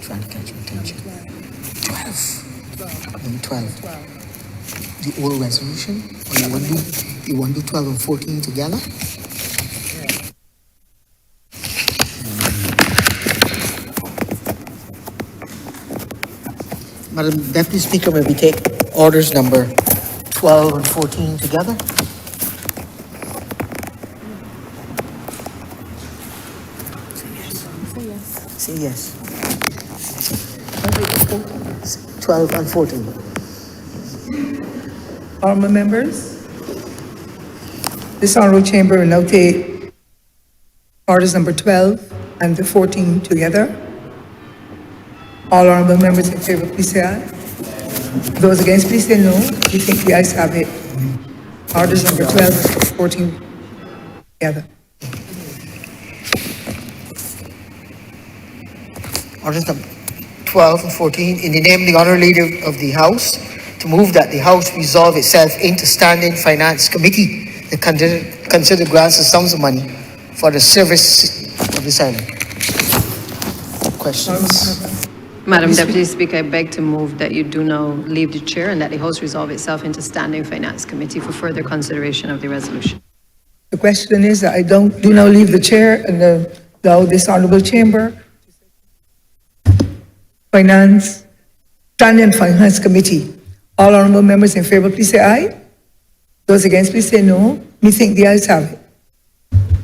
Trying to catch your attention. 12. Number 12. The old resolution, or you want to do 12 and 14 together? Madam Deputy Speaker, may we take orders number 12 and 14 together? Say yes. 12 and 14. Honourable members, this honourable chamber will now take orders number 12 and the 14 together. All honourable members in favour, please say aye. Those against, please say no. We think the ayes have it. Orders number 12 and 14 together. Orders number 12 and 14, in the name of the Honourable Leader of the House, to move that the House resolve itself into Standing Finance Committee to consider grants of sums of money for the service of this island. Questions? Madam Deputy Speaker, I beg to move that you do now leave the chair and that the House resolve itself into Standing Finance Committee for further consideration of the resolution. The question is that I do now leave the chair and allow this honourable chamber Standing Finance Committee. All honourable members in favour, please say aye. Those against, please say no. Me think the ayes have it.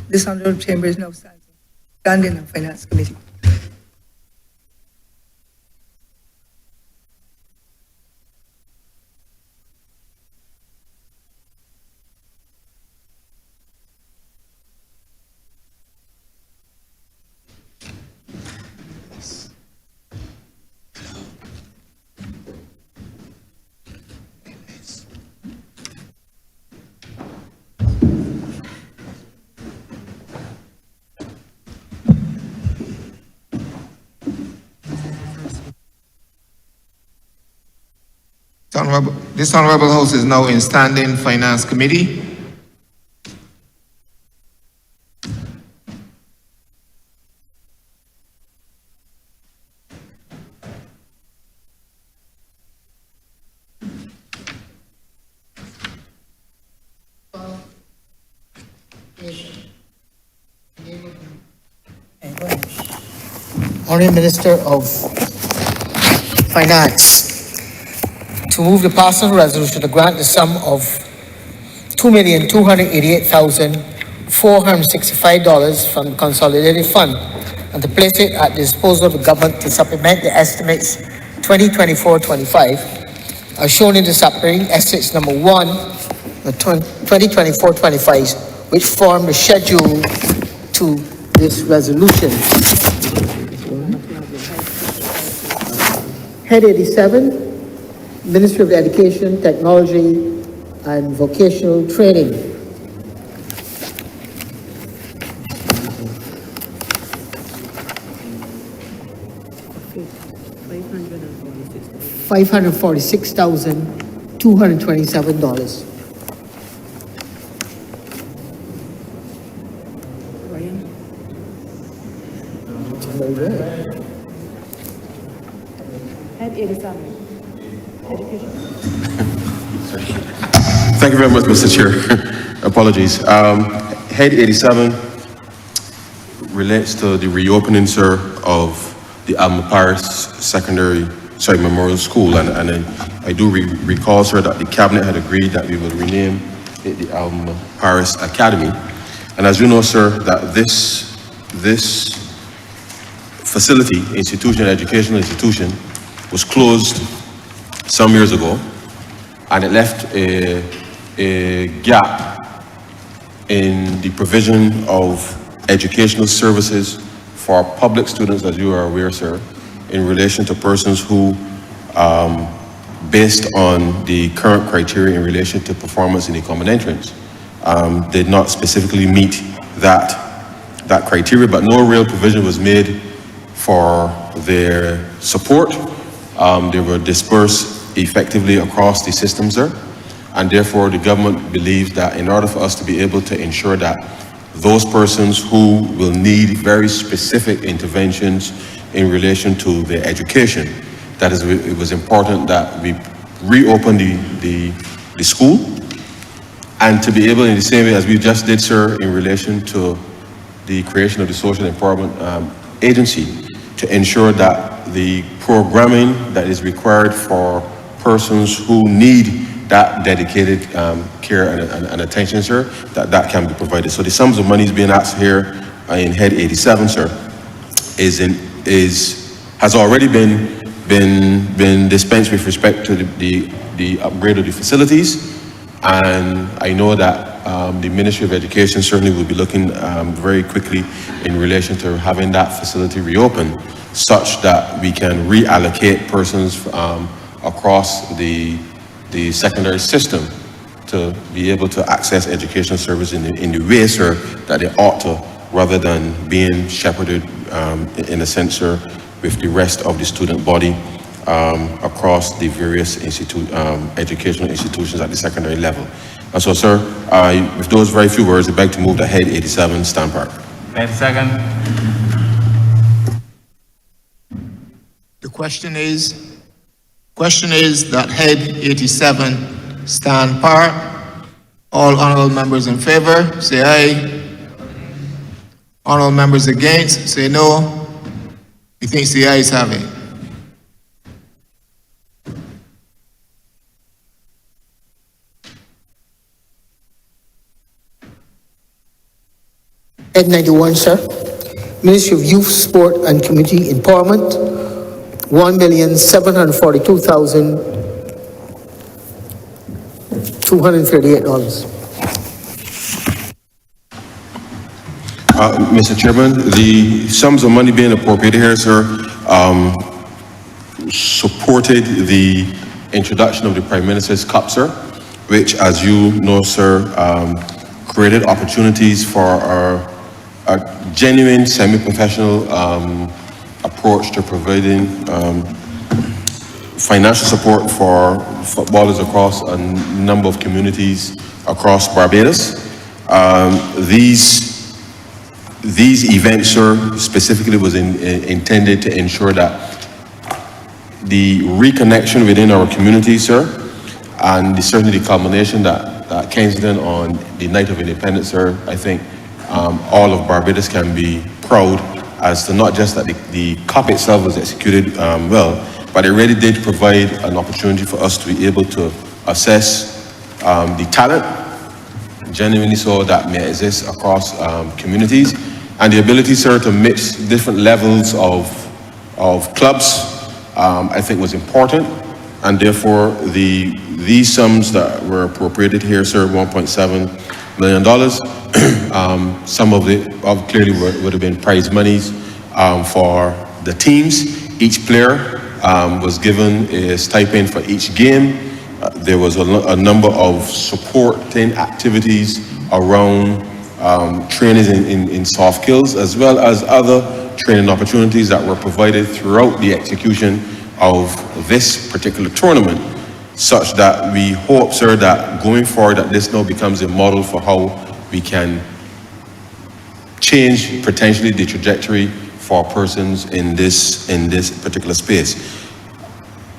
This honourable chamber is now standing Finance Committee. This Honourable House is now in Standing Finance Committee. Honourable Minister of Finance, to move the passing resolution to grant the sum of $2,288,465 from the Consolidated Fund and to place it at the disposal of the government to supplement the estimates 2024-25 as shown in the supplementary estimates number 1, the 2024-25, which form the schedule to this resolution. Head 87, Ministry of Education, Technology, and Vocational Training. $546,227. Thank you very much, Mr. Chair. Apologies. Head 87 relates to the reopening, sir, of the Alma Paris Memorial School. And I do recall, sir, that the Cabinet had agreed that we will rename it the Alma Paris Academy. And as you know, sir, that this facility, educational institution, was closed some years ago, and it left a gap in the provision of educational services for public students, as you are aware, sir, in relation to persons who, based on the current criteria in relation to performance in the common entrance, did not specifically meet that criteria, but no real provision was made for their support. They were dispersed effectively across the system, sir, and therefore the government believes that in order for us to be able to ensure that those persons who will need very specific interventions in relation to their education, that is, it was important that we reopen the school, and to be able, in the same way as we just did, sir, in relation to the creation of the Social Empowerment Agency, to ensure that the programming that is required for persons who need that dedicated care and attention, sir, that can be provided. So the sums of money is being asked here in Head 87, sir, has already been dispensed with respect to the upgrade of the facilities, and I know that the Ministry of Education certainly will be looking very quickly in relation to having that facility reopened, such that we can reallocate persons across the secondary system to be able to access education service in the way, sir, that they ought to, rather than being shepherded in a sense, sir, with the rest of the student body across the various educational institutions at the secondary level. And so, sir, with those very few words, I'd like to move to Head 87, Stan Park. 10 seconds. The question is that Head 87 stand part. All honorable members in favor, say aye. Honorable members against, say no. Methinks the ayes have it. Head 91, sir. Ministry of Youth, Sport and Community Empowerment, $1,742,238. Mr. Chairman, the sums of money being appropriated here, sir, supported the introduction of the Prime Minister's Cup, sir, which, as you know, sir, created opportunities for a genuine semi-professional approach to providing financial support for footballers across a number of communities across Barbados. These events, sir, specifically was intended to ensure that the reconnection within our community, sir, and certainly the culmination that Kensington on the night of independence, sir, I think all of Barbados can be proud as to not just that the COP itself was executed well, but it really did provide an opportunity for us to be able to assess the talent, genuinely so, that may exist across communities, and the ability, sir, to mix different levels of clubs, I think was important, and therefore these sums that were appropriated here, sir, $1.7 million, some of it clearly would have been prize monies for the teams. Each player was given a stipend for each game. There was a number of supporting activities around training in soft skills, as well as other training opportunities that were provided throughout the execution of this particular tournament, such that we hope, sir, that going forward, that this now becomes a model for how we can change potentially the trajectory for persons in this particular space.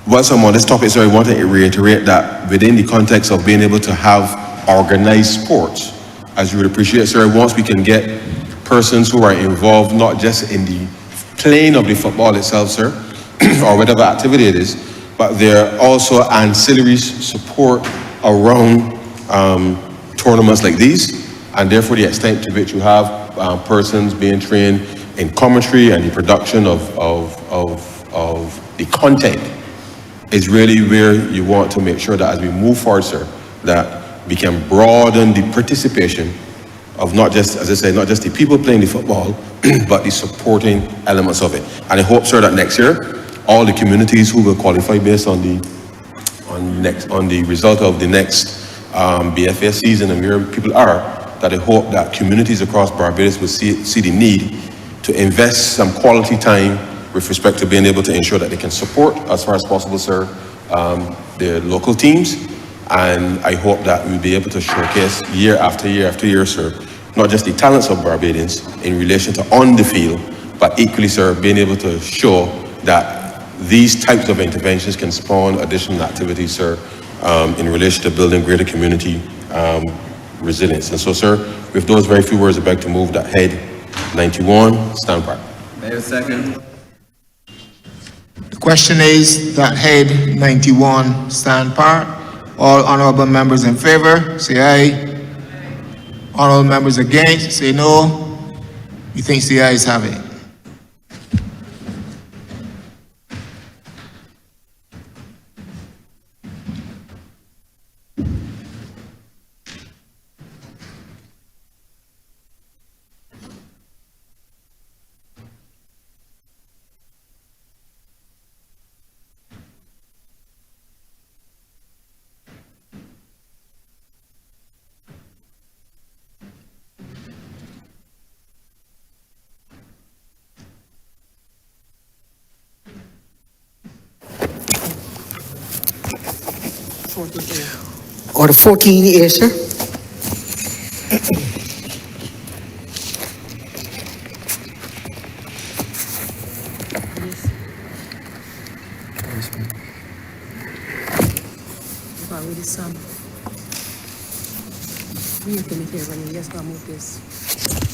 Whilst I'm on this topic, sir, I want to reiterate that within the context of being able to have organized sports, as you would appreciate, sir, once we can get persons who are involved not just in the playing of the football itself, sir, or whatever activity it is, but there are also ancillary support around tournaments like these, and therefore the extent to which you have persons being trained in commentary and the production of the content is really where you want to make sure that as we move forward, sir, that we can broaden the participation of not just, as I say, not just the people playing the football, but the supporting elements of it. And I hope, sir, that next year, all the communities who will qualify based on the result of the next BFS season and where people are, that I hope that communities across Barbados will see the need to invest some quality time with respect to being able to ensure that they can support, as far as possible, sir, their local teams. And I hope that we'll be able to showcase year after year after year, sir, not just the talents of Barbadians in relation to on the field, but equally, sir, being able to show that these types of interventions can spawn additional activities, sir, in relation to building greater community resilience. And so, sir, with those very few words, I'd like to move that head 91, stand by. Mayor, second. The question is that head 91 stand part. All honorable members in favor, say aye. Honorable members against, say no. Methinks the ayes have it. Order 14A, sir.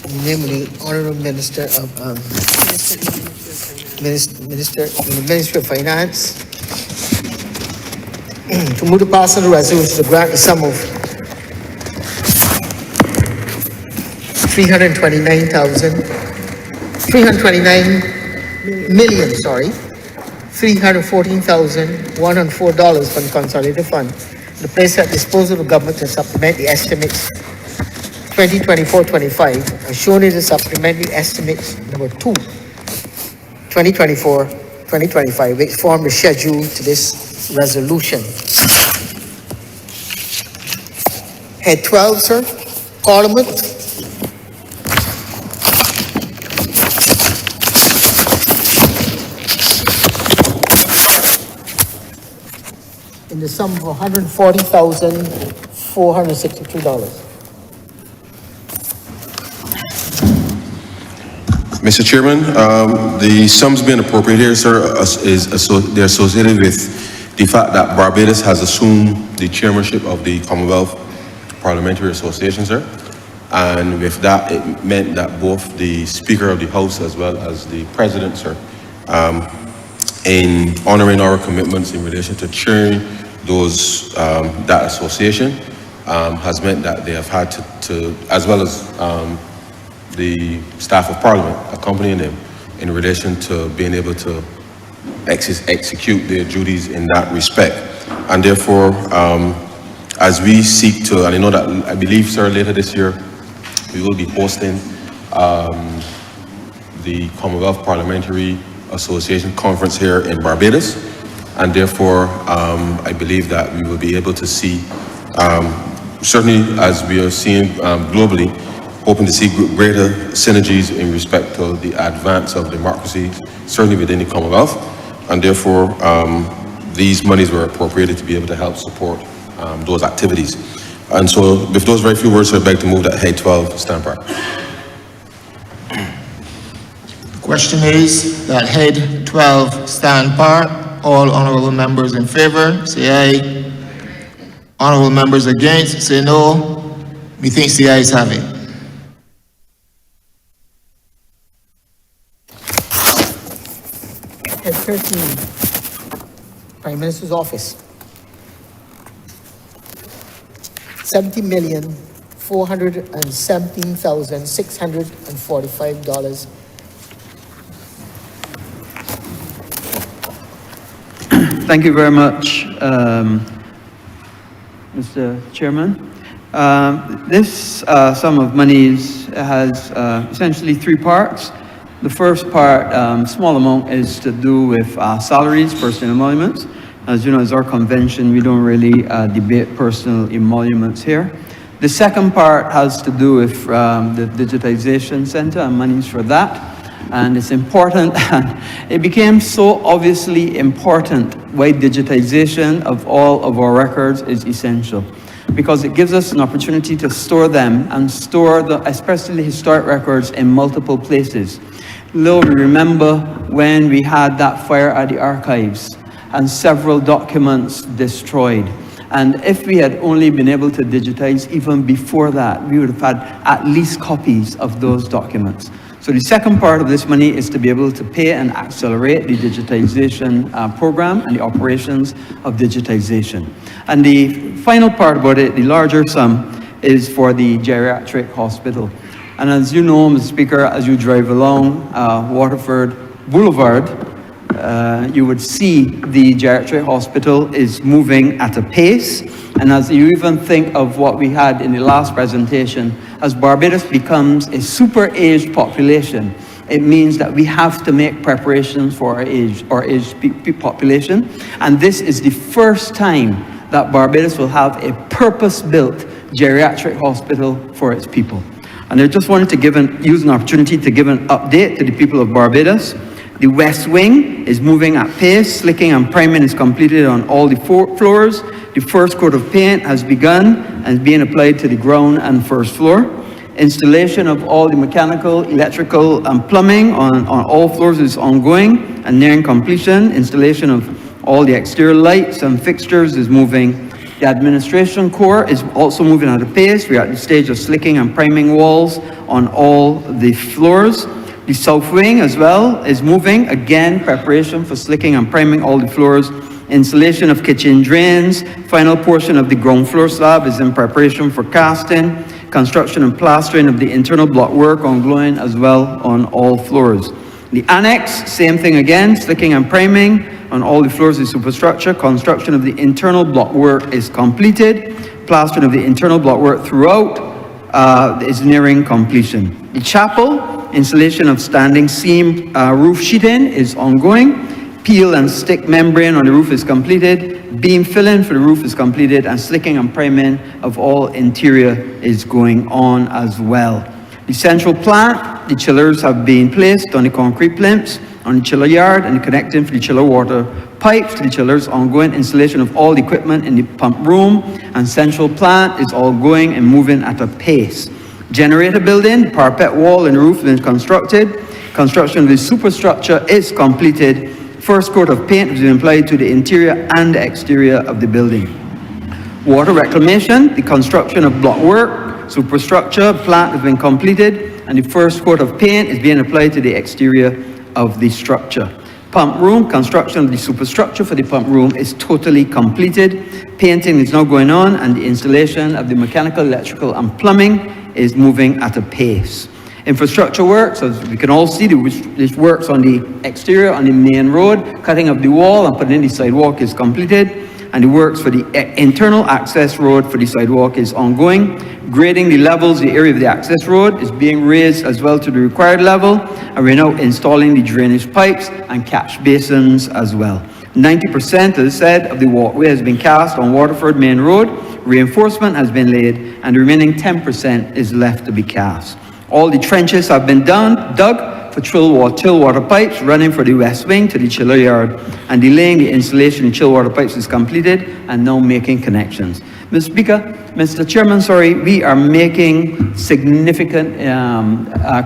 In the name of the Honourable Minister of Minister in the Ministry of Finance, to move to pass on the resolution to grant the sum of $314,104 from the Consolidated Fund to place at disposal of the government to supplement the estimates 2024-25, as shown in the supplementary estimates number 2, 2024-2025, which form the schedule to this resolution. Head 12, sir, Parliament. In the sum of $140,462. Mr. Chairman, the sums being appropriated here, sir, they're associated with the fact that Barbados has assumed the chairmanship of the Commonwealth Parliamentary Association, sir. And with that, it meant that both the Speaker of the House as well as the President, sir, in honoring our commitments in relation to chairing that association, has meant that they have had to as well as the staff of Parliament accompanying them in relation to being able to execute their duties in that respect. And therefore, as we seek to, and I know that, I believe, sir, later this year, we will be hosting the Commonwealth Parliamentary Association Conference here in Barbados. And therefore, I believe that we will be able to see, certainly as we are seeing globally, hoping to see greater synergies in respect to the advance of democracy, certainly within the Commonwealth. And therefore, these monies were appropriated to be able to help support those activities. And so, with those very few words, I'd like to move that head 12 stand by. The question is that head 12 stand part. All honorable members in favor, say aye. Honorable members against, say no. Methinks the ayes have it. Head 13, Prime Minister's Office. $70,417,645. Thank you very much, Mr. Chairman. This sum of monies has essentially three parts. The first part, small amount, is to do with salaries, personal emoluments. As you know, as our convention, we don't really debate personal emoluments here. The second part has to do with the digitization center and monies for that. And it's important, it became so obviously important why digitization of all of our records is essential. Because it gives us an opportunity to store them and store especially historic records in multiple places. Lil, we remember when we had that fire at the archives and several documents destroyed. And if we had only been able to digitize even before that, we would have had at least copies of those documents. So the second part of this money is to be able to pay and accelerate the digitization program and the operations of digitization. And the final part about it, the larger sum, is for the geriatric hospital. And as you know, Mr. Speaker, as you drive along Waterford Boulevard, you would see the geriatric hospital is moving at a pace. And as you even think of what we had in the last presentation, as Barbados becomes a super-aged population, it means that we have to make preparations for our aged population. And this is the first time that Barbados will have a purpose-built geriatric hospital for its people. And I just wanted to use an opportunity to give an update to the people of Barbados. The West Wing is moving at pace. Slicking and priming is completed on all the 4 floors. The first coat of paint has begun and is being applied to the ground and first floor. Installation of all the mechanical, electrical, and plumbing on all floors is ongoing and nearing completion. Installation of all the exterior lights and fixtures is moving. The administration core is also moving at a pace. We're at the stage of slicking and priming walls on all the floors. The south wing as well is moving. Again, preparation for slicking and priming all the floors. Installation of kitchen drains. Final portion of the ground floor slab is in preparation for casting. Construction and plastering of the internal block work ongoing as well on all floors. The annex, same thing again, slicking and priming on all the floors of the superstructure. Construction of the internal block work is completed. Plastering of the internal block work throughout is nearing completion. The chapel, installation of standing seam roof sheeting is ongoing. Peel and stick membrane on the roof is completed. Beam filling for the roof is completed, and slicking and priming of all interior is going on as well. The central plant, the chillers have been placed on the concrete plinths on the chiller yard, and connecting for the chiller water pipes to the chillers. Ongoing installation of all the equipment in the pump room and central plant is all going and moving at a pace. Generator building, parapet wall and roof is constructed. Construction of the superstructure is completed. First coat of paint has been applied to the interior and the exterior of the building. Water reclamation, the construction of block work, superstructure, plant has been completed, and the first coat of paint is being applied to the exterior of the structure. Pump room, construction of the superstructure for the pump room is totally completed. Painting is now going on, and the installation of the mechanical, electrical, and plumbing is moving at a pace. Infrastructure works, as we can all see, this works on the exterior, on the main road. Cutting of the wall and putting in the sidewalk is completed, and the works for the internal access road for the sidewalk is ongoing. Grading the levels, the area of the access road is being raised as well to the required level, and we're now installing the drainage pipes and catch basins as well. 90%, as I said, of the walkway has been cast on Waterford Main Road. Reinforcement has been laid, and the remaining 10% is left to be cast. All the trenches have been dug for chill water pipes running for the west wing to the chiller yard, and delaying the installation of chill water pipes is completed and now making connections. Mr. Chairman, we are making significant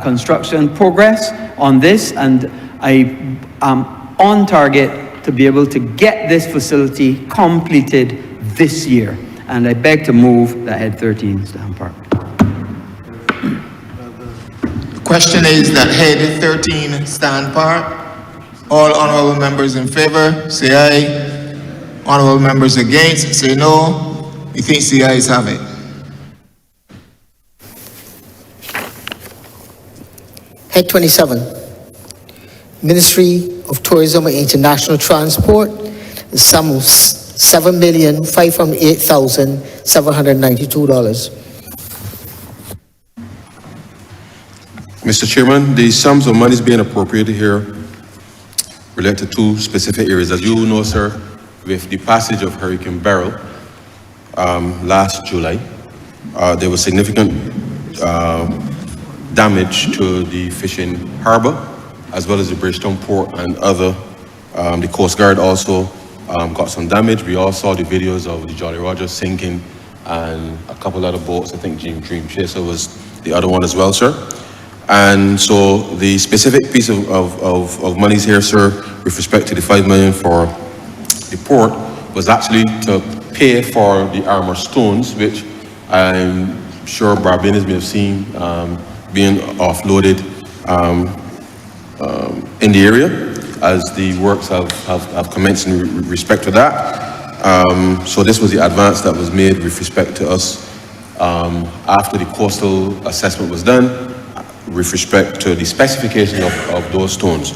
construction progress on this, and I am on target to be able to get this facility completed this year. And I beg to move that Head 13 stand park. Question is that Head 13 stand part. All honorable members in favor, say aye. Honorable members against, say no. Methinks the ayes have it. Head 27, Ministry of Tourism and International Transport, the sum of $7,508,792. Mr. Chairman, the sums of monies being appropriated here relate to two specific areas. As you know, sir, with the passage of Hurricane Beryl last July, there was significant damage to the fishing harbor, as well as the Bridgetown port and other. The Coast Guard also got some damage. We all saw the videos of the Jolly Roger sinking and a couple other boats. I think Dream Chaser was the other one as well, sir. And so the specific piece of monies here, sir, with respect to the 5 million for the port, was actually to pay for the armor stones, which I'm sure Barbados may have seen being offloaded in the area, as the works have commenced in respect to that. So this was the advance that was made with respect to us after the coastal assessment was done, with respect to the specification of those stones.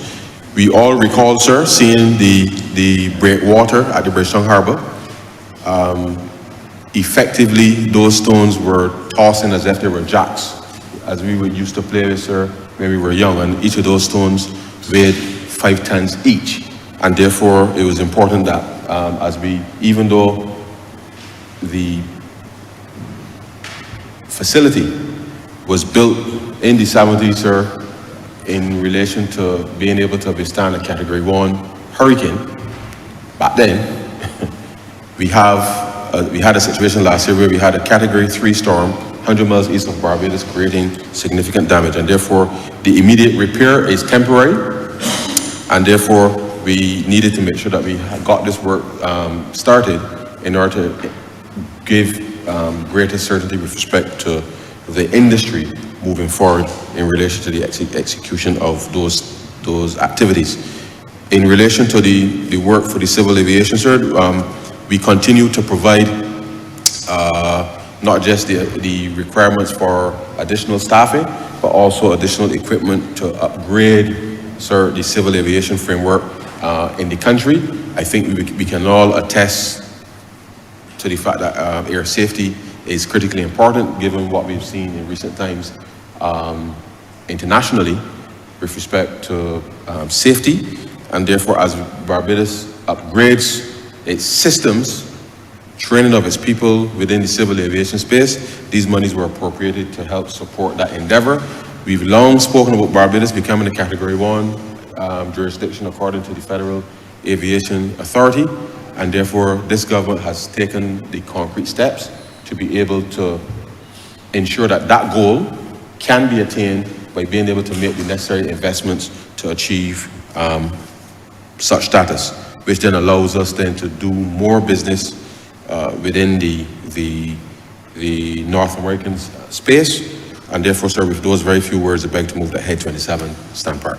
We all recall, sir, seeing the breakwater at the Bridgetown Harbor. Effectively, those stones were tossing as if they were jacks, as we would used to play with, sir, when we were young, and each of those stones weighed 5 tons each. And therefore, it was important that even though the facility was built in the 70s, sir, in relation to being able to withstand a Category 1 hurricane, back then, we had a situation last year where we had a Category 3 storm, 100 miles east of Barbados, creating significant damage. And therefore, the immediate repair is temporary, and therefore, we needed to make sure that we got this work started in order to give greater certainty with respect to the industry moving forward in relation to the execution of those activities. In relation to the work for the civil aviation, sir, we continue to provide not just the requirements for additional staffing, but also additional equipment to upgrade, sir, the civil aviation framework in the country. I think we can all attest to the fact that air safety is critically important, given what we've seen in recent times internationally with respect to safety. And therefore, as Barbados upgrades its systems, training of its people within the civil aviation space, these monies were appropriated to help support that endeavor. We've long spoken about Barbados becoming a Category 1 jurisdiction according to the Federal Aviation Authority, and therefore this government has taken the concrete steps to be able to ensure that that goal can be attained by being able to make the necessary investments to achieve such status, which then allows us then to do more business within the North American space. And therefore, sir, with those very few words, I beg to move that Head 27 stand part.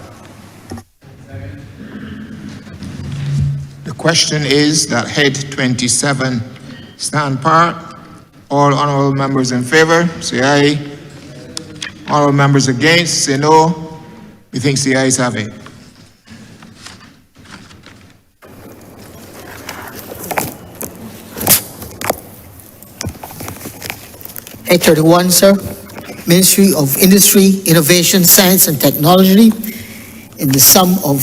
The question is that Head 27 stand part. All honorable members in favor, say aye. Honorable members against, say no. Methinks the ayes have it. Head 31, sir. Ministry of Industry, Innovation, Science and Technology in the sum of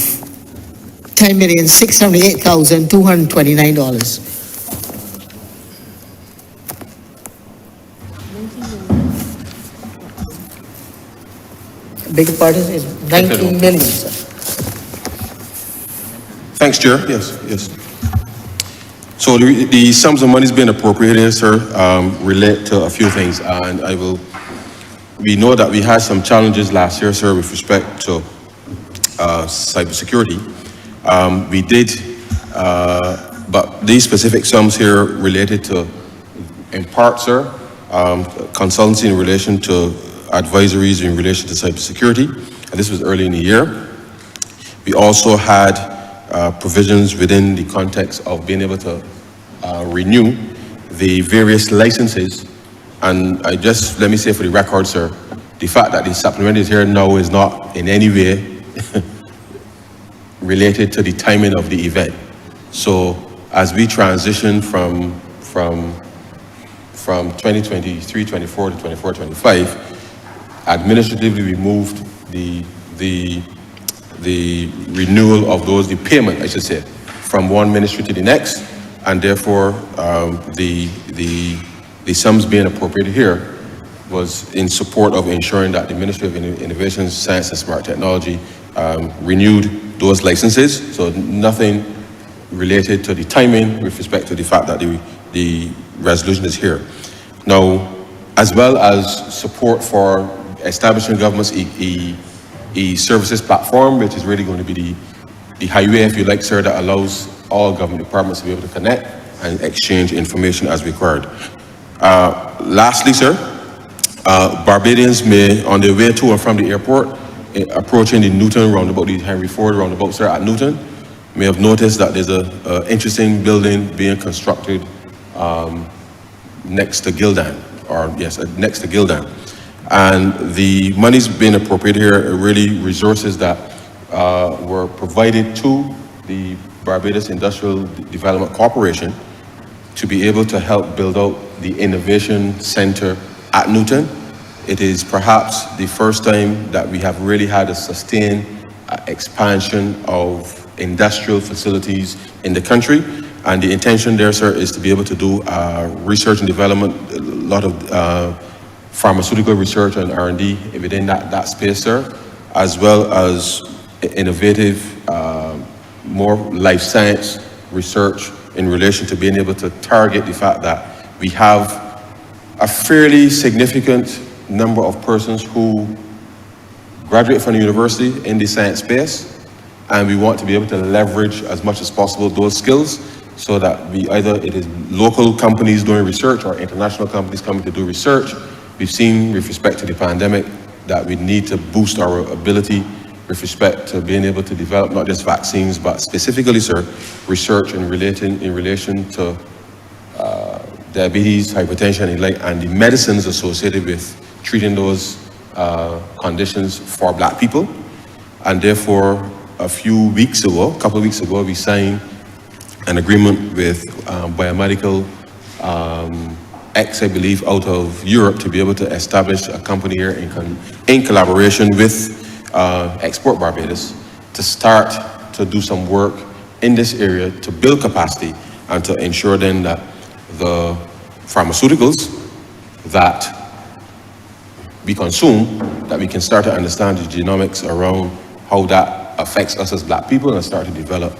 $10,678,229. Bigger part is 19 million, sir. Thanks, Chair. Yes. So the sums of monies being appropriated, sir, relate to a few things, and we know that we had some challenges last year, sir, with respect to cybersecurity. We did, but these specific sums here related to, in part, sir, consultancy in relation to advisories in relation to cybersecurity, and this was early in the year. We also had provisions within the context of being able to renew the various licenses. And let me say for the record, sir, the fact that the supplement is here now is not in any way related to the timing of the event. So as we transition from 2023, 24 to 24, 25, administratively we moved the renewal of those, the payment, I should say, from one ministry to the next, and therefore the sums being appropriated here was in support of ensuring that the Ministry of Innovation, Science and Smart Technology renewed those licenses. So nothing related to the timing with respect to the fact that the resolution is here. Now, as well as support for establishing government's e-services platform, which is really going to be the highway, if you like, sir, that allows all government departments to be able to connect and exchange information as required. Lastly, sir, Barbadians may, on their way to and from the airport, approaching the Newton roundabout, the Henry Ford roundabout, sir, at Newton, may have noticed that there's a interesting building being constructed next to Gildan, next to Gildan. And the money's being appropriated here are really resources that were provided to the Barbados Industrial Development Corporation to be able to help build out the Innovation Center at Newton. It is perhaps the first time that we have really had a sustained expansion of industrial facilities in the country. And the intention there, sir, is to be able to do research and development, a lot of pharmaceutical research and R&D within that space, sir, as well as innovative, more life science research in relation to being able to target the fact that we have a fairly significant number of persons who graduate from the university in the science space, and we want to be able to leverage as much as possible those skills so that either it is local companies doing research or international companies coming to do research. We've seen with respect to the pandemic that we need to boost our ability with respect to being able to develop not just vaccines, but specifically, sir, research in relation to diabetes, hypertension, and the medicines associated with treating those conditions for Black people. And therefore, a couple of weeks ago, we signed an agreement with Biomedical X, I believe, out of Europe to be able to establish a company here in collaboration with Export Barbados to start to do some work in this area to build capacity and to ensure then that the pharmaceuticals that we consume, that we can start to understand the genomics around how that affects us as Black people and start to develop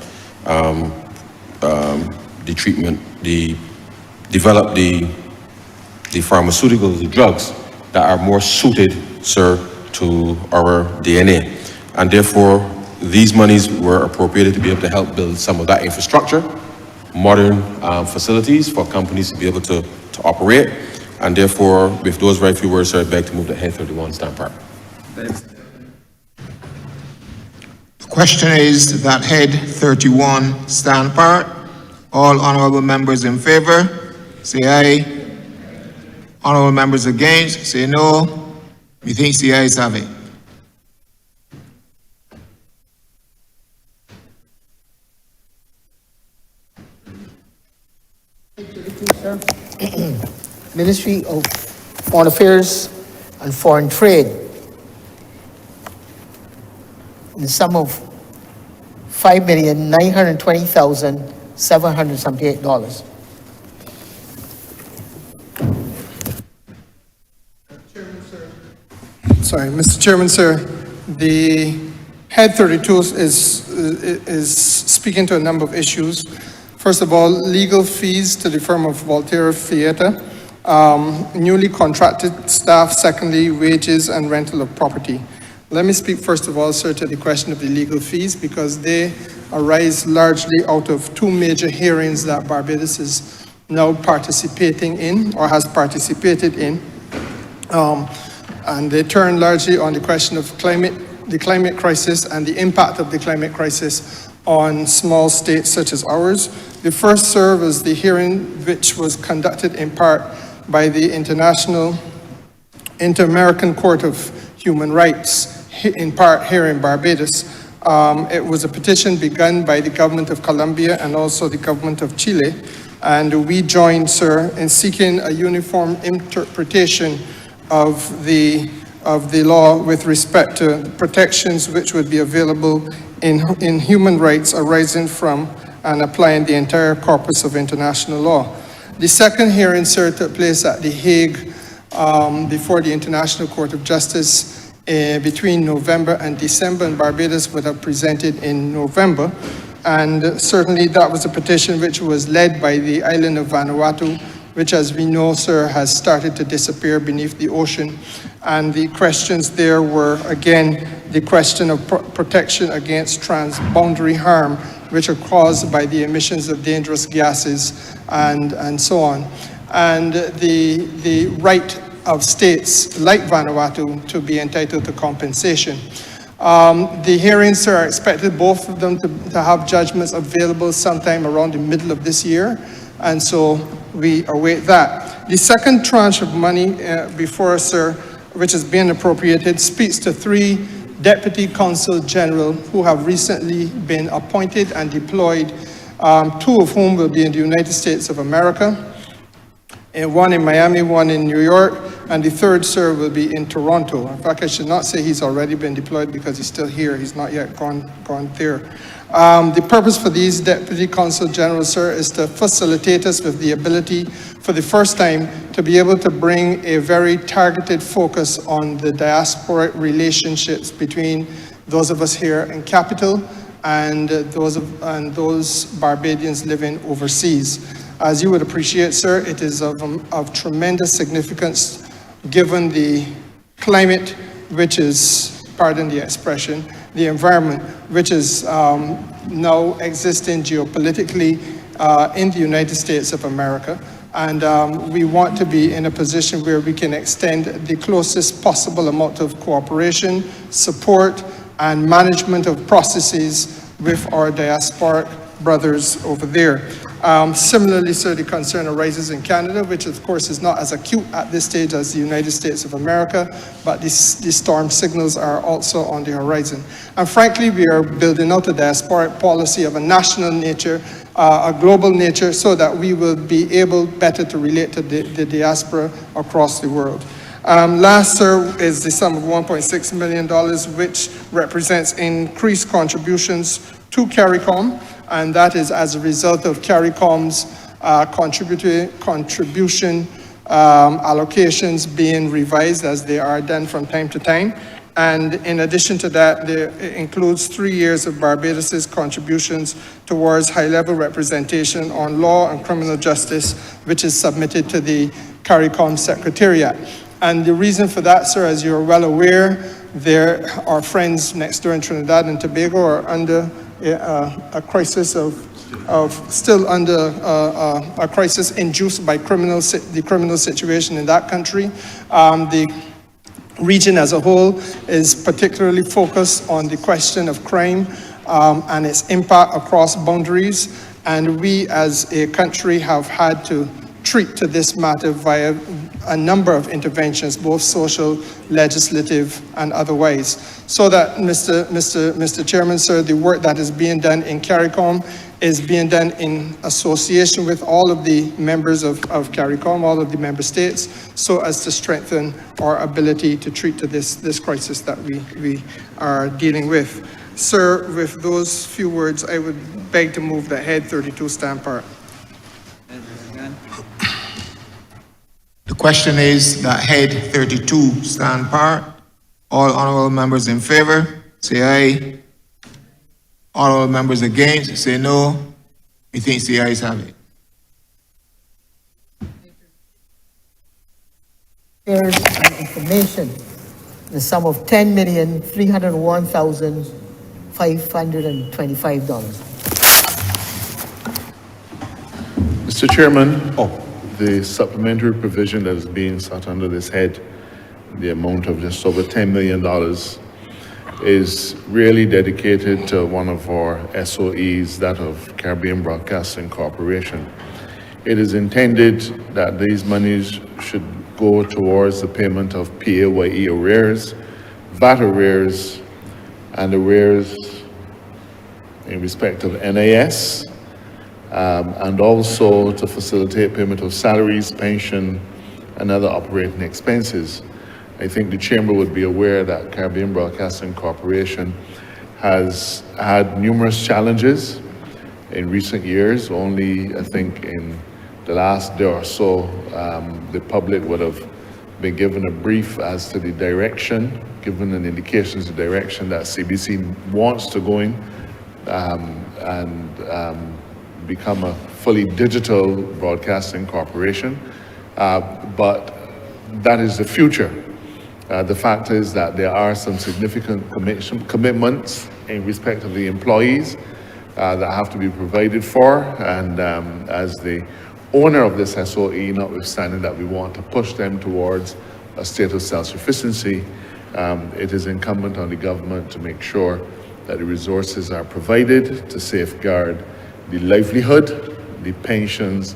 the treatment, develop the pharmaceuticals, the drugs that are more suited, sir, to our DNA. And therefore, these monies were appropriated to be able to help build some of that infrastructure, modern facilities for companies to be able to operate. And therefore, with those very few words, sir, I beg to move the Head 31 stand part. The question is that Head 31 stand part. All honorable members in favor, say aye. Honorable members against, say no. Methinks the ayes have it. Ministry of Foreign Affairs and Foreign Trade in the sum of $5,920,778. Sorry, Mr. Chairman, sir, the Head 32 is speaking to a number of issues. First of all, legal fees to the firm of Voltaire Theatre, newly contracted staff, secondly, wages and rental of property. Let me speak first of all, sir, to the question of the legal fees because they arise largely out of two major hearings that Barbados is now participating in or has participated in. And they turn largely on the question of the climate crisis and the impact of the climate crisis on small states such as ours. The first, sir, was the hearing which was conducted in part by the Inter-American Court of Human Rights, in part here in Barbados. It was a petition begun by the government of Colombia and also the government of Chile. And we joined, sir, in seeking a uniform interpretation of the law with respect to protections which would be available in human rights arising from and applying the entire corpus of international law. The second hearing, sir, took place at The Hague before the International Court of Justice between November and December, and Barbados would have presented in November. And certainly that was a petition which was led by the island of Vanuatu, which, as we know, sir, has started to disappear beneath the ocean. And the questions there were, again, the question of protection against transboundary harm, which are caused by the emissions of dangerous gases and so on. And the right of states like Vanuatu to be entitled to compensation. The hearings are expected, both of them, to have judgments available sometime around the middle of this year, and so we await that. The second tranche of money before us, sir, which is being appropriated, speaks to 3 Deputy Consul General who have recently been appointed and deployed, 2 of whom will be in the United States of America, one in Miami, one in New York, and the third, sir, will be in Toronto. In fact, I should not say he's already been deployed because he's still here. He's not yet gone there. The purpose for these Deputy Consul General, sir, is to facilitate us with the ability, for the first time, to be able to bring a very targeted focus on the diasporic relationships between those of us here in capital and those Barbadians living overseas. As you would appreciate, sir, it is of tremendous significance given the climate, which is, pardon the expression, the environment, which is now existing geopolitically in the United States of America. And we want to be in a position where we can extend the closest possible amount of cooperation, support, and management of processes with our diasporic brothers over there. Similarly, sir, the concern arises in Canada, which of course is not as acute at this stage as the United States of America, but the storm signals are also on the horizon. And frankly, we are building out a diasporic policy of a national nature, a global nature, so that we will be able better to relate to the diaspora across the world. Last, sir, is the sum of $1.6 million, which represents increased contributions to CARICOM, and that is as a result of CARICOM's contribution allocations being revised as they are done from time to time. And in addition to that, it includes 3 years of Barbados's contributions towards high-level representation on law and criminal justice, which is submitted to the CARICOM Secretariat. And the reason for that, sir, as you're well aware, our friends next door in Trinidad and Tobago are under a crisis still under a crisis induced by the criminal situation in that country. The region as a whole is particularly focused on the question of crime and its impact across boundaries, and we as a country have had to treat to this matter via a number of interventions, both social, legislative, and otherwise. So that, Mr. Chairman, sir, the work that is being done in CARICOM is being done in association with all of the members of CARICOM, all of the member states, so as to strengthen our ability to treat to this crisis that we are dealing with. Sir, with those few words, I would beg to move that Head 32 stand part. The question is that Head 32 stand part. All honorable members in favor, say aye. All members against, say no. Methinks the ayes have it. Here's an information, the sum of $10,301,525. Mr. Chairman, the supplementary provision that is being sought under this head, the amount of just over $10 million, is really dedicated to one of our SOEs, that of Caribbean Broadcasting Corporation. It is intended that these monies should go towards the payment of PAYE arrears, VAT arrears, and arrears in respect of NAS, and also to facilitate payment of salaries, pension, and other operating expenses. I think the Chamber would be aware that Caribbean Broadcasting Corporation has had numerous challenges in recent years. Only, I think, in the last day or so, the public would have been given a brief as to the direction, given an indication of the direction that CBC wants to go in, and become a fully digital broadcasting corporation. But that is the future. The fact is that there are some significant commitments in respect of the employees that have to be provided for, and as the owner of this SOE, notwithstanding that we want to push them towards a state of self-sufficiency, it is incumbent on the government to make sure that the resources are provided to safeguard the livelihood, the pensions,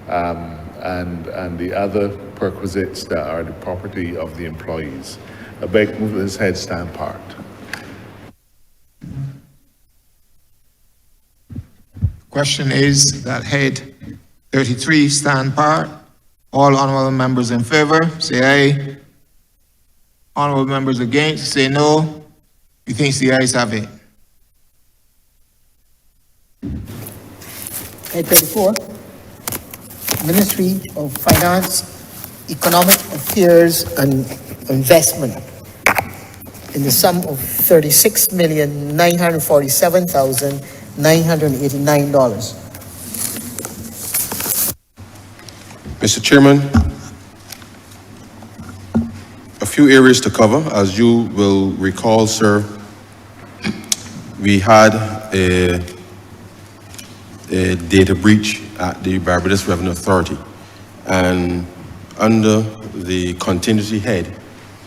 and the other perquisites that are the property of the employees. I beg move this head stand part. Question is that head 33 stand part. All honorable members in favor, say aye. Honorable members against, say no. You think the ayes have it? Head 34, Ministry of Finance, Economic Affairs and Investment, in the sum of $36,947,989. Mr. Chairman, a few areas to cover. As you will recall, sir, we had a data breach at the Barbados Revenue Authority, and under the contingency head,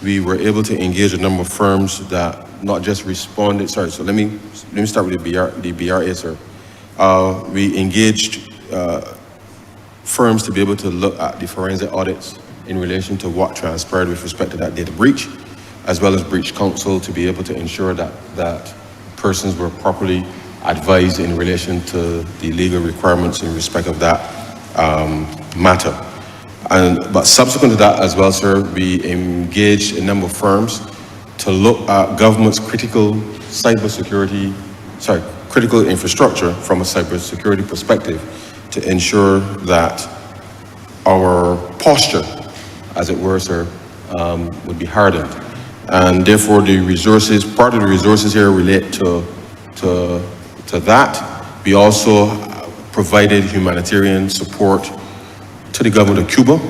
we were able to engage a number of firms that not just responded. Sorry, so let me start with the BRA, sir. We engaged firms to be able to look at the forensic audits in relation to what transpired with respect to that data breach, as well as breach counsel to be able to ensure that persons were properly advised in relation to the legal requirements in respect of that matter. But subsequent to that as well, sir, we engaged a number of firms to look at government's critical infrastructure from a cybersecurity perspective, to ensure that our posture, as it were, sir, would be hardened. And therefore the resources, part of the resources here relate to that. We also provided humanitarian support to the government of Cuba.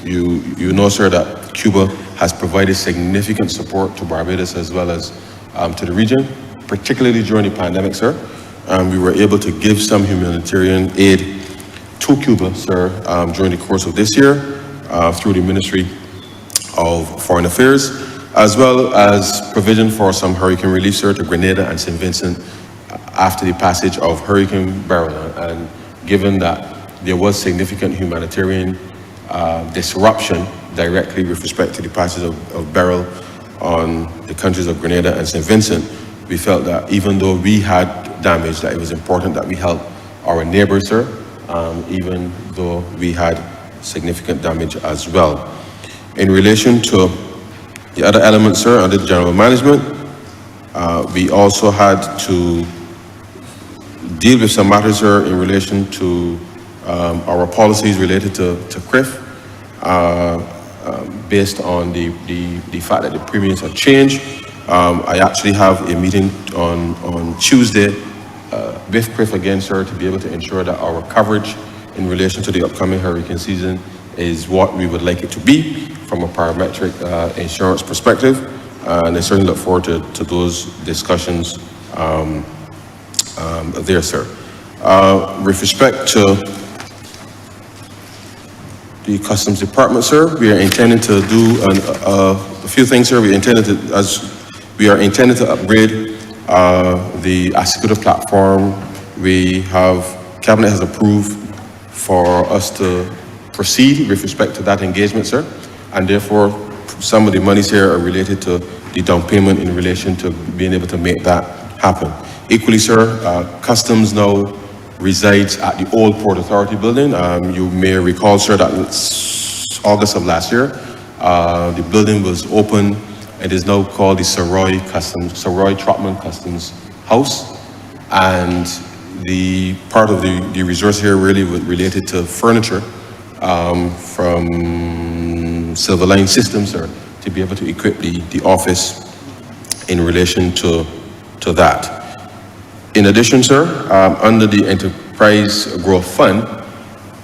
You know, sir, that Cuba has provided significant support to Barbados as well as to the region, particularly during the pandemic, sir. We were able to give some humanitarian aid to Cuba, sir, during the course of this year through the Ministry of Foreign Affairs, as well as provision for some hurricane relief, sir, to Grenada and St. Vincent after the passage of Hurricane Beryl. And given that there was significant humanitarian disruption directly with respect to the passage of Beryl on the countries of Grenada and St. Vincent, we felt that even though we had damage, that it was important that we help our neighbors, sir, even though we had significant damage as well. In relation to the other elements, sir, under the general management, we also had to deal with some matters, sir, in relation to our policies related to CRIF, based on the fact that the premiums have changed. I actually have a meeting on Tuesday with CRIF again, sir, to be able to ensure that our coverage in relation to the upcoming hurricane season is what we would like it to be from a parametric insurance perspective. And I certainly look forward to those discussions there, sir. With respect to the Customs Department, sir, we are intending to do a few things, sir. We are intending to upgrade the executive platform. Cabinet has approved for us to proceed with respect to that engagement, sir. And therefore, some of the monies here are related to the down payment in relation to being able to make that happen. Equally, sir, Customs now resides at the old Port Authority building. You may recall, sir, that it's August of last year, the building was open. It is now called the Sir Roy Trotman Customs House. And the part of the resource here really was related to furniture from Silver Line Systems, sir, to be able to equip the office in relation to that. In addition, sir, under the Enterprise Growth Fund,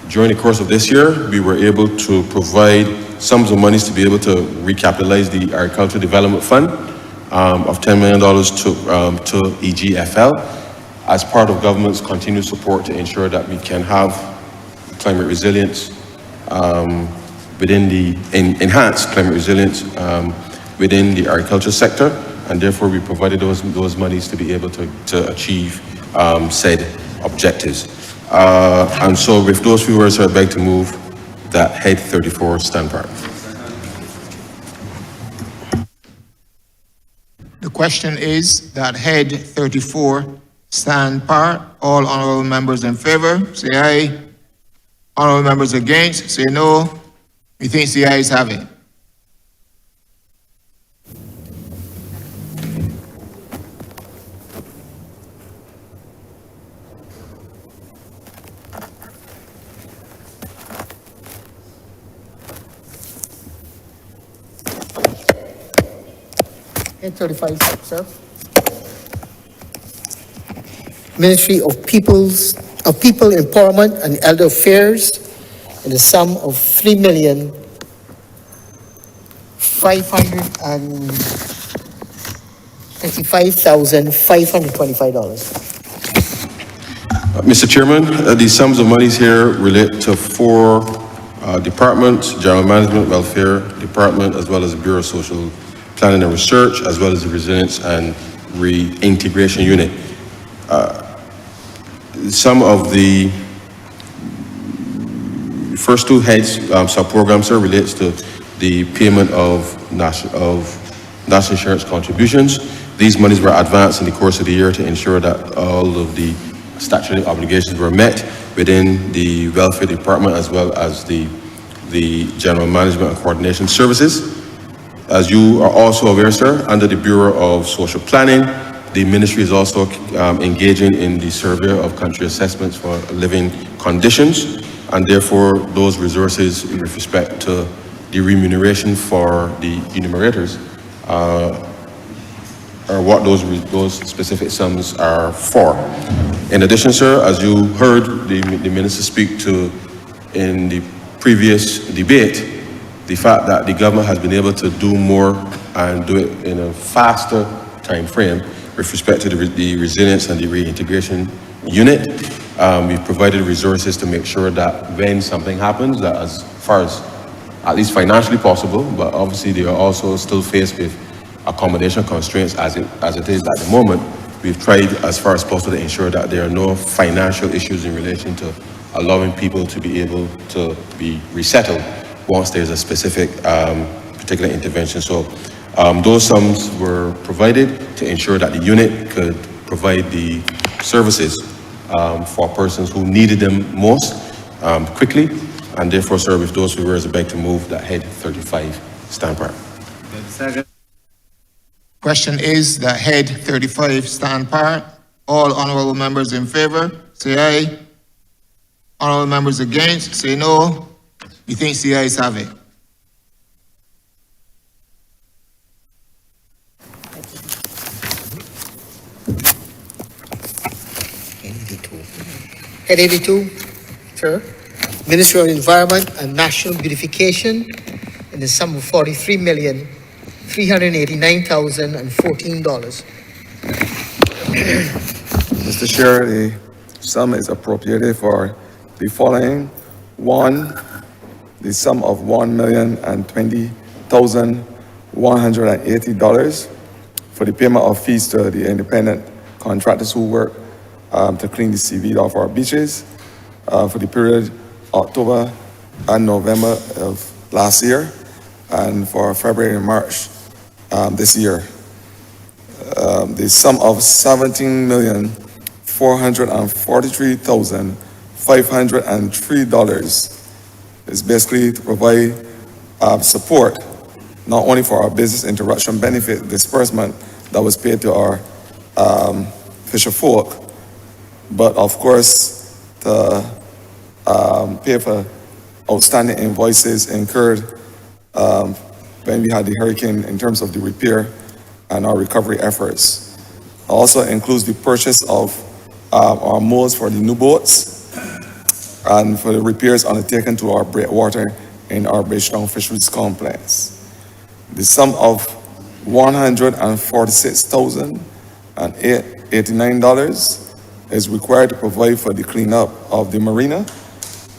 during the course of this year, we were able to provide sums of monies to be able to recapitalize the Agricultural Development Fund of $10 million to EGFL as part of government's continued support to ensure that we can have climate resilience enhanced climate resilience within the agriculture sector, and therefore we provided those monies to be able to achieve said objectives. And so with those few words, I beg to move that Head 34 stand part. The question is that Head 34 stand part. All honourable members in favour, say aye. Honourable members against, say no. Methinks the ayes have it. Head 35, sir. Ministry of People Empowerment and Elder Affairs in the sum of $3,535,525. Mr. Chairman, the sums of monies here relate to 4 departments: General Management, Welfare Department, as well as the Bureau of Social Planning and Research, as well as the Resilience and Reintegration Unit. Some of the first 2 heads sub-programs here relates to the payment of national insurance contributions. These monies were advanced in the course of the year to ensure that all of the statutory obligations were met within the Welfare Department, as well as the General Management and Coordination Services. As you are also aware, sir, under the Bureau of Social Planning, the ministry is also engaging in the survey of country assessments for living conditions, and therefore those resources with respect to the remuneration for the enumerators are what those specific sums are for. In addition, sir, as you heard the minister speak to in the previous debate, the fact that the government has been able to do more and do it in a faster time frame with respect to the resilience and the reintegration unit. We've provided resources to make sure that when something happens, that as far as at least financially possible, but obviously they are also still faced with accommodation constraints as it is at the moment. We've tried as far as possible to ensure that there are no financial issues in relation to allowing people to be able to be resettled once there's a specific particular intervention. So those sums were provided to ensure that the unit could provide the services for persons who needed them most quickly, and therefore, sir, with those few words, I beg to move that Head 35 stand part. Question is that Head 35 stand part. All honourable members in favour, say aye. Honourable members against, say no. Methinks the ayes have it. Head 82, sir. Ministry of Environment and National Beautification in the sum of $43,389,014. Mr. Chair, the sum is appropriated for the following. 1, the sum of $1,020,180 for the payment of fees to the independent contractors who work to clean the seaweed off our beaches for the period October and November of last year, and for February and March this year. the sum of $17,443,503 is basically to provide support not only for our business interruption benefit disbursement that was paid to our fisher folk, but of course to pay for outstanding invoices incurred when we had the hurricane in terms of the repair and our recovery efforts. Also includes the purchase of our molds for the new boats and for the repairs undertaken to our breakwater in our Bridgetown Fisheries Complex. The sum of $146,089 is required to provide for the cleanup of the marina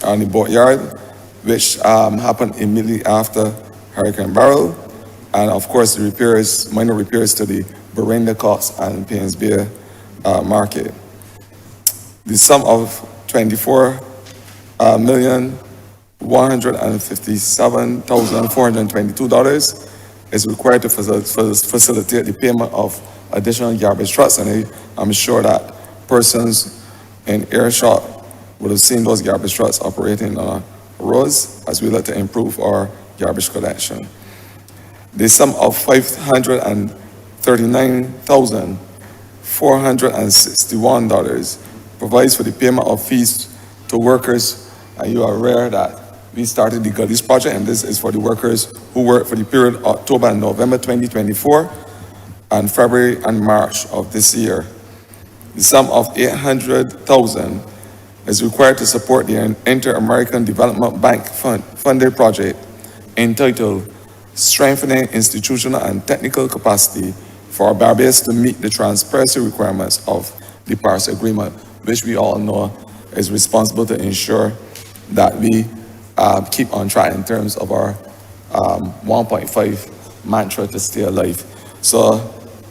and the boatyard, which happened immediately after Hurricane Beryl, and of course the repairs, minor repairs to the Berenda Cox and Paynes Bay market. The sum of $24,157,422 is required to facilitate the payment of additional garbage trucks, and I'm sure that persons in earshot would have seen those garbage trucks operating on roads as we look to improve our garbage collection. The sum of $539,461 provides for the payment of fees to workers, and you are aware that we started the Gullies project, and this is for the workers who work for the period October and November 2024 and February and March of this year. The sum of $800,000 is required to support the Inter-American Development Bank funded project entitled Strengthening Institutional and Technical Capacity for Barbados to meet the transparency requirements of the Paris Agreement, which we all know is responsible to ensure that we keep on track in terms of our 1.5 mantra to stay alive. So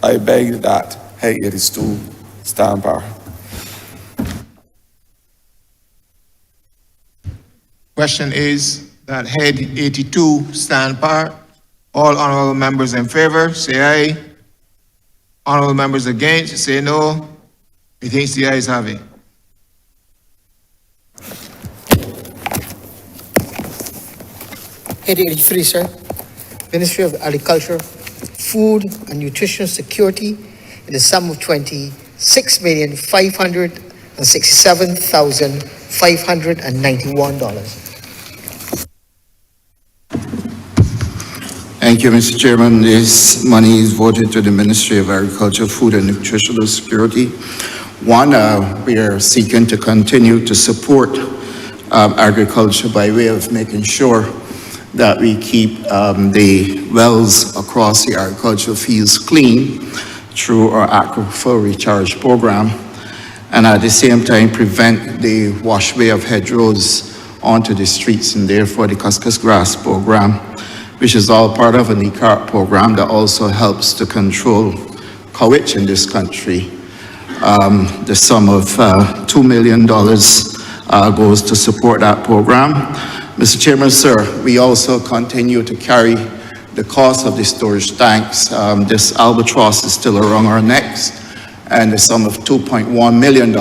I beg that Head 82 stand par. Question is that Head 82 stand par. All honorable members in favor, say aye. Honorable members against, say no. Methinks the ayes have it. Head 83, sir. Ministry of Agriculture, Food and Nutrition Security in the sum of $26,567,591. Thank you, Mr. Chairman. This money is voted to the Ministry of Agriculture, Food and Nutritional Security. One, we are seeking to continue to support agriculture by way of making sure that we keep the wells across the agricultural fields clean through our aquifer recharge program, and at the same time prevent the washaway of hedgerows onto the streets, and therefore the Cuscus Grass program, which is all part of a NECARP program that also helps to control coverage in this country. The sum of $2 million goes to support that program. Mr. Chairman, sir, we also continue to carry the cost of the storage tanks. This albatross is still around our necks, and the sum of $2.1 million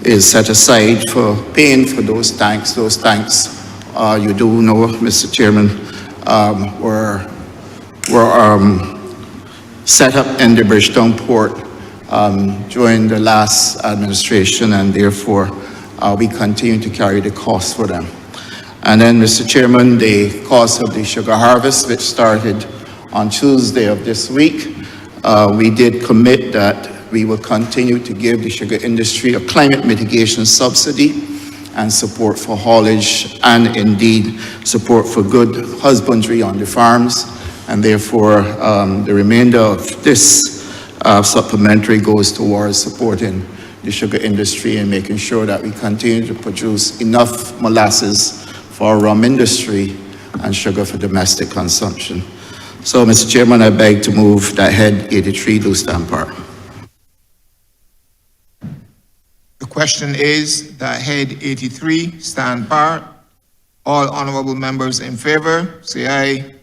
is set aside for paying for those tanks. Those tanks, you do know, Mr. Chairman, were set up in the Bridgetown port during the last administration, and therefore we continue to carry the cost for them. And then, Mr. Chairman, the cost of the sugar harvest, which started on Tuesday of this week, we did commit that we will continue to give the sugar industry a climate mitigation subsidy and support for haulage, and indeed support for good husbandry on the farms. And therefore, the remainder of this supplementary goes towards supporting the sugar industry and making sure that we continue to produce enough molasses for our rum industry and sugar for domestic consumption. So, Mr. Chairman, I beg to move that Head 83 do stand par. The question is that Head 83 stand par. All honorable members in favor, say aye.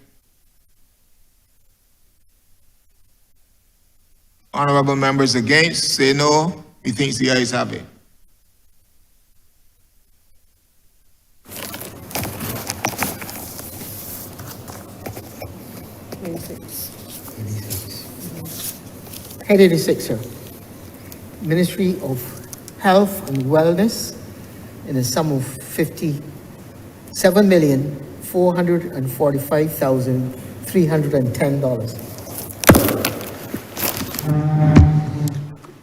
Honorable members against, say no. Methinks the ayes have it. Head 86, sir. Ministry of Health and Wellness in a sum of $57,445,310.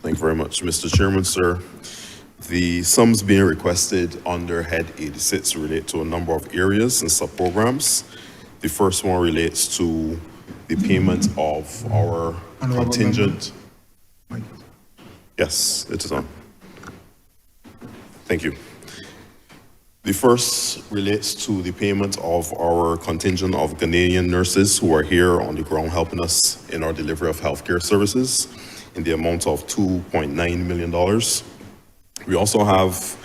Thank you very much, Mr. Chairman, sir. The sums being requested under Head 86 relate to a number of areas and sub-programs. The first one relates to the payment of our Honourable contingent. Yes, it is on. Thank you. The first relates to the payment of our contingent of Ghanaian nurses who are here on the ground helping us in our delivery of healthcare services in the amount of $2.9 million. We also have,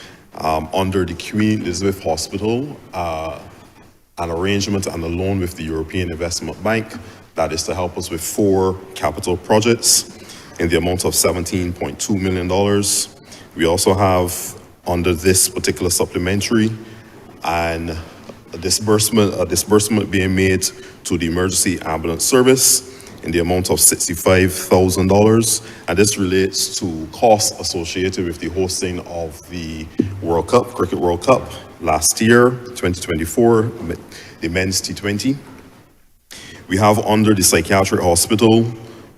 under the Queen Elizabeth Hospital, an arrangement and a loan with the European Investment Bank that is to help us with 4 capital projects in the amount of $17.2 million. We also have, under this particular supplementary, and a disbursement being made to the emergency ambulance service in the amount of $65,000. And this relates to costs associated with the hosting of the World Cup, Cricket World Cup last year, 2024, the men's T20. We have under the psychiatric hospital,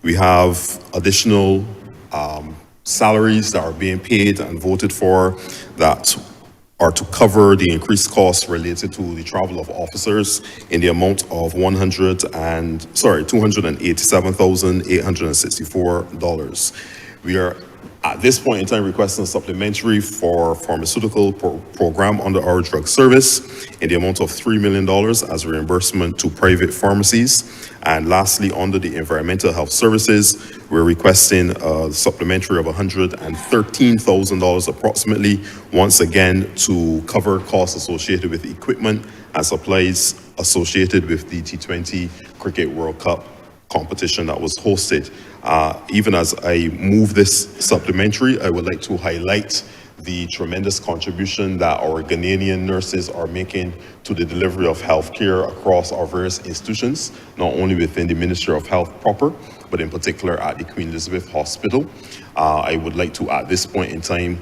we have additional salaries that are being paid and voted for that are to cover the increased costs related to the travel of officers in the amount of $287,864. We are at this point in time requesting a supplementary for pharmaceutical program under our drug service in the amount of $3 million as reimbursement to private pharmacies. And lastly, under the environmental health services, we're requesting a supplementary of $113,000 approximately, once again, to cover costs associated with equipment and supplies associated with the T20 Cricket World Cup competition that was hosted. Even as I move this supplementary, I would like to highlight the tremendous contribution that our Ghanaian nurses are making to the delivery of healthcare across our various institutions, not only within the Ministry of Health proper, but in particular at the Queen Elizabeth Hospital. I would like to, at this point in time,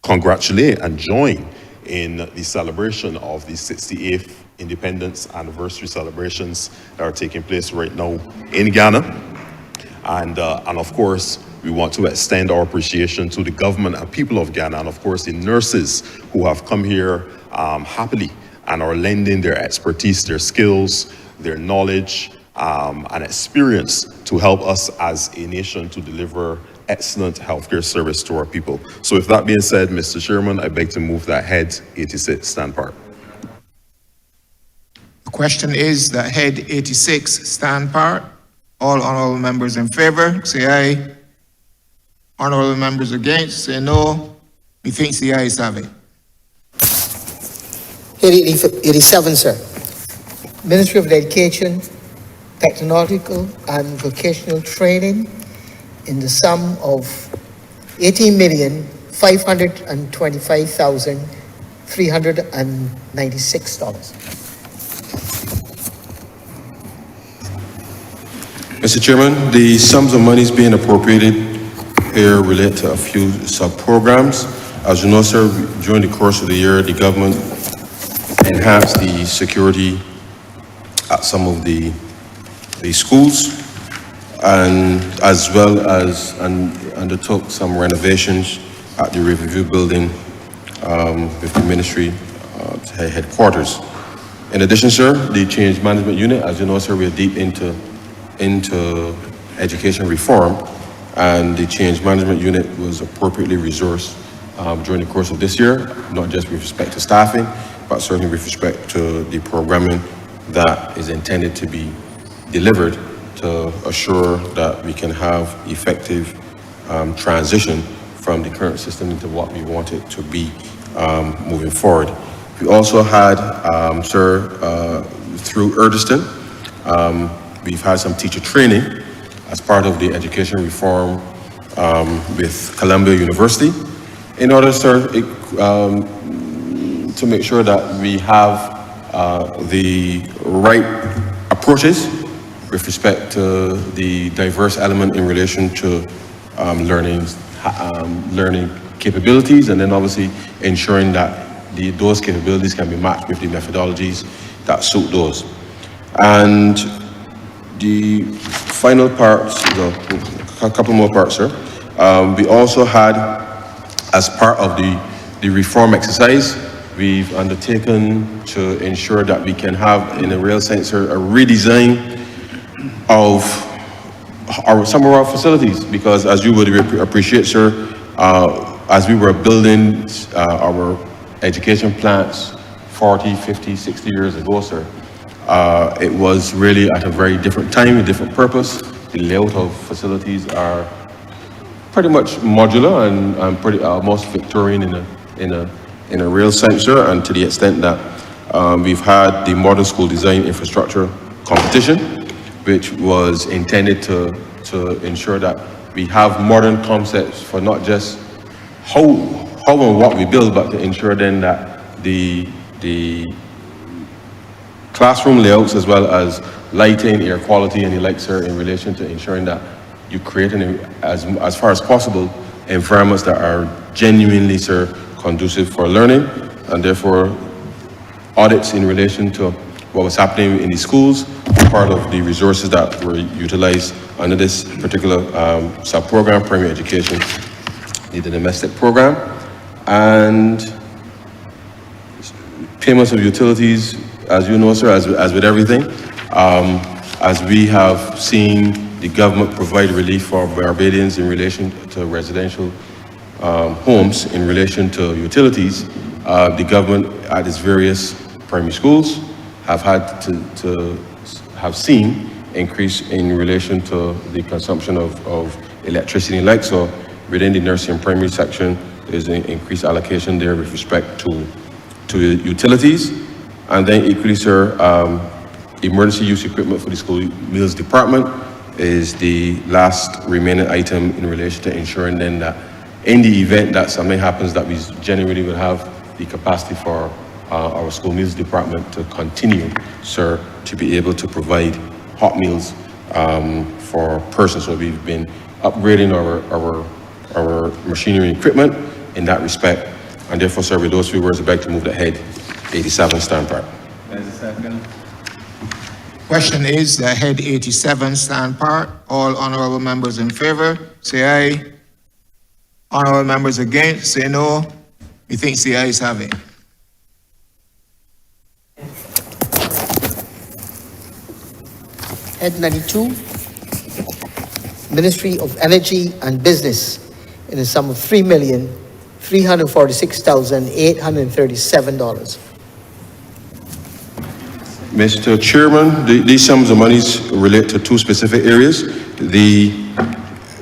congratulate and join in the celebration of the 68th Independence Anniversary celebrations that are taking place right now in Ghana. And of course, we want to extend our appreciation to the government and people of Ghana, and of course the nurses who have come here happily and are lending their expertise, their skills, their knowledge and experience to help us as a nation to deliver excellent healthcare service to our people. So with that being said, Mr. Chairman, I beg to move that Head 86 stand part. The question is that Head 86 stand part. All honorable members in favor, say aye. Honorable members against, say no. Methinks the ayes have it. Head 87, sir. Ministry of Education, Technological and Vocational Training in the sum of $18,525,396. Mr. Chairman, the sums of monies being appropriated here relate to a few sub-programs. As you know, sir, during the course of the year, the government enhanced the security at some of the schools, and as well as undertook some renovations at the Riverview building with the ministry headquarters. In addition, sir, the change management unit, as you know, sir, we are deep into education reform, and the change management unit was appropriately resourced during the course of this year, not just with respect to staffing, but certainly with respect to the programming that is intended to be delivered to assure that we can have effective transition from the current system into what we want it to be moving forward. We also had, sir, through Erdiston, we've had some teacher training as part of the education reform with Columbia University, in order, sir, to make sure that we have the right approaches with respect to the diverse element in relation to learning capabilities, and then obviously ensuring that those capabilities can be matched with the methodologies that suit those. And the final part, a couple more parts, sir. We also had, as part of the reform exercise, we've undertaken to ensure that we can have, in a real sense, sir, a redesign of some of our facilities, because as you would appreciate, sir, as we were building our education plants 40, 50, 60 years ago, sir, it was really at a very different time, a different purpose. The layout of facilities are pretty much modular and pretty almost Victorian in a real sense, sir, and to the extent that we've had the modern school design infrastructure competition, which was intended to ensure that we have modern concepts for not just how and what we build, but to ensure then that the classroom layouts, as well as lighting, air quality, and the like, sir, in relation to ensuring that you create, as far as possible, environments that are genuinely, sir, conducive for learning, and therefore audits in relation to what was happening in the schools, part of the resources that were utilized under this particular sub-program, primary education, the domestic program, and payments of utilities, as you know, sir, as with everything, as we have seen the government provide relief for Barbadians in relation to residential homes in relation to utilities, the government at its various primary schools have had to have seen increase in relation to the consumption of electricity and like. So within the nursing and primary section, there's an increased allocation there with respect to utilities. And then equally, sir, emergency use equipment for the school meals department is the last remaining item in relation to ensuring then that in the event that something happens, that we genuinely will have the capacity for our school meals department to continue, sir, to be able to provide hot meals for persons. So we've been upgrading our machinery and equipment in that respect. And therefore, sir, with those few words, I'd like to move the head 87 stand part. There's a second. Question is the head 87 stand part. All honorable members in favor, say aye. Honorable members against, say no. We think the ayes have it. Head 92, Ministry of Energy and Business, in the sum of $3,346,837. Mr. Chairman, these sums of monies relate to two specific areas.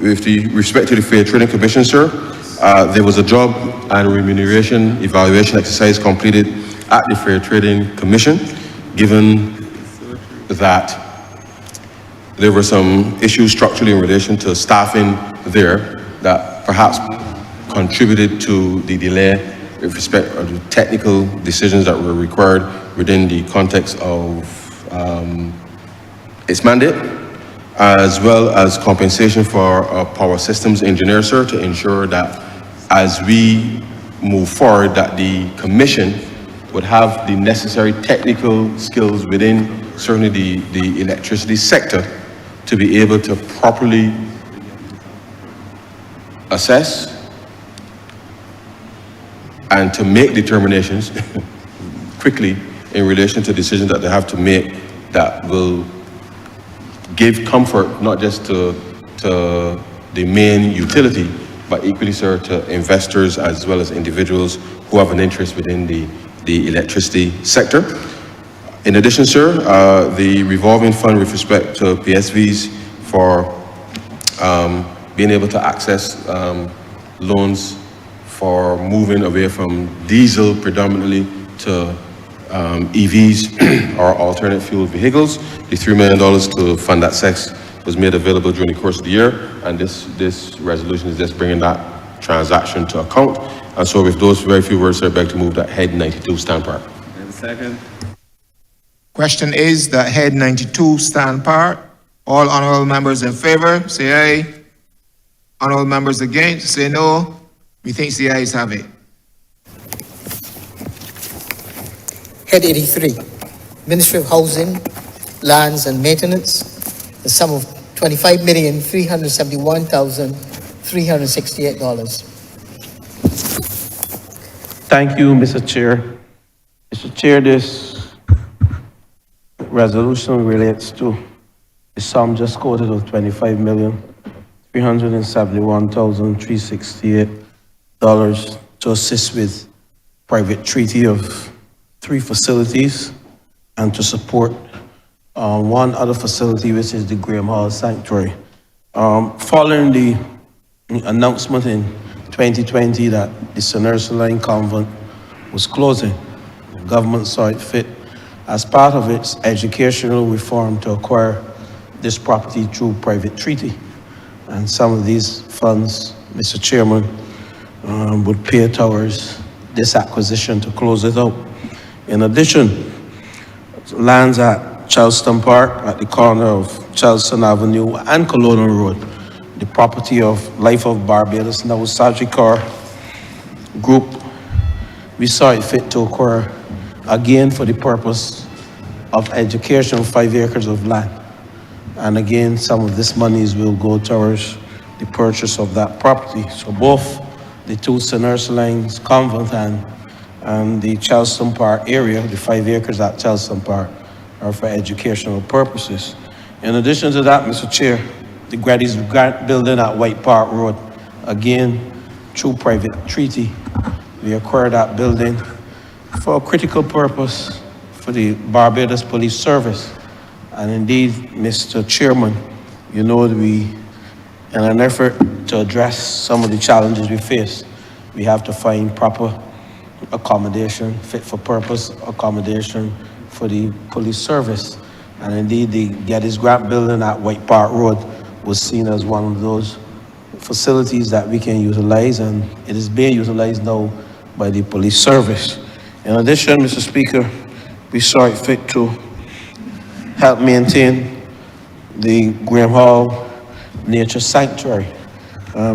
With respect to the Fair Trading Commission, sir, there was a job and remuneration evaluation exercise completed at the Fair Trading Commission, given that there were some issues structurally in relation to staffing there that perhaps contributed to the delay with respect to the technical decisions that were required within the context of its mandate, as well as compensation for a power systems engineer, sir, to ensure that as we move forward, that the commission would have the necessary technical skills within certainly the electricity sector to be able to properly assess and to make determinations quickly in relation to decisions that they have to make that will give comfort not just to the main utility, but equally, sir, to investors as well as individuals who have an interest within the electricity sector. In addition, sir, the revolving fund with respect to PSVs for being able to access loans for moving away from diesel predominantly to EVs or alternate fuel vehicles, the $3 million to fund that was made available during the course of the year, and this resolution is just bringing that transaction to account. And so with those very few words, I beg to move that Head 92 stand part. Second. Question is that Head 92 stand part. All honorable members in favor, say aye. Honorable members against, say no. Methinks the ayes have it. Head 83, Ministry of Housing, Lands and Maintenance, the sum of $25,371,368. Thank you, Mr. Chair. Mr. Chair, this resolution relates to the sum just quoted of $25,371,368 to assist with private treaty of 3 facilities and to support one other facility, which is the Graham Hall Sanctuary. Following the announcement in 2020 that the St. Ursuline Convent was closing, the government saw it fit as part of its educational reform to acquire this property through private treaty. And some of these funds, Mr. Chairman, would pay towards this acquisition to close it out. In addition, lands at Charleston Park at the corner of Charleston Avenue and Colonial Road, the property of Life of Barbados, now Sagicor Group, we saw it fit to acquire again for the purpose of education, 5 acres of land. And again, some of this monies will go towards the purchase of that property. So both the 2 St. Ursulines Convent and the Charleston Park area, the 5 acres at Charleston Park, are for educational purposes. In addition to that, Mr. Chair, the Grady's Grant Building at White Park Road, again, through private treaty, we acquired that building for a critical purpose for the Barbados Police Service. And indeed, Mr. Chairman, you know that we, in an effort to address some of the challenges we face, we have to find proper accommodation, fit for purpose accommodation for the police service. And indeed, the Geddes Grant Building at White Park Road was seen as one of those facilities that we can utilize, and it is being utilized now by the police service. In addition, Mr. Speaker, we saw it fit to help maintain the Graham Hall Nature Sanctuary,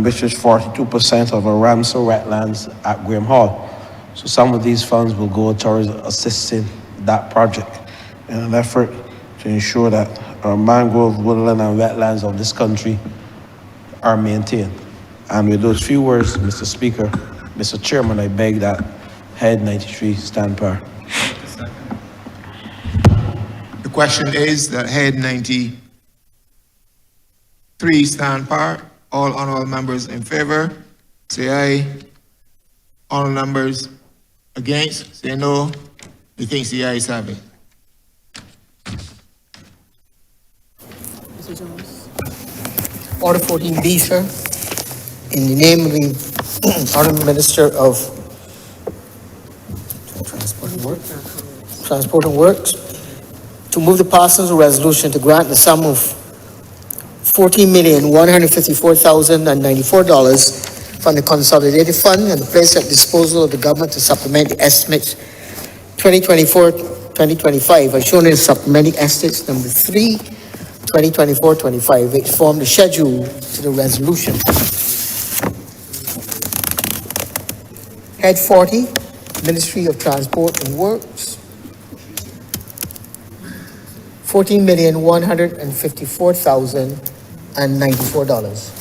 which is 42% of our Ramsar wetlands at Graham Hall. So some of these funds will go towards assisting that project in an effort to ensure that our mangrove, woodland, and wetlands of this country are maintained. And with those few words, Mr. Speaker, Mr. Chairman, I beg that Head 93 stand par. The question is that Head 93 stand par. All honorable members in favor, say aye. All members against, say no. Methinks the ayes have it. Order 14B, sir. In the name of the Honourable Minister of Transport and Works, to move the passage of resolution to grant the sum of $14,154,094 from the Consolidated Fund and place at disposal of the government to supplement the estimates 2024-2025 as shown in supplementing estimates number 3, 2024-25, which form the schedule to the resolution. Head 40, Ministry of Transport and Works, $14,154,094.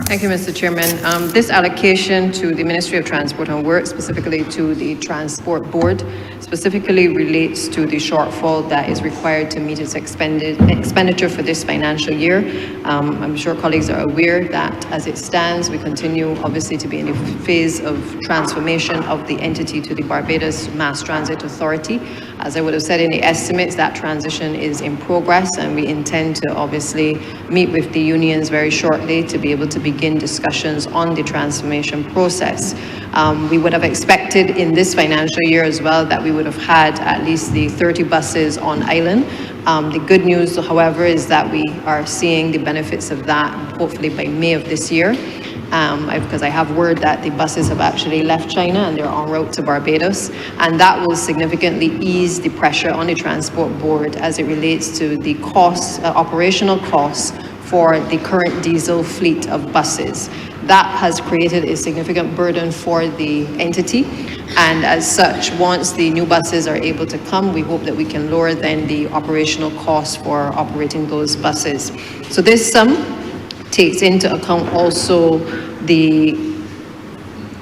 Thank you, Mr. Chairman. This allocation to the Ministry of Transport and Works, specifically to the Transport Board, specifically relates to the shortfall that is required to meet its expenditure for this financial year. I'm sure colleagues are aware that as it stands, we continue obviously to be in a phase of transformation of the entity to the Barbados Mass Transit Authority. As I would have said in the estimates, that transition is in progress, and we intend to obviously meet with the unions very shortly to be able to begin discussions on the transformation process. We would have expected in this financial year as well that we would have had at least the 30 buses on island. The good news, however, is that we are seeing the benefits of that hopefully by May of this year. Because I have word that the buses have actually left China and they're en route to Barbados, and that will significantly ease the pressure on the Transport Board as it relates to the costs, operational costs for the current diesel fleet of buses. That has created a significant burden for the entity, and as such, once the new buses are able to come, we hope that we can lower then the operational costs for operating those buses. So this sum takes into account also the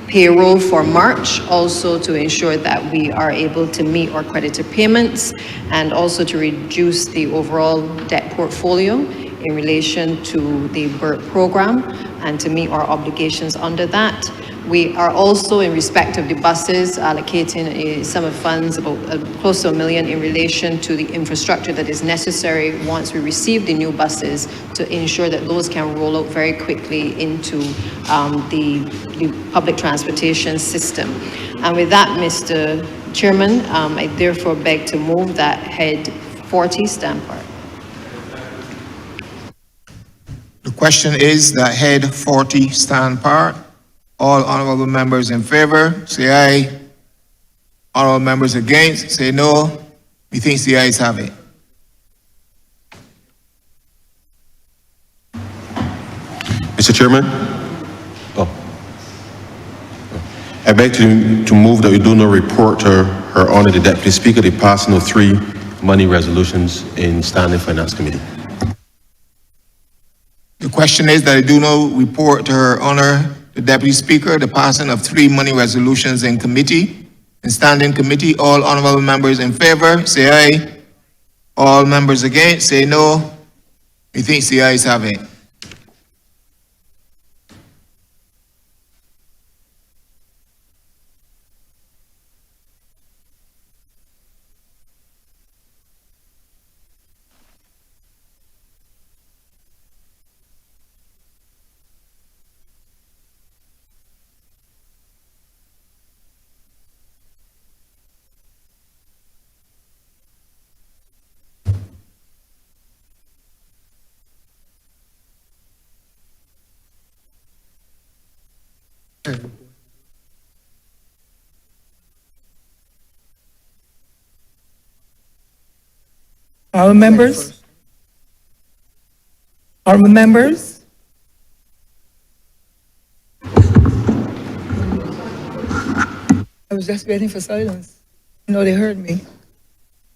payroll for March, also to ensure that we are able to meet our creditor payments, and also to reduce the overall debt portfolio in relation to the BERT program and to meet our obligations under that. We are also, in respect of the buses, allocating a sum of funds, about close to $1 million, in relation to the infrastructure that is necessary once we receive the new buses to ensure that those can roll out very quickly into the public transportation system. And with that, Mr. Chairman, I therefore beg to move that head 40 stand part. The question is that head 40 stand part. All honorable members in favor, say aye. Honorable members against, say no. Methinks the ayes have it. Mr. Chairman? I beg to move that we do not report to Her Honor the Deputy Speaker the passing of 3 money resolutions in Standing Finance Committee. The question is that I do not report to Her Honor the Deputy Speaker the passing of 3 money resolutions in committee. In Standing Committee, all honorable members in favor, say aye. All members against, say no. Methinks the ayes have it. Our members? Our members? I was just waiting for silence. No, they heard me.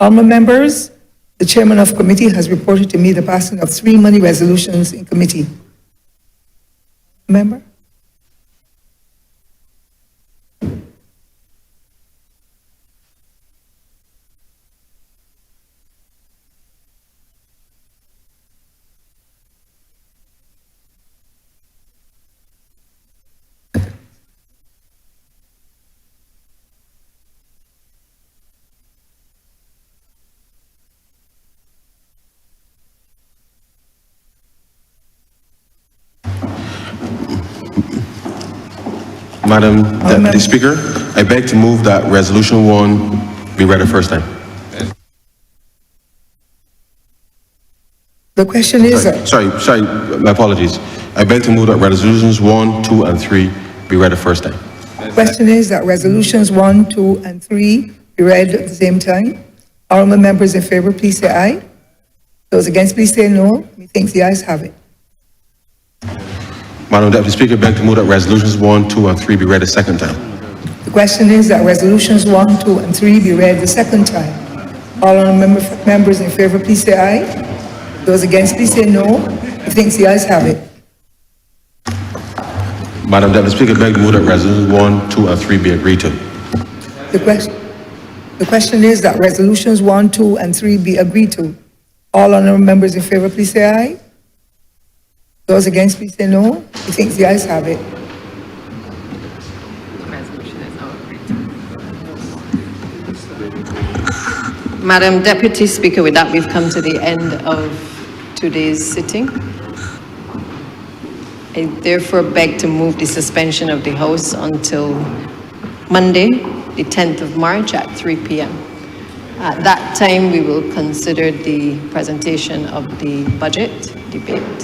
Honourable members, the chairman of committee has reported to me the passing of 3 money resolutions in committee. Member? Madam Deputy Speaker, I beg to move that Resolution 1 be read the first time. The question is... Sorry, my apologies. I beg to move that Resolutions 1, 2, and 3 be read the first time. The question is that resolutions 1, 2, and 3 be read at the same time. Honourable members in favor, please say aye. Those against, please say no. Methinks the ayes have it. Madam Deputy Speaker, I beg to move that Resolutions 1, 2, and 3 be read a second time. The question is that resolutions 1, 2, and 3 be read the second time. All honourable members in favor, please say aye. Those against, please say no. Methinks the ayes have it. Madam Deputy Speaker, I beg to move that Resolutions 1, 2, and 3 be agreed to. The question is that resolutions 1, 2, and 3 be agreed to. All honourable members in favor, please say aye. Those against, please say no. Methinks the ayes have it. Resolution is now agreed to. Madam Deputy Speaker, with that, we've come to the end of today's sitting. I therefore beg to move the suspension of the House until Monday, the 10th of March at 3 p.m. At that time, we will consider the presentation of the budget debate.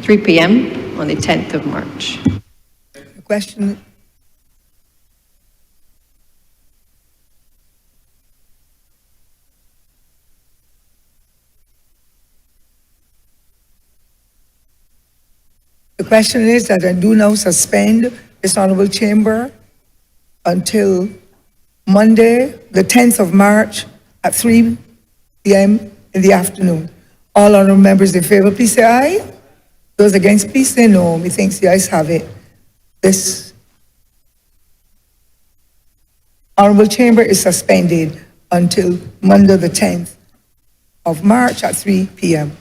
3 p.m. on the 10th of March. The question. The question is that I do now suspend this Honourable Chamber until Monday, the 10th of March at 3 p.m. in the afternoon. All honourable members in favour, please say aye. Those against, please say no. Methinks the ayes have it. This Honourable Chamber is suspended until Monday, the 10th of March at 3 p.m.